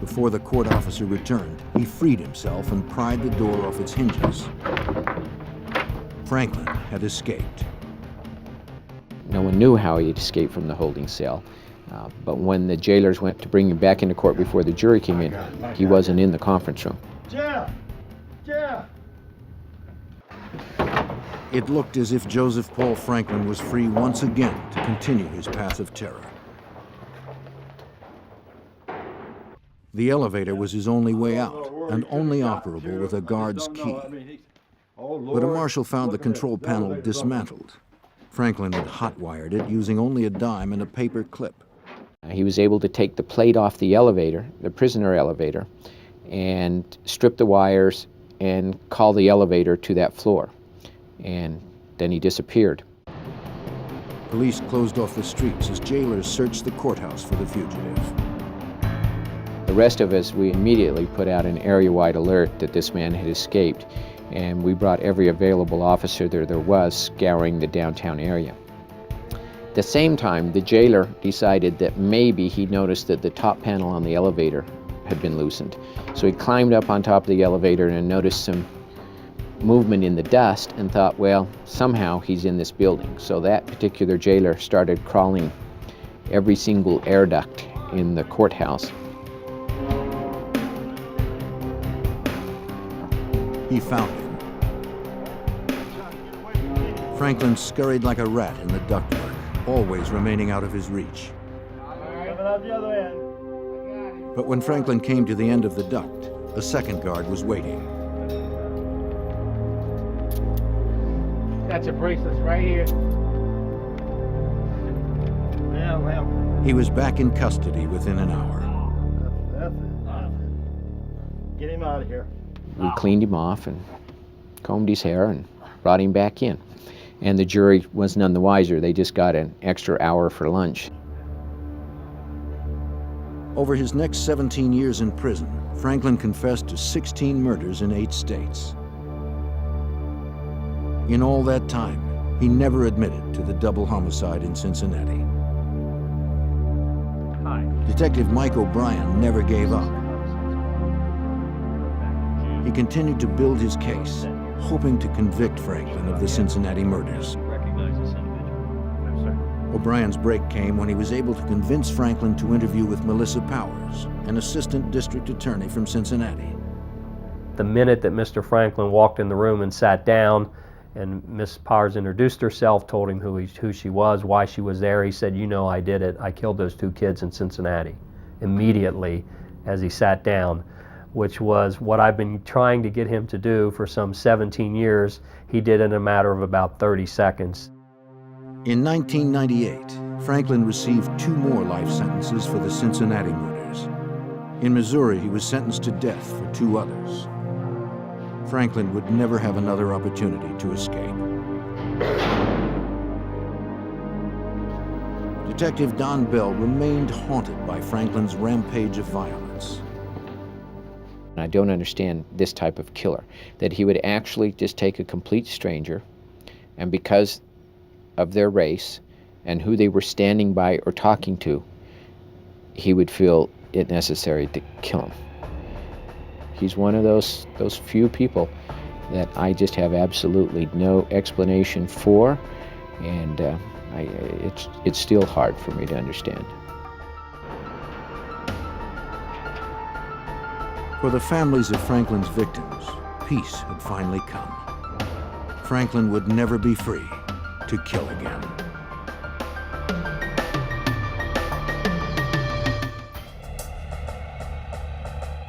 Before the court officer returned, he freed himself and pried the door off its hinges. Franklin had escaped. No one knew how he had escaped from the holding cell, but when the jailers went to bring him back into court before the jury came in, he wasn't in the conference room. Jeff! Jeff! It looked as if Joseph Paul Franklin was free once again to continue his path of terror. The elevator was his only way out, and only operable with a guard's key. But a marshal found the control panel dismantled. Franklin had hotwired it using only a dime and a paper clip. He was able to take the plate off the elevator, the prisoner elevator, and strip the wires and call the elevator to that floor. And then he disappeared. Police closed off the streets as jailers searched the courthouse for the fugitive. The rest of us, we immediately put out an area-wide alert that this man had escaped, and we brought every available officer there was scouring the downtown area. At the same time, the jailer decided that maybe he noticed that the top panel on the elevator had been loosened. So he climbed up on top of the elevator and noticed some movement in the dust and thought, well, somehow he's in this building. So that particular jailer started crawling every single air duct in the courthouse. He found him. Franklin scurried like a rat in the ductwork, always remaining out of his reach. Coming out the other end. But when Franklin came to the end of the duct, a second guard was waiting. Got your bracelets right here. Well. He was back in custody within an hour. That's it. Get him out of here. We cleaned him off and combed his hair and brought him back in. And the jury was none the wiser. They just got an extra hour for lunch. Over his next 17 years in prison, Franklin confessed to 16 murders in 8 states. In all that time, he never admitted to the double homicide in Cincinnati. Detective Mike O'Brien never gave up. He continued to build his case, hoping to convict Franklin of the Cincinnati murders. O'Brien's break came when he was able to convince Franklin to interview with Melissa Powers, an assistant district attorney from Cincinnati. The minute that Mr. Franklin walked in the room and sat down, and Miss Powers introduced herself, told him who she was, why she was there, he said, "You know I did it. I killed those 2 kids in Cincinnati." Immediately, as he sat down, which was what I've been trying to get him to do for some 17 years, he did in a matter of about 30 seconds. In 1998, Franklin received 2 more life sentences for the Cincinnati murders. In Missouri, he was sentenced to death for 2 others. Franklin would never have another opportunity to escape. Detective Don Bell remained haunted by Franklin's rampage of violence. I don't understand this type of killer, that he would actually just take a complete stranger, and because of their race and who they were standing by or talking to, he would feel it necessary to kill him. He's one of those few people that I just have absolutely no explanation for, and it's still hard for me to understand. For the families of Franklin's victims, peace had finally come. Franklin would never be free to kill again.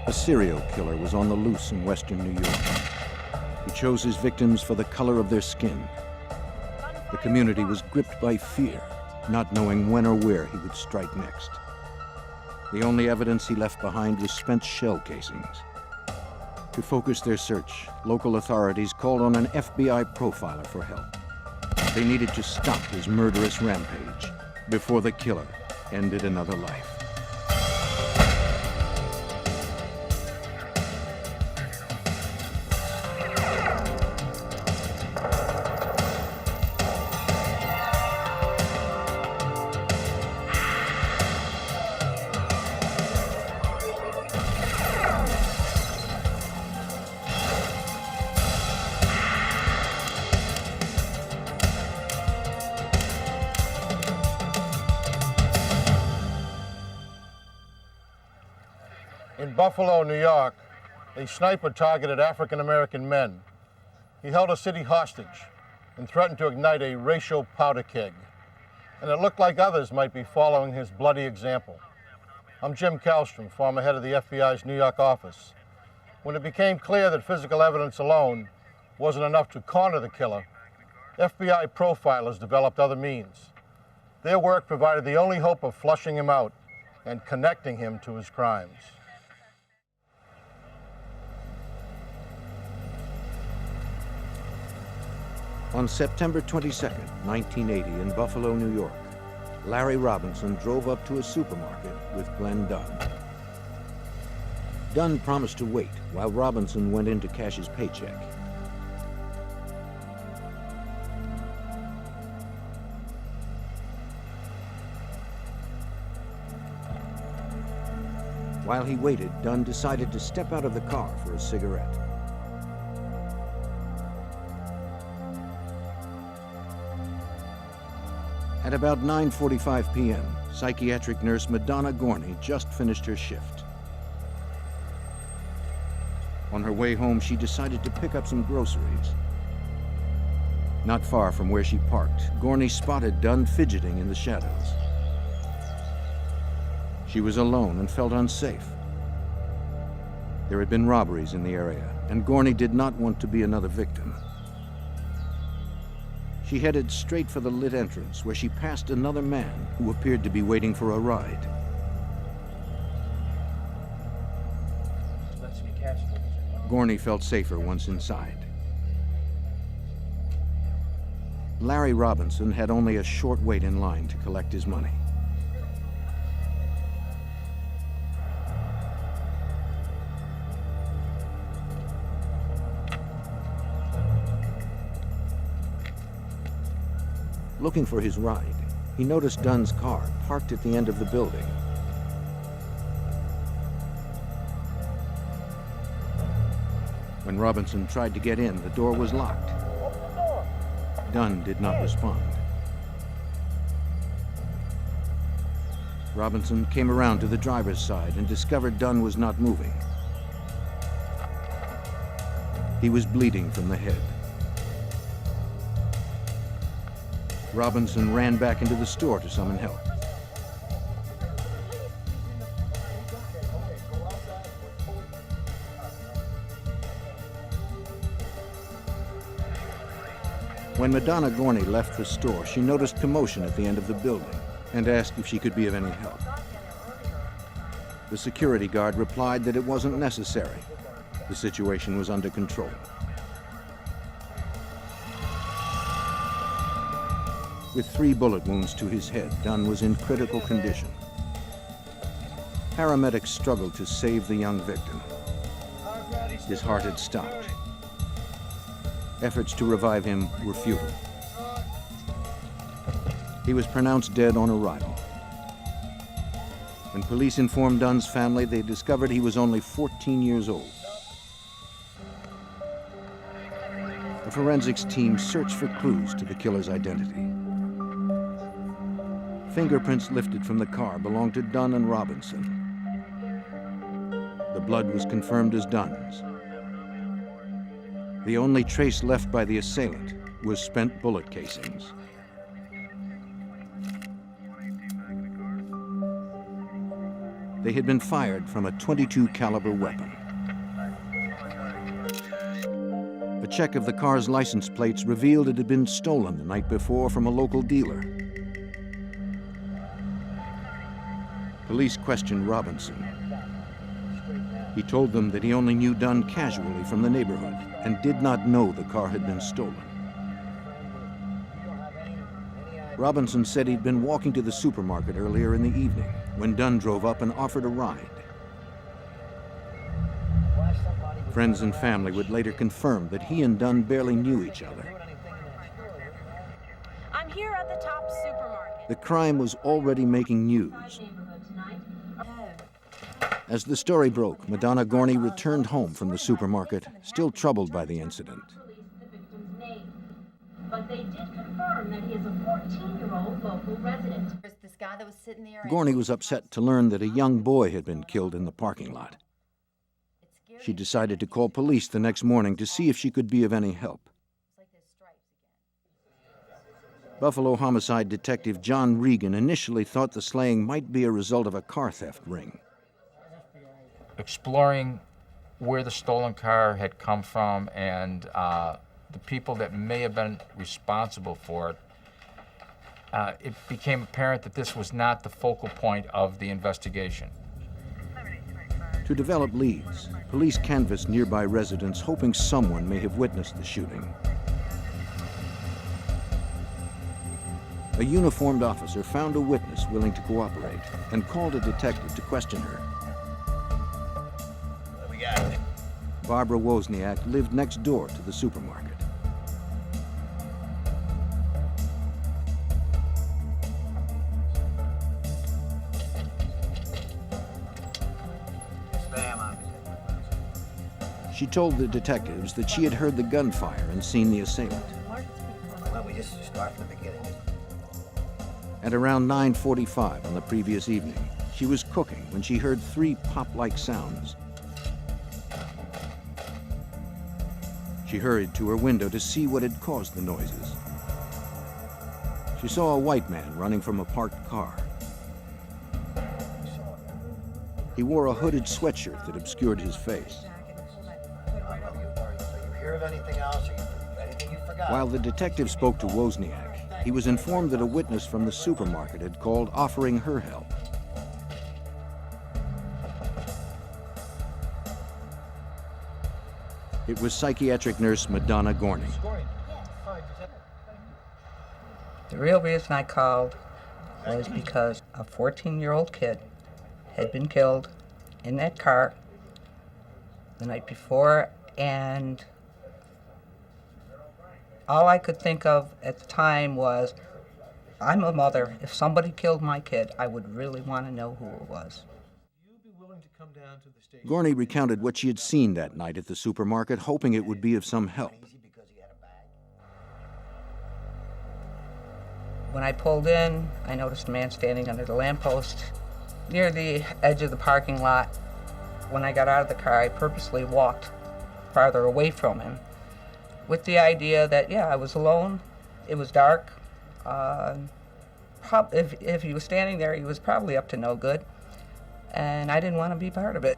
A serial killer was on the loose in western New York. He chose his victims for the color of their skin. The community was gripped by fear, not knowing when or where he would strike next. The only evidence he left behind was spent shell casings. To focus their search, local authorities called on an FBI profiler for help. They needed to stop his murderous rampage before the killer ended another life. In Buffalo, New York, a sniper targeted African-American men. He held a city hostage and threatened to ignite a racial powder keg. And it looked like others might be following his bloody example. I'm Jim Kallstrom, former head of the FBI's New York office. When it became clear that physical evidence alone wasn't enough to corner the killer, FBI profilers developed other means. Their work provided the only hope of flushing him out and connecting him to his crimes. On September 22, 1980, in Buffalo, New York, Larry Robinson drove up to a supermarket with Glenn Dunn. Dunn promised to wait while Robinson went in to cash his paycheck. While he waited, Dunn decided to step out of the car for a cigarette. At about 9:45 p.m., psychiatric nurse Madonna Gorney just finished her shift. On her way home, she decided to pick up some groceries. Not far from where she parked, Gorney spotted Dunn fidgeting in the shadows. She was alone and felt unsafe. There had been robberies in the area, and Gorney did not want to be another victim. She headed straight for the lit entrance, where she passed another man who appeared to be waiting for a ride. Gorney felt safer once inside. Larry Robinson had only a short wait in line to collect his money. Looking for his ride, he noticed Dunn's car parked at the end of the building. When Robinson tried to get in, the door was locked. Dunn did not respond. Robinson came around to the driver's side and discovered Dunn was not moving. He was bleeding from the head. Robinson ran back into the store to summon help. When Madonna Gorney left the store, she noticed commotion at the end of the building and asked if she could be of any help. The security guard replied that it wasn't necessary. The situation was under control. With 3 bullet wounds to his head, Dunn was in critical condition. Paramedics struggled to save the young victim. His heart had stopped. Efforts to revive him were futile. He was pronounced dead on arrival. When police informed Dunn's family, they discovered he was only 14 years old. The forensics team searched for clues to the killer's identity. Fingerprints lifted from the car belonged to Dunn and Robinson. The blood was confirmed as Dunn's. The only trace left by the assailant was spent bullet casings. They had been fired from a .22 caliber weapon. A check of the car's license plates revealed it had been stolen the night before from a local dealer. Police questioned Robinson. He told them that he only knew Dunn casually from the neighborhood and did not know the car had been stolen. Robinson said he'd been walking to the supermarket earlier in the evening when Dunn drove up and offered a ride. Friends and family would later confirm that he and Dunn barely knew each other. I'm here at the top supermarket. The crime was already making news. As the story broke, Madonna Gorney returned home from the supermarket, still troubled by the incident. But they did confirm that he is a 14-year-old local resident. Gorney was upset to learn that a young boy had been killed in the parking lot. She decided to call police the next morning to see if she could be of any help. Buffalo homicide detective John Regan initially thought the slaying might be a result of a car theft ring. Exploring where the stolen car had come from and the people that may have been responsible for it, it became apparent that this was not the focal point of the investigation. To develop leads, police canvassed nearby residents hoping someone may have witnessed the shooting. A uniformed officer found a witness willing to cooperate and called a detective to question her. What we got? Barbara Wozniak lived next door to the supermarket. She told the detectives that she had heard the gunfire and seen the assailant. Well, we just start from the beginning. At around 9:45 on the previous evening, she was cooking when she heard 3 pop-like sounds. She hurried to her window to see what had caused the noises. She saw a white man running from a parked car. He wore a hooded sweatshirt that obscured his face. While the detective spoke to Wozniak, he was informed that a witness from the supermarket had called offering her help. It was psychiatric nurse Madonna Gorney. The real reason I called was because a 14-year-old kid had been killed in that car the night before, and all I could think of at the time was, I'm a mother. If somebody killed my kid, I would really want to know who it was. Gorney recounted what she had seen that night at the supermarket, hoping it would be of some help. When I pulled in, I noticed a man standing under the lamppost near the edge of the parking lot. When I got out of the car, I purposely walked farther away from him, with the idea that, yeah, I was alone, it was dark. If he was standing there, he was probably up to no good, and I didn't want to be part of it.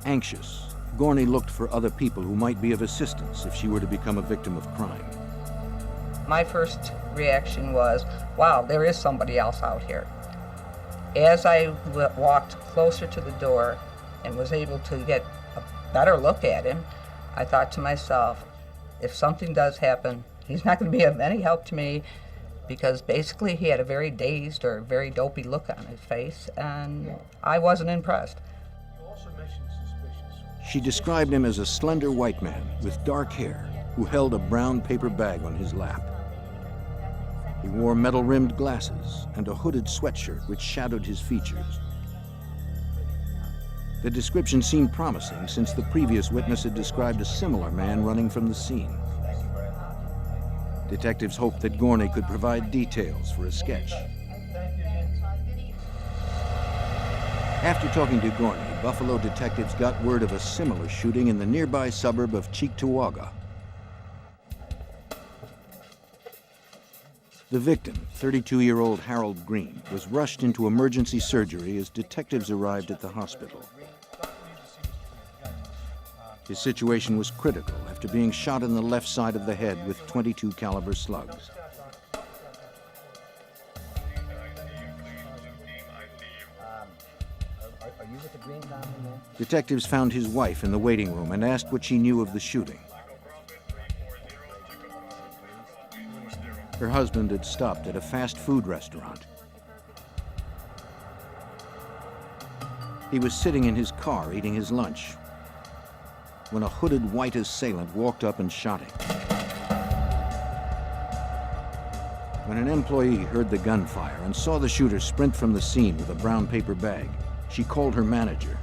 Anxious, Gorney looked for other people who might be of assistance if she were to become a victim of crime. My first reaction was, wow, there is somebody else out here. As I walked closer to the door and was able to get a better look at him, I thought to myself, if something does happen, he's not going to be of any help to me, because basically he had a very dazed or very dopey look on his face, and I wasn't impressed. She described him as a slender white man with dark hair who held a brown paper bag on his lap. He wore metal-rimmed glasses and a hooded sweatshirt which shadowed his features. The description seemed promising since the previous witness had described a similar man running from the scene. Detectives hoped that Gorney could provide details for a sketch. After talking to Gorney, Buffalo detectives got word of a similar shooting in the nearby suburb of Cheektowaga. The victim, 32-year-old Harold Green, was rushed into emergency surgery as detectives arrived at the hospital. His situation was critical after being shot in the left side of the head with .22 caliber slugs. Are you with the green down in there? Detectives found his wife in the waiting room and asked what she knew of the shooting. Her husband had stopped at a fast food restaurant. He was sitting in his car eating his lunch when a hooded white assailant walked up and shot him. When an employee heard the gunfire and saw the shooter sprint from the scene with a brown paper bag, she called her manager.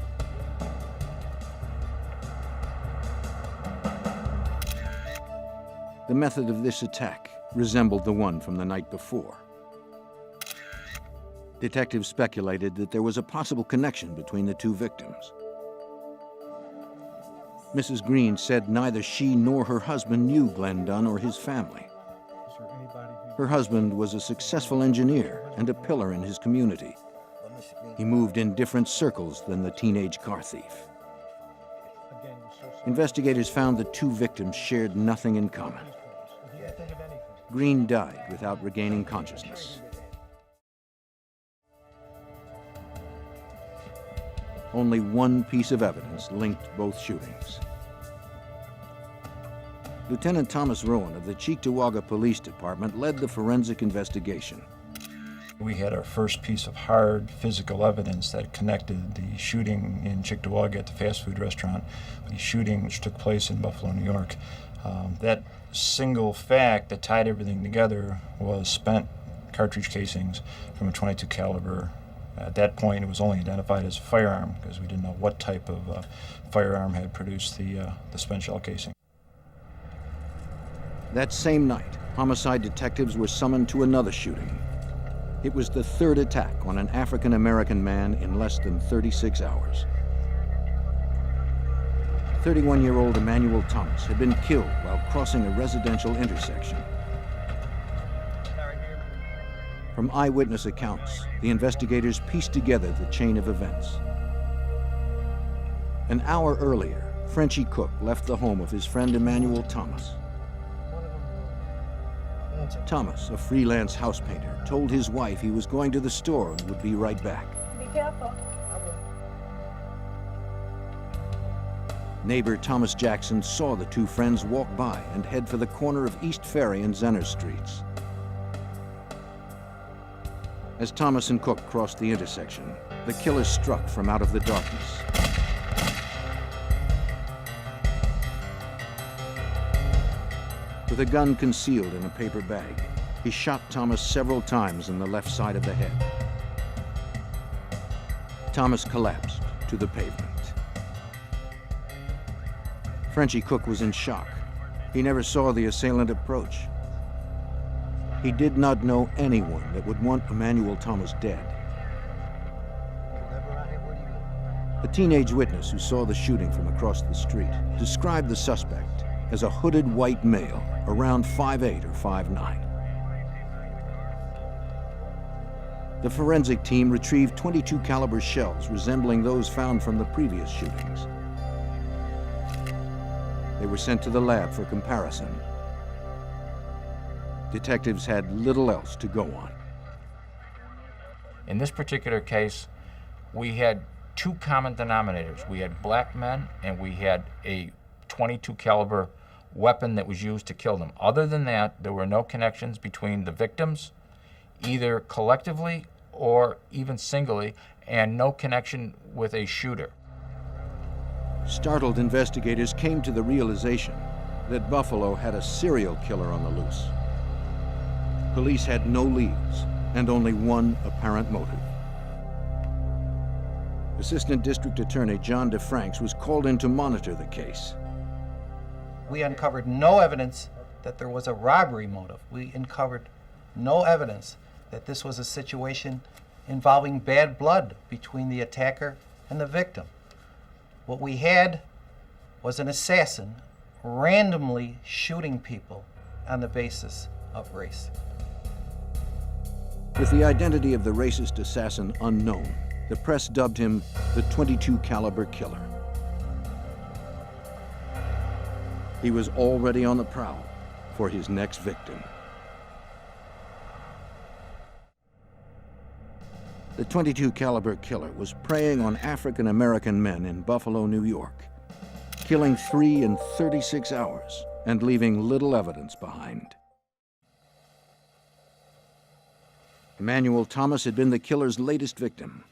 The method of this attack resembled the one from the night before. Detectives speculated that there was a possible connection between the two victims. Mrs. Green said neither she nor her husband knew Glenn Dunn or his family. Her husband was a successful engineer and a pillar in his community. He moved in different circles than the teenage car thief. Investigators found the two victims shared nothing in common. Green died without regaining consciousness. Only one piece of evidence linked both shootings. Lieutenant Thomas Rowan of the Cheektowaga Police Department led the forensic investigation. We had our first piece of hard physical evidence that connected the shooting in Cheektowaga at the fast food restaurant, the shooting which took place in Buffalo, New York. That single fact that tied everything together was spent cartridge casings from a .22 caliber. At that point, it was only identified as a firearm because we didn't know what type of firearm had produced the spent shell casing. That same night, homicide detectives were summoned to another shooting. It was the third attack on an African-American man in less than 36 hours. 31-year-old Emmanuel Thomas had been killed while crossing a residential intersection. From eyewitness accounts, the investigators pieced together the chain of events. An hour earlier, Frenchie Cook left the home of his friend Emmanuel Thomas. Thomas, a freelance house painter, told his wife he was going to the store and would be right back. Be careful. Neighbor Thomas Jackson saw the two friends walk by and head for the corner of East Ferry and Zenner Streets. As Thomas and Cook crossed the intersection, the killer struck from out of the darkness. With a gun concealed in a paper bag, he shot Thomas several times in the left side of the head. Thomas collapsed to the pavement. Frenchie Cook was in shock. He never saw the assailant approach. He did not know anyone that would want Emmanuel Thomas dead. A teenage witness who saw the shooting from across the street described the suspect as a hooded white male, around 5'8" or 5'9". The forensic team retrieved .22 caliber shells resembling those found from the previous shootings. They were sent to the lab for comparison. Detectives had little else to go on. In this particular case, we had two common denominators. We had black men and we had a .22 caliber weapon that was used to kill them. Other than that, there were no connections between the victims, either collectively or even singly, and no connection with a shooter. Startled investigators came to the realization that Buffalo had a serial killer on the loose. Police had no leads and only one apparent motive. Assistant District Attorney John DeFranks was called in to monitor the case. We uncovered no evidence that there was a robbery motive. We uncovered no evidence that this was a situation involving bad blood between the attacker and the victim. What we had was an assassin randomly shooting people on the basis of race. With the identity of the racist assassin unknown, the press dubbed him the .22 caliber killer. He was already on the prowl for his next victim. The .22 caliber killer was preying on African American men in Buffalo, New York, killing 3 in 36 hours and leaving little evidence behind. Emmanuel Thomas had been the killer's latest victim,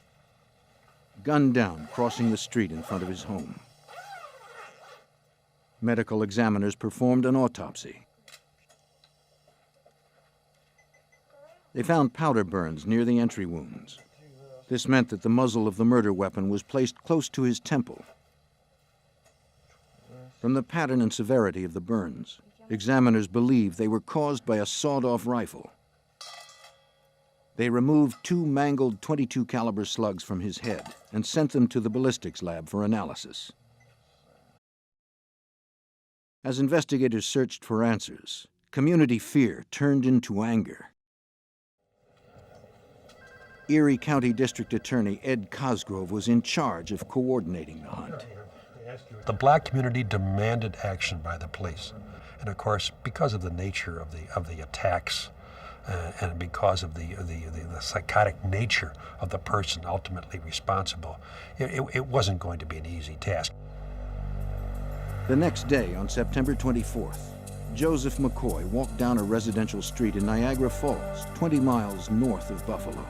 gunned down crossing the street in front of his home. Medical examiners performed an autopsy. They found powder burns near the entry wounds. This meant that the muzzle of the murder weapon was placed close to his temple. From the pattern and severity of the burns, examiners believed they were caused by a sawed-off rifle. They removed 2 mangled .22 caliber slugs from his head and sent them to the ballistics lab for analysis. As investigators searched for answers, community fear turned into anger. Erie County District Attorney Ed Cosgrove was in charge of coordinating the hunt. The black community demanded action by the police. And of course, because of the nature of the attacks and because of the psychotic nature of the person ultimately responsible, it wasn't going to be an easy task. The next day, on September 24th, Joseph McCoy walked down a residential street in Niagara Falls, 20 miles north of Buffalo.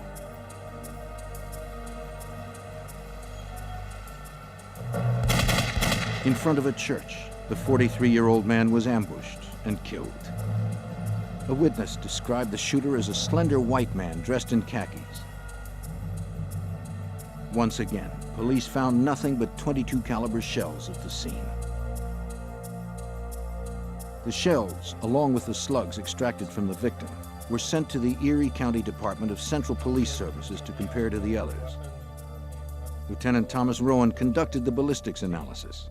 In front of a church, the 43-year-old man was ambushed and killed. A witness described the shooter as a slender white man dressed in khakis. Once again, police found nothing but .22 caliber shells at the scene. The shells, along with the slugs extracted from the victim, were sent to the Erie County Department of Central Police Services to compare to the others. Lieutenant Thomas Rowan conducted the ballistics analysis.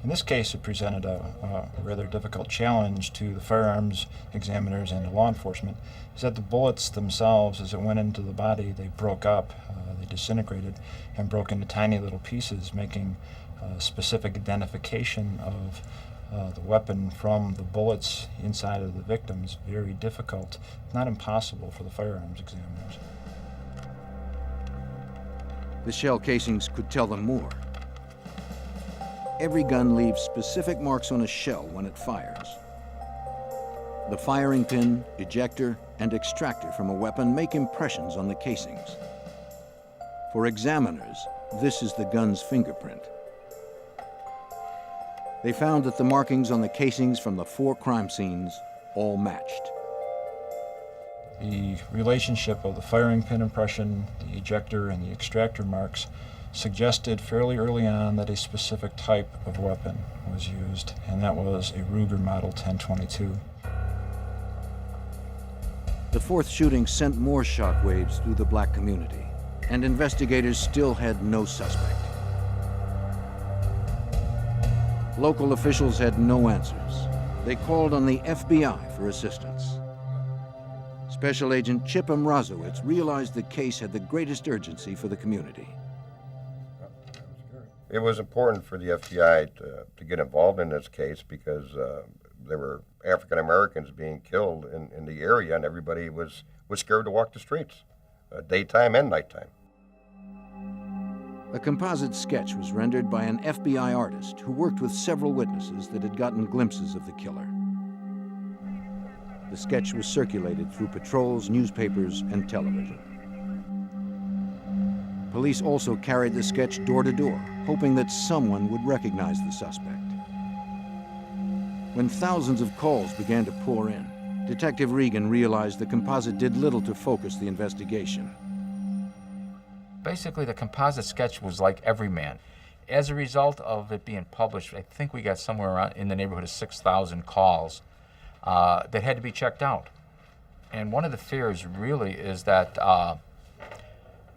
In this case, it presented a rather difficult challenge to the firearms examiners and to law enforcement, is that the bullets themselves, as it went into the body, they broke up, they disintegrated, and broke into tiny little pieces, making specific identification of the weapon from the bullets inside of the victims very difficult, not impossible for the firearms examiners. The shell casings could tell them more. Every gun leaves specific marks on a shell when it fires. The firing pin, ejector, and extractor from a weapon make impressions on the casings. For examiners, this is the gun's fingerprint. They found that the markings on the casings from the 4 crime scenes all matched. The relationship of the firing pin impression, the ejector, and the extractor marks suggested fairly early on that a specific type of weapon was used, and that was a Ruger Model 1022. The 4th shooting sent more shockwaves through the black community, and investigators still had no suspect. Local officials had no answers. They called on the FBI for assistance. Special Agent Chip Mrazowitz realized the case had the greatest urgency for the community. It was important for the FBI to get involved in this case because there were African Americans being killed in the area, and everybody was scared to walk the streets, daytime and nighttime. A composite sketch was rendered by an FBI artist who worked with several witnesses that had gotten glimpses of the killer. The sketch was circulated through patrols, newspapers, and television. Police also carried the sketch door to door, hoping that someone would recognize the suspect. When thousands of calls began to pour in, Detective Regan realized the composite did little to focus the investigation. Basically, the composite sketch was like Everyman. As a result of it being published, I think we got somewhere around in the neighborhood of 6,000 calls that had to be checked out. And one of the fears really is that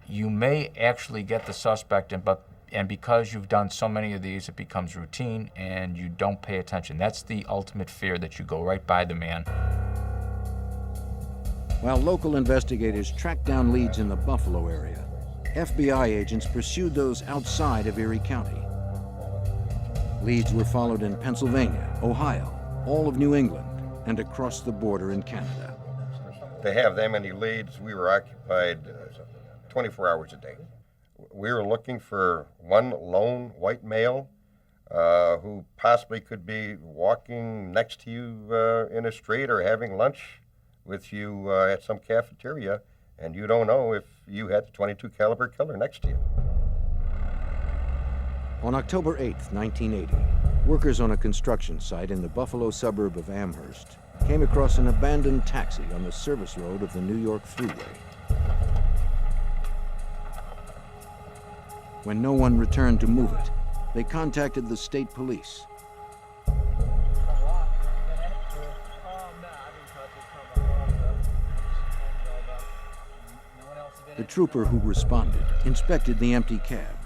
you may actually get the suspect, and because you've done so many of these, it becomes routine and you don't pay attention. That's the ultimate fear, that you go right by the man. While local investigators tracked down leads in the Buffalo area, FBI agents pursued those outside of Erie County. Leads were followed in Pennsylvania, Ohio, all of New England, and across the border in Canada. To have that many leads, we were occupied 24 hours a day. We were looking for one lone white male who possibly could be walking next to you in a street or having lunch with you at some cafeteria, and you don't know if you had the .22 caliber killer next to you. On October 8, 1980, workers on a construction site in the Buffalo suburb of Amherst came across an abandoned taxi on the service road of the New York Thruway. When no one returned to move it, they contacted the state police. The trooper who responded inspected the empty cab.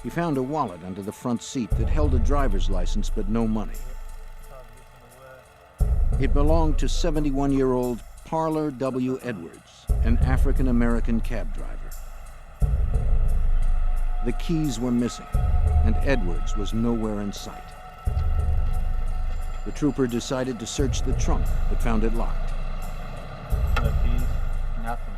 He found a wallet under the front seat that held a driver's license but no money. It belonged to 71-year-old Parler W. Edwards, an African-American cab driver. The keys were missing, and Edwards was nowhere in sight. The trooper decided to search the trunk, but found it locked. No keys? Nothing.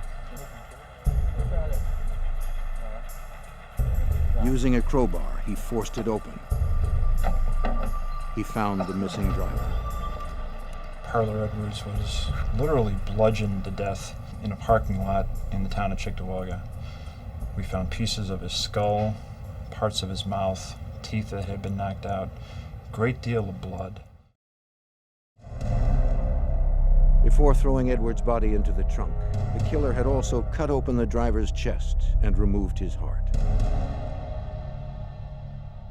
Using a crowbar, he forced it open. He found the missing driver. Parler Edwards was literally bludgeoned to death in a parking lot in the town of Cheektowaga. We found pieces of his skull, parts of his mouth, teeth that had been knocked out, a great deal of blood. Before throwing Edwards' body into the trunk, the killer had also cut open the driver's chest and removed his heart.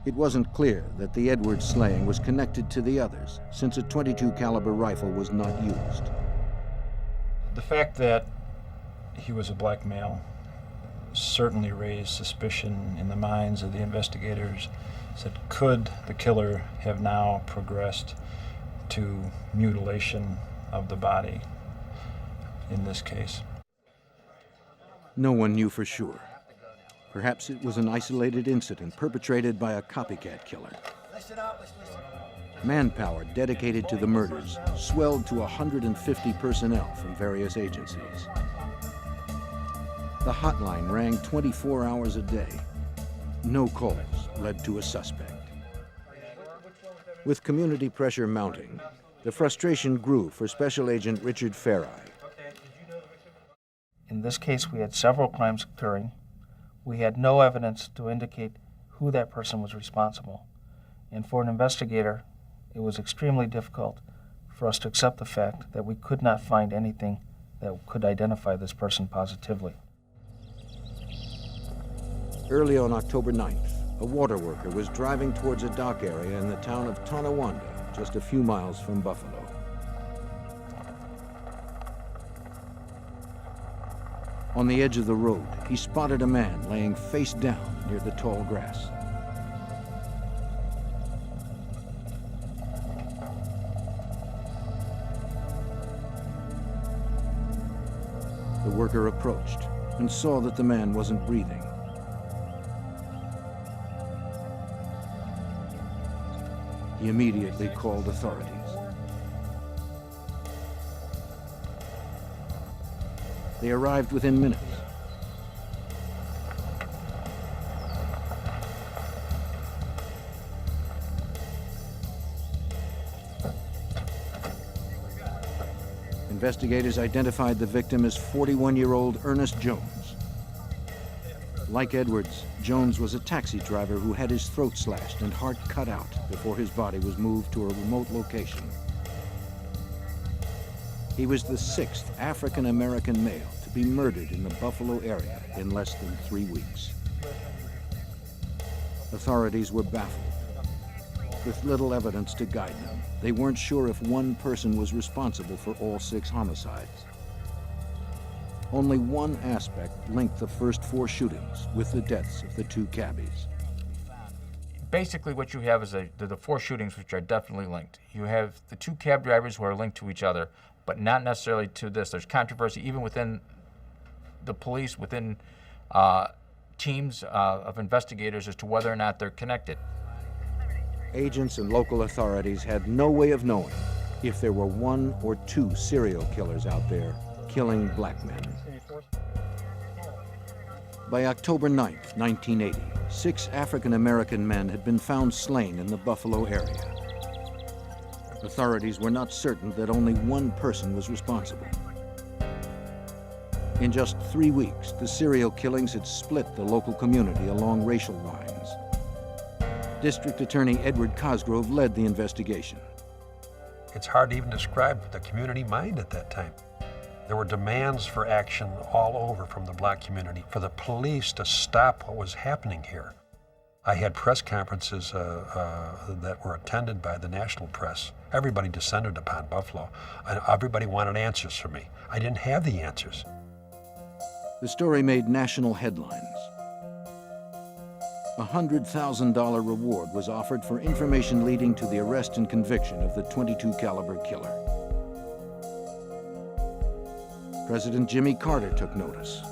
It wasn't clear that the Edwards slaying was connected to the others, since a .22 caliber rifle was not used. The fact that he was a black male certainly raised suspicion in the minds of the investigators. Said, could the killer have now progressed to mutilation of the body in this case? No one knew for sure. Perhaps it was an isolated incident perpetrated by a copycat killer. Manpower dedicated to the murders swelled to 150 personnel from various agencies. The hotline rang 24 hours a day. No calls led to a suspect. With community pressure mounting, the frustration grew for Special Agent Richard Faireye. In this case, we had several crimes occurring. We had no evidence to indicate who that person was responsible. And for an investigator, it was extremely difficult for us to accept the fact that we could not find anything that could identify this person positively. Early on October 9th, a water worker was driving towards a dock area in the town of Tonawanda, just a few miles from Buffalo. On the edge of the road, he spotted a man laying face down near the tall grass. The worker approached and saw that the man wasn't breathing. He immediately called authorities. They arrived within minutes. Investigators identified the victim as 41-year-old Ernest Jones. Like Edwards, Jones was a taxi driver who had his throat slashed and heart cut out before his body was moved to a remote location. He was the 6th African-American male to be murdered in the Buffalo area in less than 3 weeks. Authorities were baffled. With little evidence to guide them, they weren't sure if one person was responsible for all 6 homicides. Only one aspect linked the first 4 shootings with the deaths of the 2 cabbies. Basically what you have is the 4 shootings which are definitely linked. You have the 2 cab drivers who are linked to each other, but not necessarily to this. There's controversy even within the police, within teams of investigators as to whether or not they're connected. Agents and local authorities had no way of knowing if there were 1 or 2 serial killers out there killing black men. By October 9th, 1980, 6 African-American men had been found slain in the Buffalo area. Authorities were not certain that only one person was responsible. In just 3 weeks, the serial killings had split the local community along racial lines. District Attorney Edward Cosgrove led the investigation. It's hard to even describe the community mind at that time. There were demands for action all over from the black community for the police to stop what was happening here. I had press conferences that were attended by the national press. Everybody descended upon Buffalo, and everybody wanted answers from me. I didn't have the answers. The story made national headlines. a $100,000 reward was offered for information leading to the arrest and conviction of the .22 caliber killer. President Jimmy Carter took notice.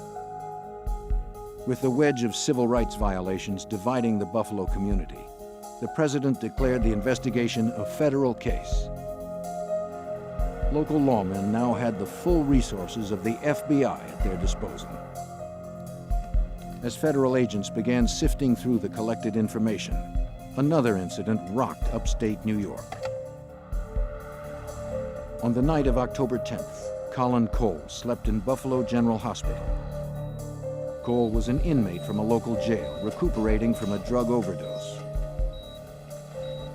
With the wedge of civil rights violations dividing the Buffalo community, the president declared the investigation a federal case. Local lawmen now had the full resources of the FBI at their disposal. As federal agents began sifting through the collected information, another incident rocked upstate New York. On the night of October 10th, Colin Cole slept in Buffalo General Hospital. Cole was an inmate from a local jail, recuperating from a drug overdose.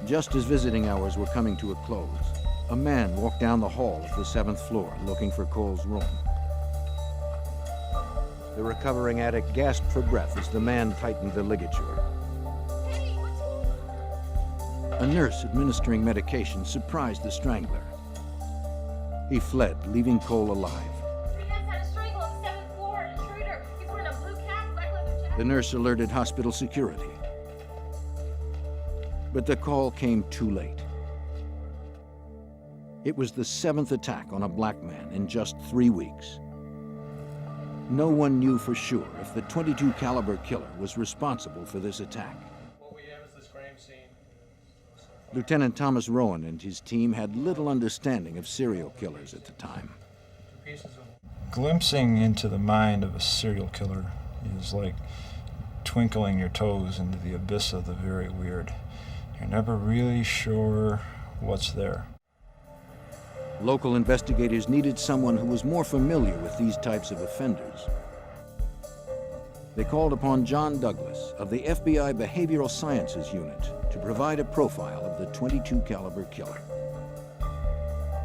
Just as visiting hours were coming to a close, a man walked down the hall of the 7th floor looking for Cole's room. The recovering addict gasped for breath as the man tightened the ligature. A nurse administering medication surprised the strangler. He fled, leaving Cole alive. The nurse alerted hospital security. But the call came too late. It was the 7th attack on a black man in just 3 weeks. No one knew for sure if the .22 caliber killer was responsible for this attack. What we have is this crime scene. Lieutenant Thomas Rowan and his team had little understanding of serial killers at the time. Glimpsing into the mind of a serial killer is like twinkling your toes into the abyss of the very weird. You're never really sure what's there. Local investigators needed someone who was more familiar with these types of offenders. They called upon John Douglas of the FBI Behavioral Sciences Unit to provide a profile of the .22 caliber killer.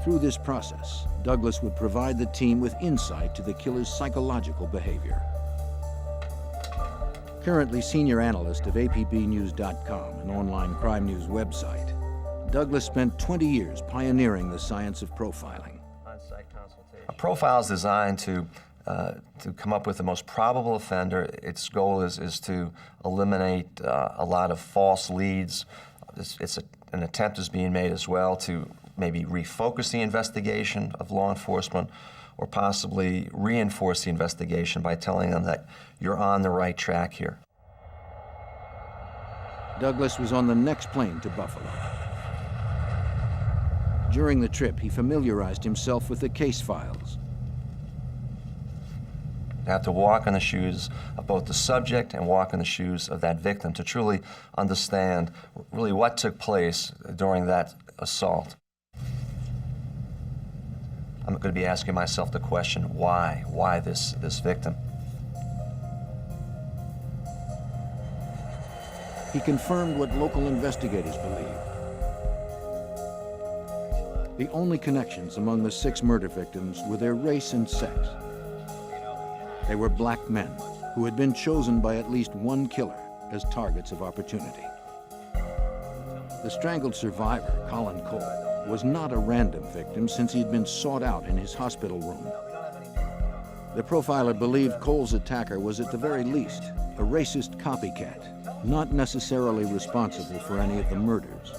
Through this process, Douglas would provide the team with insight to the killer's psychological behavior. Currently senior analyst of APBnews.com, an online crime news website, Douglas spent 20 years pioneering the science of profiling. A profile is designed to come up with the most probable offender. Its goal is to eliminate a lot of false leads. An attempt is being made as well to maybe refocus the investigation of law enforcement, or possibly reinforce the investigation by telling them that you're on the right track here. Douglas was on the next plane to Buffalo. During the trip, he familiarized himself with the case files. You have to walk in the shoes of both the subject and walk in the shoes of that victim to truly understand really what took place during that assault. I'm going to be asking myself the question, why? Why this victim? He confirmed what local investigators believed. The only connections among the 6 murder victims were their race and sex. They were black men who had been chosen by at least one killer as targets of opportunity. The strangled survivor, Colin Cole, was not a random victim since he had been sought out in his hospital room. The profiler believed Cole's attacker was at the very least a racist copycat, not necessarily responsible for any of the murders.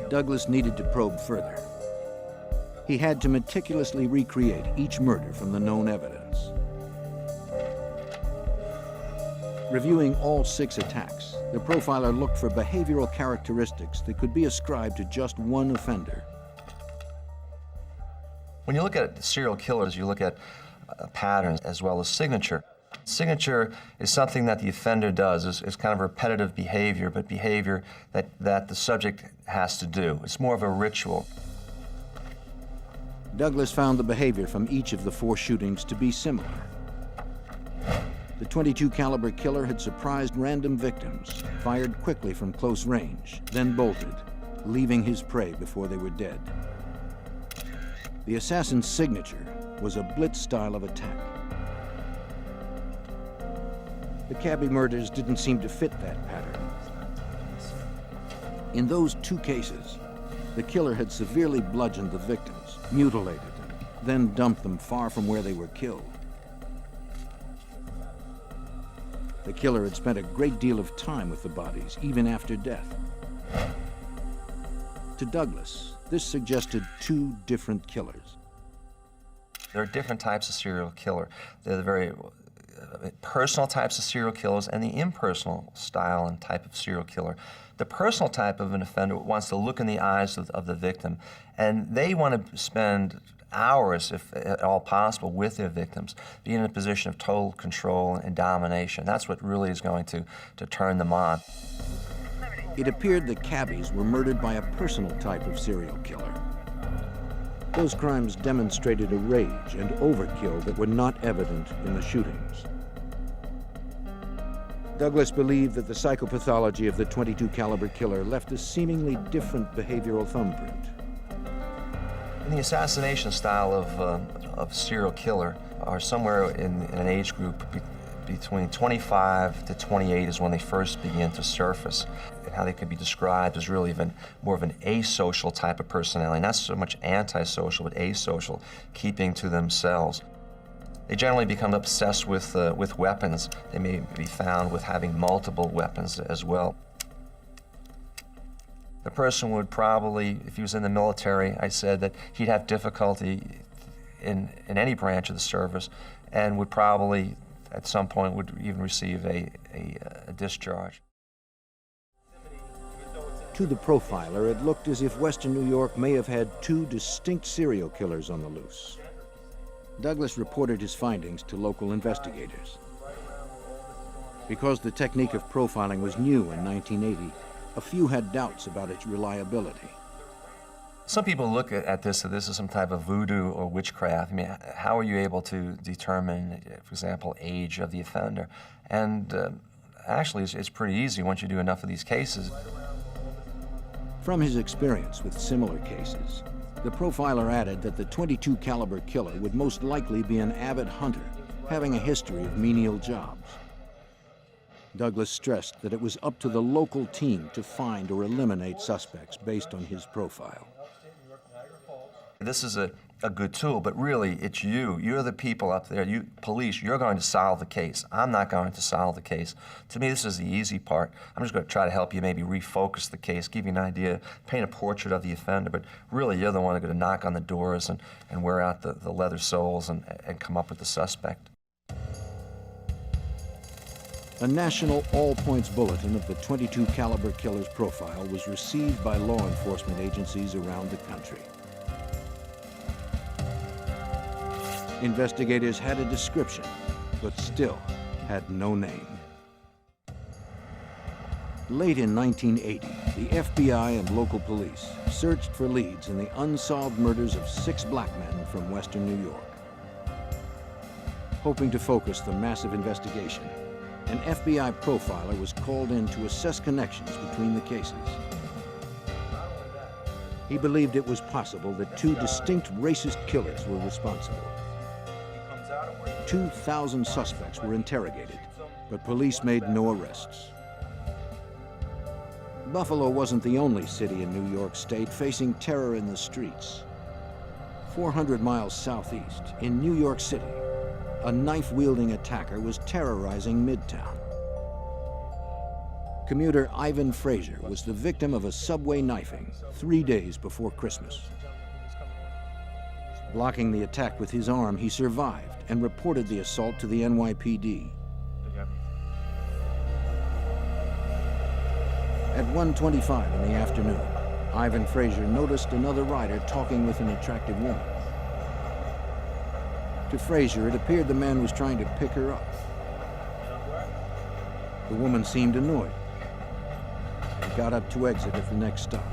Douglas needed to probe further. He had to meticulously recreate each murder from the known evidence. Reviewing all 6 attacks, the profiler looked for behavioral characteristics that could be ascribed to just one offender. When you look at serial killers, you look at patterns as well as signature. Signature is something that the offender does. It's kind of repetitive behavior, but behavior that the subject has to do. It's more of a ritual. Douglas found the behavior from each of the 4 shootings to be similar. The .22 caliber killer had surprised random victims, fired quickly from close range, then bolted, leaving his prey before they were dead. The assassin's signature was a blitz style of attack. The cabbie murders didn't seem to fit that pattern. In those 2 cases, the killer had severely bludgeoned the victims, mutilated them, then dumped them far from where they were killed. The killer had spent a great deal of time with the bodies, even after death. To Douglas, this suggested two different killers. There are different types of serial killer. There are the very personal types of serial killers and the impersonal style and type of serial killer. The personal type of an offender wants to look in the eyes of the victim, and they want to spend hours, if at all possible, with their victims, be in a position of total control and domination. That's what really is going to turn them on. It appeared the cabbies were murdered by a personal type of serial killer. Those crimes demonstrated a rage and overkill that were not evident in the shootings. Douglas believed that the psychopathology of the .22 caliber killer left a seemingly different behavioral thumbprint. And the assassination style of serial killer are somewhere in an age group between 25 to 28 is when they first begin to surface. And how they could be described as really even more of an asocial type of personality, not so much antisocial, but asocial, keeping to themselves. They generally become obsessed with weapons. They may be found with having multiple weapons as well. The person would probably, if he was in the military, I said that he'd have difficulty in any branch of the service and would probably, at some point, would even receive a discharge. To the profiler, it looked as if Western New York may have had two distinct serial killers on the loose. Douglas reported his findings to local investigators. Because the technique of profiling was new in 1980, a few had doubts about its reliability. Some people look at this as some type of voodoo or witchcraft. I mean, how are you able to determine, for example, age of the offender? And actually, it's pretty easy once you do enough of these cases. From his experience with similar cases, the profiler added that the .22 caliber killer would most likely be an avid hunter, having a history of menial jobs. Douglas stressed that it was up to the local team to find or eliminate suspects based on his profile. This is a good tool, but really it's you. You're the people up there, you police, you're going to solve the case. I'm not going to solve the case. To me, this is the easy part. I'm just going to try to help you maybe refocus the case, give you an idea, paint a portrait of the offender, but really you're the one who's going to knock on the doors and wear out the leather soles and come up with the suspect. A national all-points bulletin of the .22 caliber killer's profile was received by law enforcement agencies around the country. Investigators had a description, but still had no name. Late in 1980, the FBI and local police searched for leads in the unsolved murders of 6 black men from Western New York. Hoping to focus the massive investigation, an FBI profiler was called in to assess connections between the cases. He believed it was possible that 2 distinct racist killers were responsible. 2,000 suspects were interrogated, but police made no arrests. Buffalo wasn't the only city in New York State facing terror in the streets. 400 miles southeast, in New York City, a knife-wielding attacker was terrorizing Midtown. Commuter Ivan Frazier was the victim of a subway knifing 3 days before Christmas. Blocking the attack with his arm, he survived and reported the assault to the NYPD. At 1:25 in the afternoon, Ivan Frazier noticed another rider talking with an attractive woman. To Frazier, it appeared the man was trying to pick her up. The woman seemed annoyed. He got up to exit at the next stop.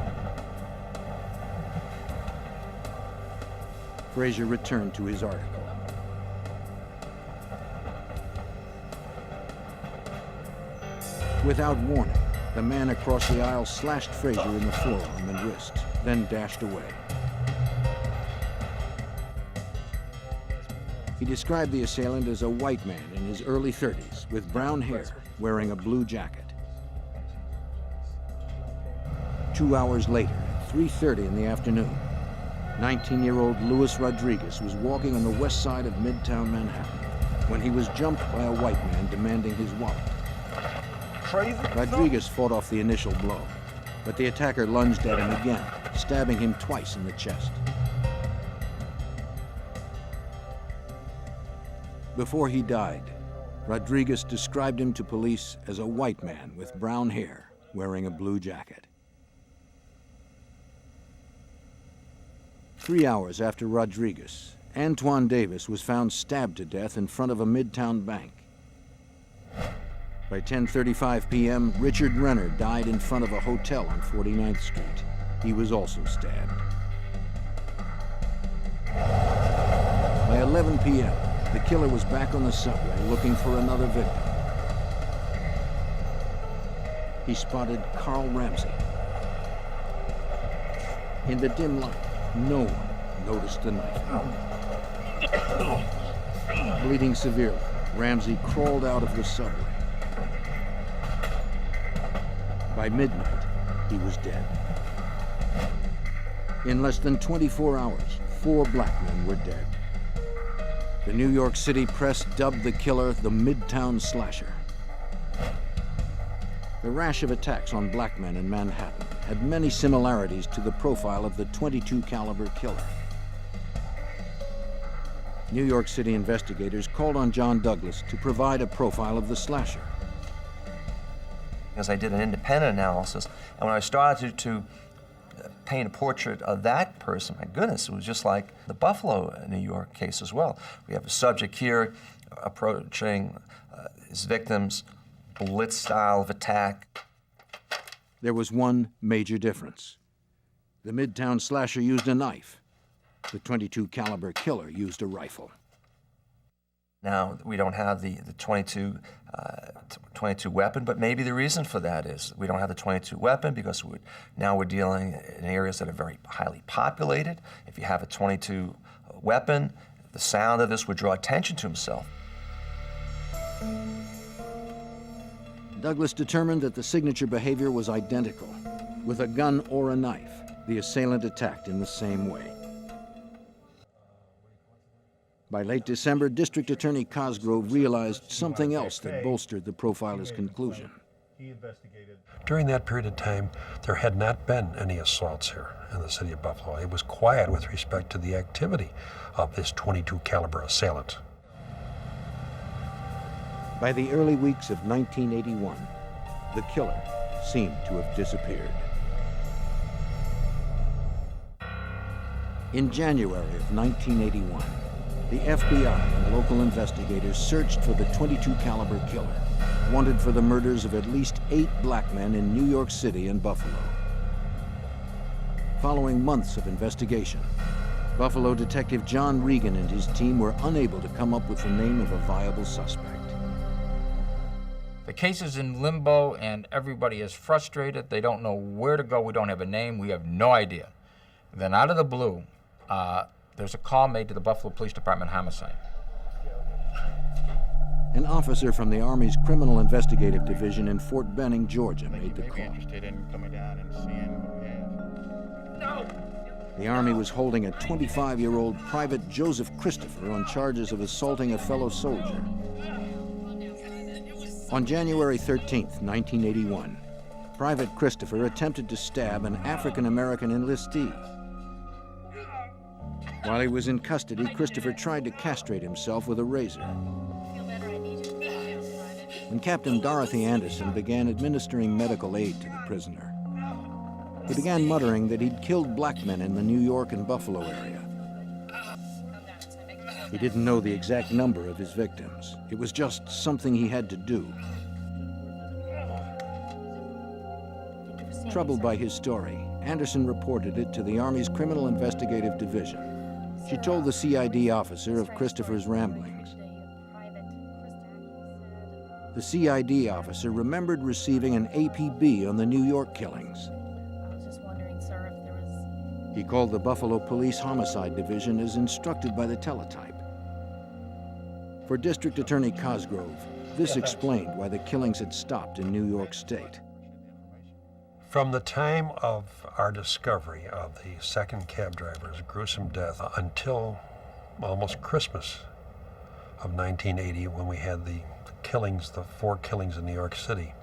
Frazier returned to his article. Without warning, the man across the aisle slashed Frazier in the forearm and wrist, then dashed away. He described the assailant as a white man in his early 30s with brown hair, wearing a blue jacket. 2 hours later, at 3:30 in the afternoon, 19-year-old Luis Rodriguez was walking on the west side of Midtown Manhattan when he was jumped by a white man demanding his wallet. crazy? Rodriguez fought off the initial blow, but the attacker lunged at him again, stabbing him twice in the chest. Before he died, Rodriguez described him to police as a white man with brown hair wearing a blue jacket. 3 hours after Rodriguez, Antoine Davis was found stabbed to death in front of a Midtown bank. By 10:35 p.m., Richard Renner died in front of a hotel on 49th Street. He was also stabbed. By 11 p.m., the killer was back on the subway looking for another victim. He spotted Carl Ramsey. In the dim light, no one noticed the knife. Bleeding severely, Ramsey crawled out of the subway. By midnight, he was dead. In less than 24 hours, 4 black men were dead. The New York City press dubbed the killer the Midtown Slasher. The rash of attacks on black men in Manhattan had many similarities to the profile of the .22 caliber killer. New York City investigators called on John Douglas to provide a profile of the slasher. Because I did an independent analysis, and when I started to paint a portrait of that person, my goodness, it was just like the Buffalo, New York case as well. We have a subject here approaching his victims, blitz style of attack. There was one major difference. The Midtown Slasher used a knife. The .22 caliber killer used a rifle. Now, we don't have the 22 weapon, but maybe the reason for that is we don't have the 22 weapon because now we're dealing in areas that are very highly populated. If you have a 22 weapon, the sound of this would draw attention to himself. Douglas determined that the signature behavior was identical. With a gun or a knife, the assailant attacked in the same way. By late December, District Attorney Cosgrove realized something else that bolstered the profiler's conclusion. During that period of time, there had not been any assaults here in the city of Buffalo. It was quiet with respect to the activity of this .22 caliber assailant. By the early weeks of 1981, the killer seemed to have disappeared. In January of 1981, the FBI and local investigators searched for the .22 caliber killer, wanted for the murders of at least 8 black men in New York City and Buffalo. Following months of investigation, Buffalo detective John Regan and his team were unable to come up with the name of a viable suspect. The case is in limbo and everybody is frustrated. They don't know where to go. We don't have a name. We have no idea. Then out of the blue, there's a call made to the Buffalo Police Department homicide. An officer from the Army's Criminal Investigative Division in Fort Benning, Georgia, made the call. The Army was holding a 25-year-old Private Joseph Christopher on charges of assaulting a fellow soldier. On January 13th, 1981, Private Christopher attempted to stab an African-American enlistee. While he was in custody, Christopher tried to castrate himself with a razor. When Captain Dorothy Anderson began administering medical aid to the prisoner, he began muttering that he'd killed black men in the New York and Buffalo area. He didn't know the exact number of his victims. It was just something he had to do. Troubled by his story, Anderson reported it to the Army's Criminal Investigative Division. She told the CID officer of Christopher's ramblings. The CID officer remembered receiving an APB on the New York killings. He called the Buffalo Police Homicide Division as instructed by the teletype. For District Attorney Cosgrove, this explained why the killings had stopped in New York State. From the time of our discovery of the second cab driver's gruesome death until almost Christmas of 1980, when we had the killings, the 4 killings in New York City,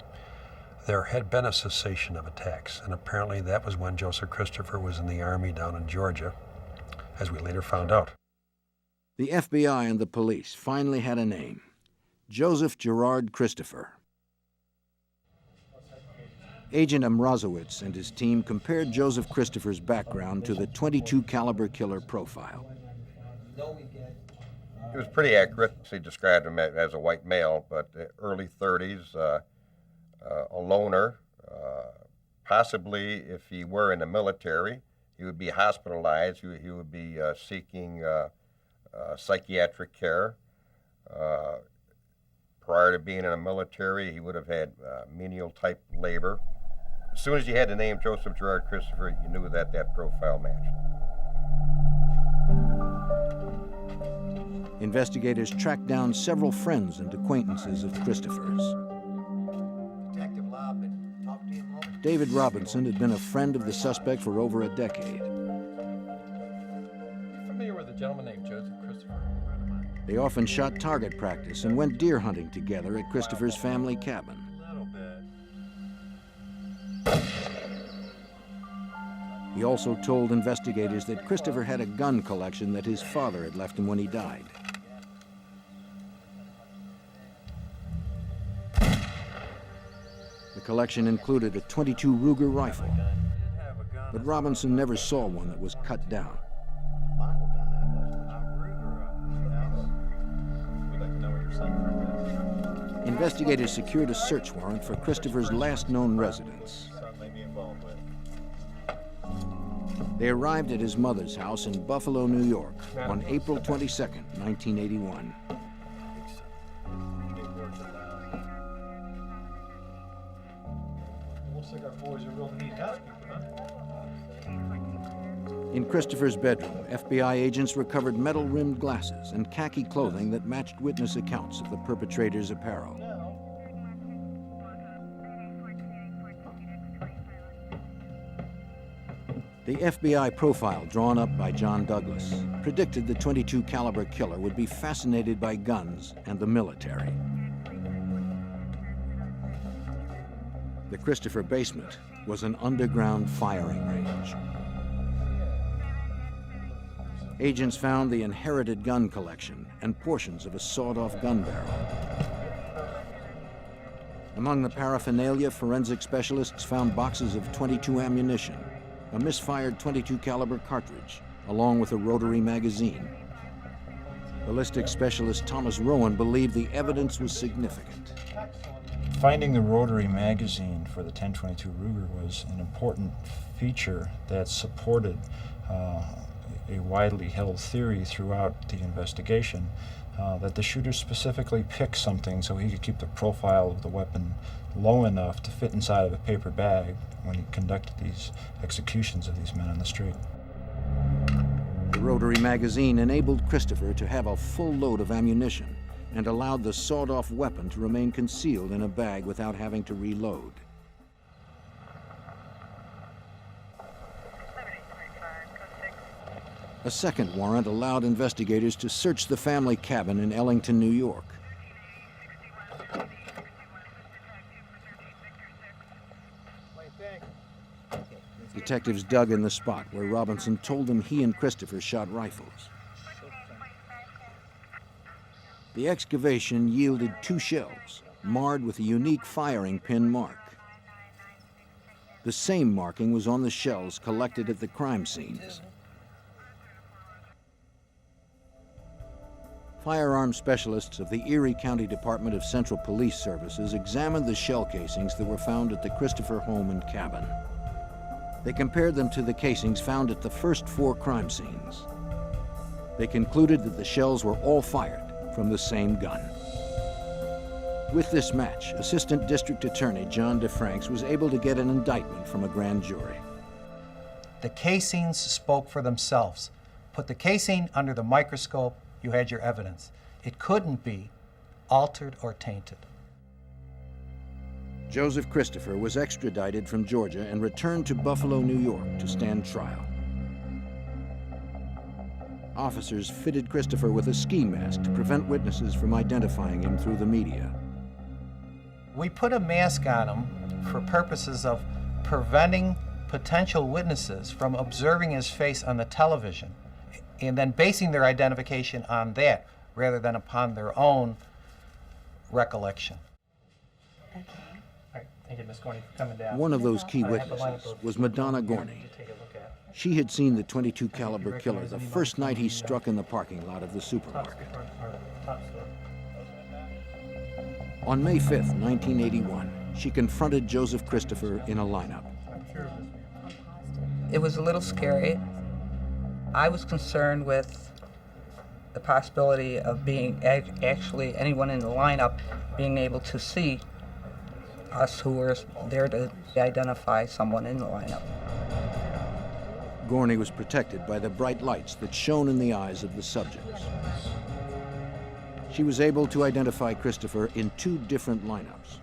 there had been a cessation of attacks, and apparently that was when Joseph Christopher was in the Army down in Georgia, as we later found out. The FBI and the police finally had a name: Joseph Gerard Christopher. Agent Mrazowitz and his team compared Joseph Christopher's background to the .22 caliber killer profile. It was pretty accurate. He described him as a white male, but early 30s, a loner. Possibly, if he were in the military, he would be hospitalized. He would be seeking psychiatric care. Prior to being in the military, he would have had menial-type labor. As soon as you had the name Joseph Gerard Christopher, you knew that that profile matched. Investigators tracked down several friends and acquaintances of Christopher's. Detective Lobb, talk to you a moment. David Robinson had been a friend of the suspect for over a decade. Familiar with a gentleman named Joseph Christopher? They often shot target practice and went deer hunting together at Christopher's family cabin. He also told investigators that Christopher had a gun collection that his father had left him when he died. The collection included a .22 Ruger rifle, but Robinson never saw one that was cut down. Investigators secured a search warrant for Christopher's last known residence. They arrived at his mother's house in Buffalo, New York on April 22, 1981. Looks like our boys are real neat housekeeping, huh? In Christopher's bedroom, FBI agents recovered metal-rimmed glasses and khaki clothing that matched witness accounts of the perpetrator's apparel. The FBI profile drawn up by John Douglas predicted the .22 caliber killer would be fascinated by guns and the military. The Christopher basement was an underground firing range. Agents found the inherited gun collection and portions of a sawed-off gun barrel. Among the paraphernalia, forensic specialists found boxes of .22 ammunition, a misfired .22 caliber cartridge, along with a rotary magazine. Ballistics specialist Thomas Rowan believed the evidence was significant. Finding the rotary magazine for the 1022 Ruger was an important feature that supported a widely held theory throughout the investigation that the shooter specifically picked something so he could keep the profile of the weapon low enough to fit inside of a paper bag when he conducted these executions of these men on the street. The rotary magazine enabled Christopher to have a full load of ammunition and allowed the sawed-off weapon to remain concealed in a bag without having to reload. A second warrant allowed investigators to search the family cabin in Ellington, New York. Detectives dug in the spot where Robinson told them he and Christopher shot rifles. The excavation yielded 2 shells, marred with a unique firing pin mark. The same marking was on the shells collected at the crime scenes. Firearms specialists of the Erie County Department of Central Police Services examined the shell casings that were found at the Christopher home and cabin. They compared them to the casings found at the first 4 crime scenes. They concluded that the shells were all fired from the same gun. With this match, Assistant District Attorney John DeFranks was able to get an indictment from a grand jury. The casings spoke for themselves. Put the casing under the microscope, you had your evidence. It couldn't be altered or tainted. Joseph Christopher was extradited from Georgia and returned to Buffalo, New York to stand trial. Officers fitted Christopher with a ski mask to prevent witnesses from identifying him through the media. We put a mask on him for purposes of preventing potential witnesses from observing his face on the television and then basing their identification on that rather than upon their own recollection. Okay. All right. Thank you, Ms. Gorney, for coming down. One of those key witnesses was Madonna Gorney. She had seen the .22 caliber killer the first night he struck in the parking lot of the supermarket. On May 5th, 1981, she confronted Joseph Christopher in a lineup. It was a little scary. I was concerned with the possibility of being actually anyone in the lineup being able to see us who were there to identify someone in the lineup. Gorney was protected by the bright lights that shone in the eyes of the subjects. She was able to identify Christopher in 2 different lineups.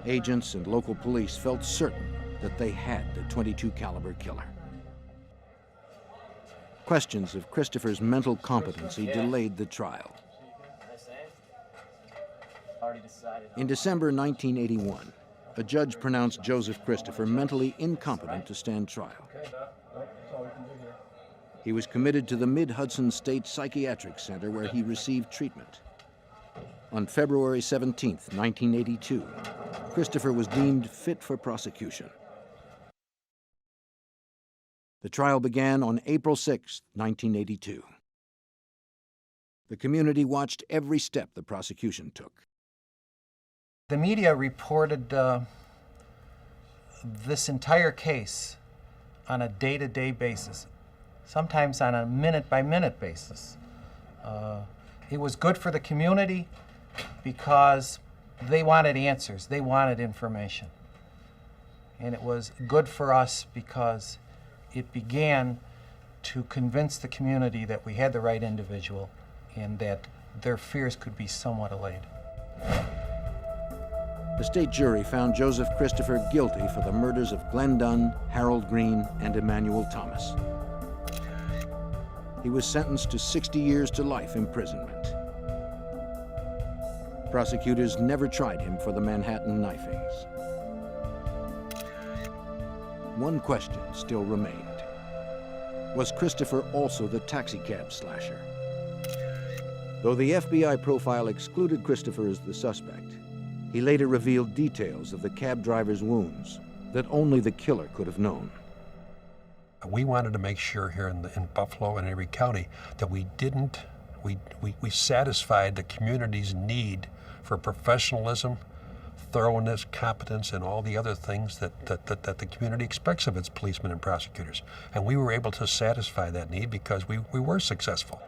Agents and local police felt certain that they had the .22 caliber killer. Questions of Christopher's mental competency delayed the trial. In December 1981, a judge pronounced Joseph Christopher mentally incompetent to stand trial. He was committed to the Mid-Hudson State Psychiatric Center where he received treatment. On February 17, 1982, Christopher was deemed fit for prosecution. The trial began on April 6, 1982. The community watched every step the prosecution took. The media reported this entire case on a day-to-day basis, sometimes on a minute-by-minute basis. It was good for the community because they wanted answers, they wanted information. And it was good for us because it began to convince the community that we had the right individual and that their fears could be somewhat allayed. The state jury found Joseph Christopher guilty for the murders of Glenn Dunn, Harold Green, and Emmanuel Thomas. He was sentenced to 60 years to life imprisonment. Prosecutors never tried him for the Manhattan knifings. One question still remained. Was Christopher also the taxicab slasher? Though the FBI profile excluded Christopher as the suspect, he later revealed details of the cab driver's wounds that only the killer could have known. We wanted to make sure here in Buffalo and Erie County that we satisfied the community's need for professionalism, thoroughness, competence, and all the other things that the community expects of its policemen and prosecutors. And we were able to satisfy that need because we were successful.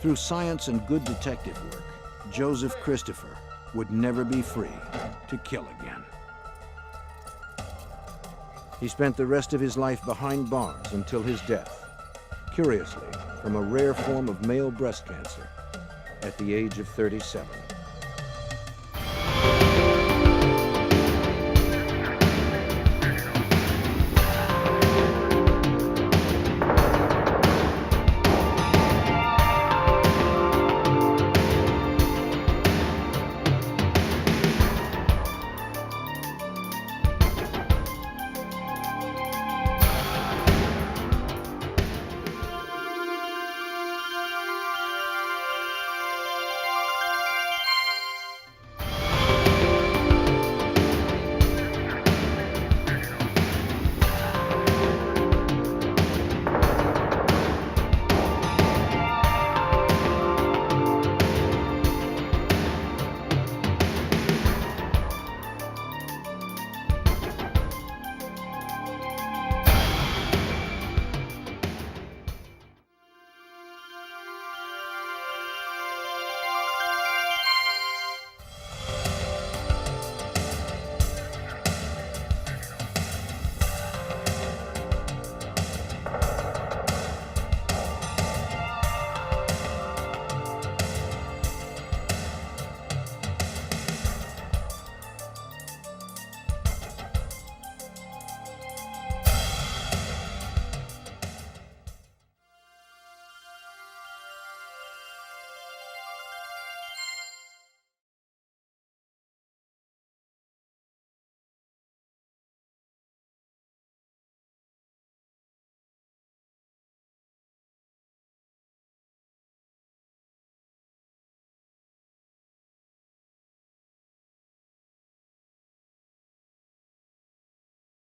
Through science and good detective work, Joseph Christopher would never be free to kill again. He spent the rest of his life behind bars until his death, curiously from a rare form of male breast cancer at the age of 37.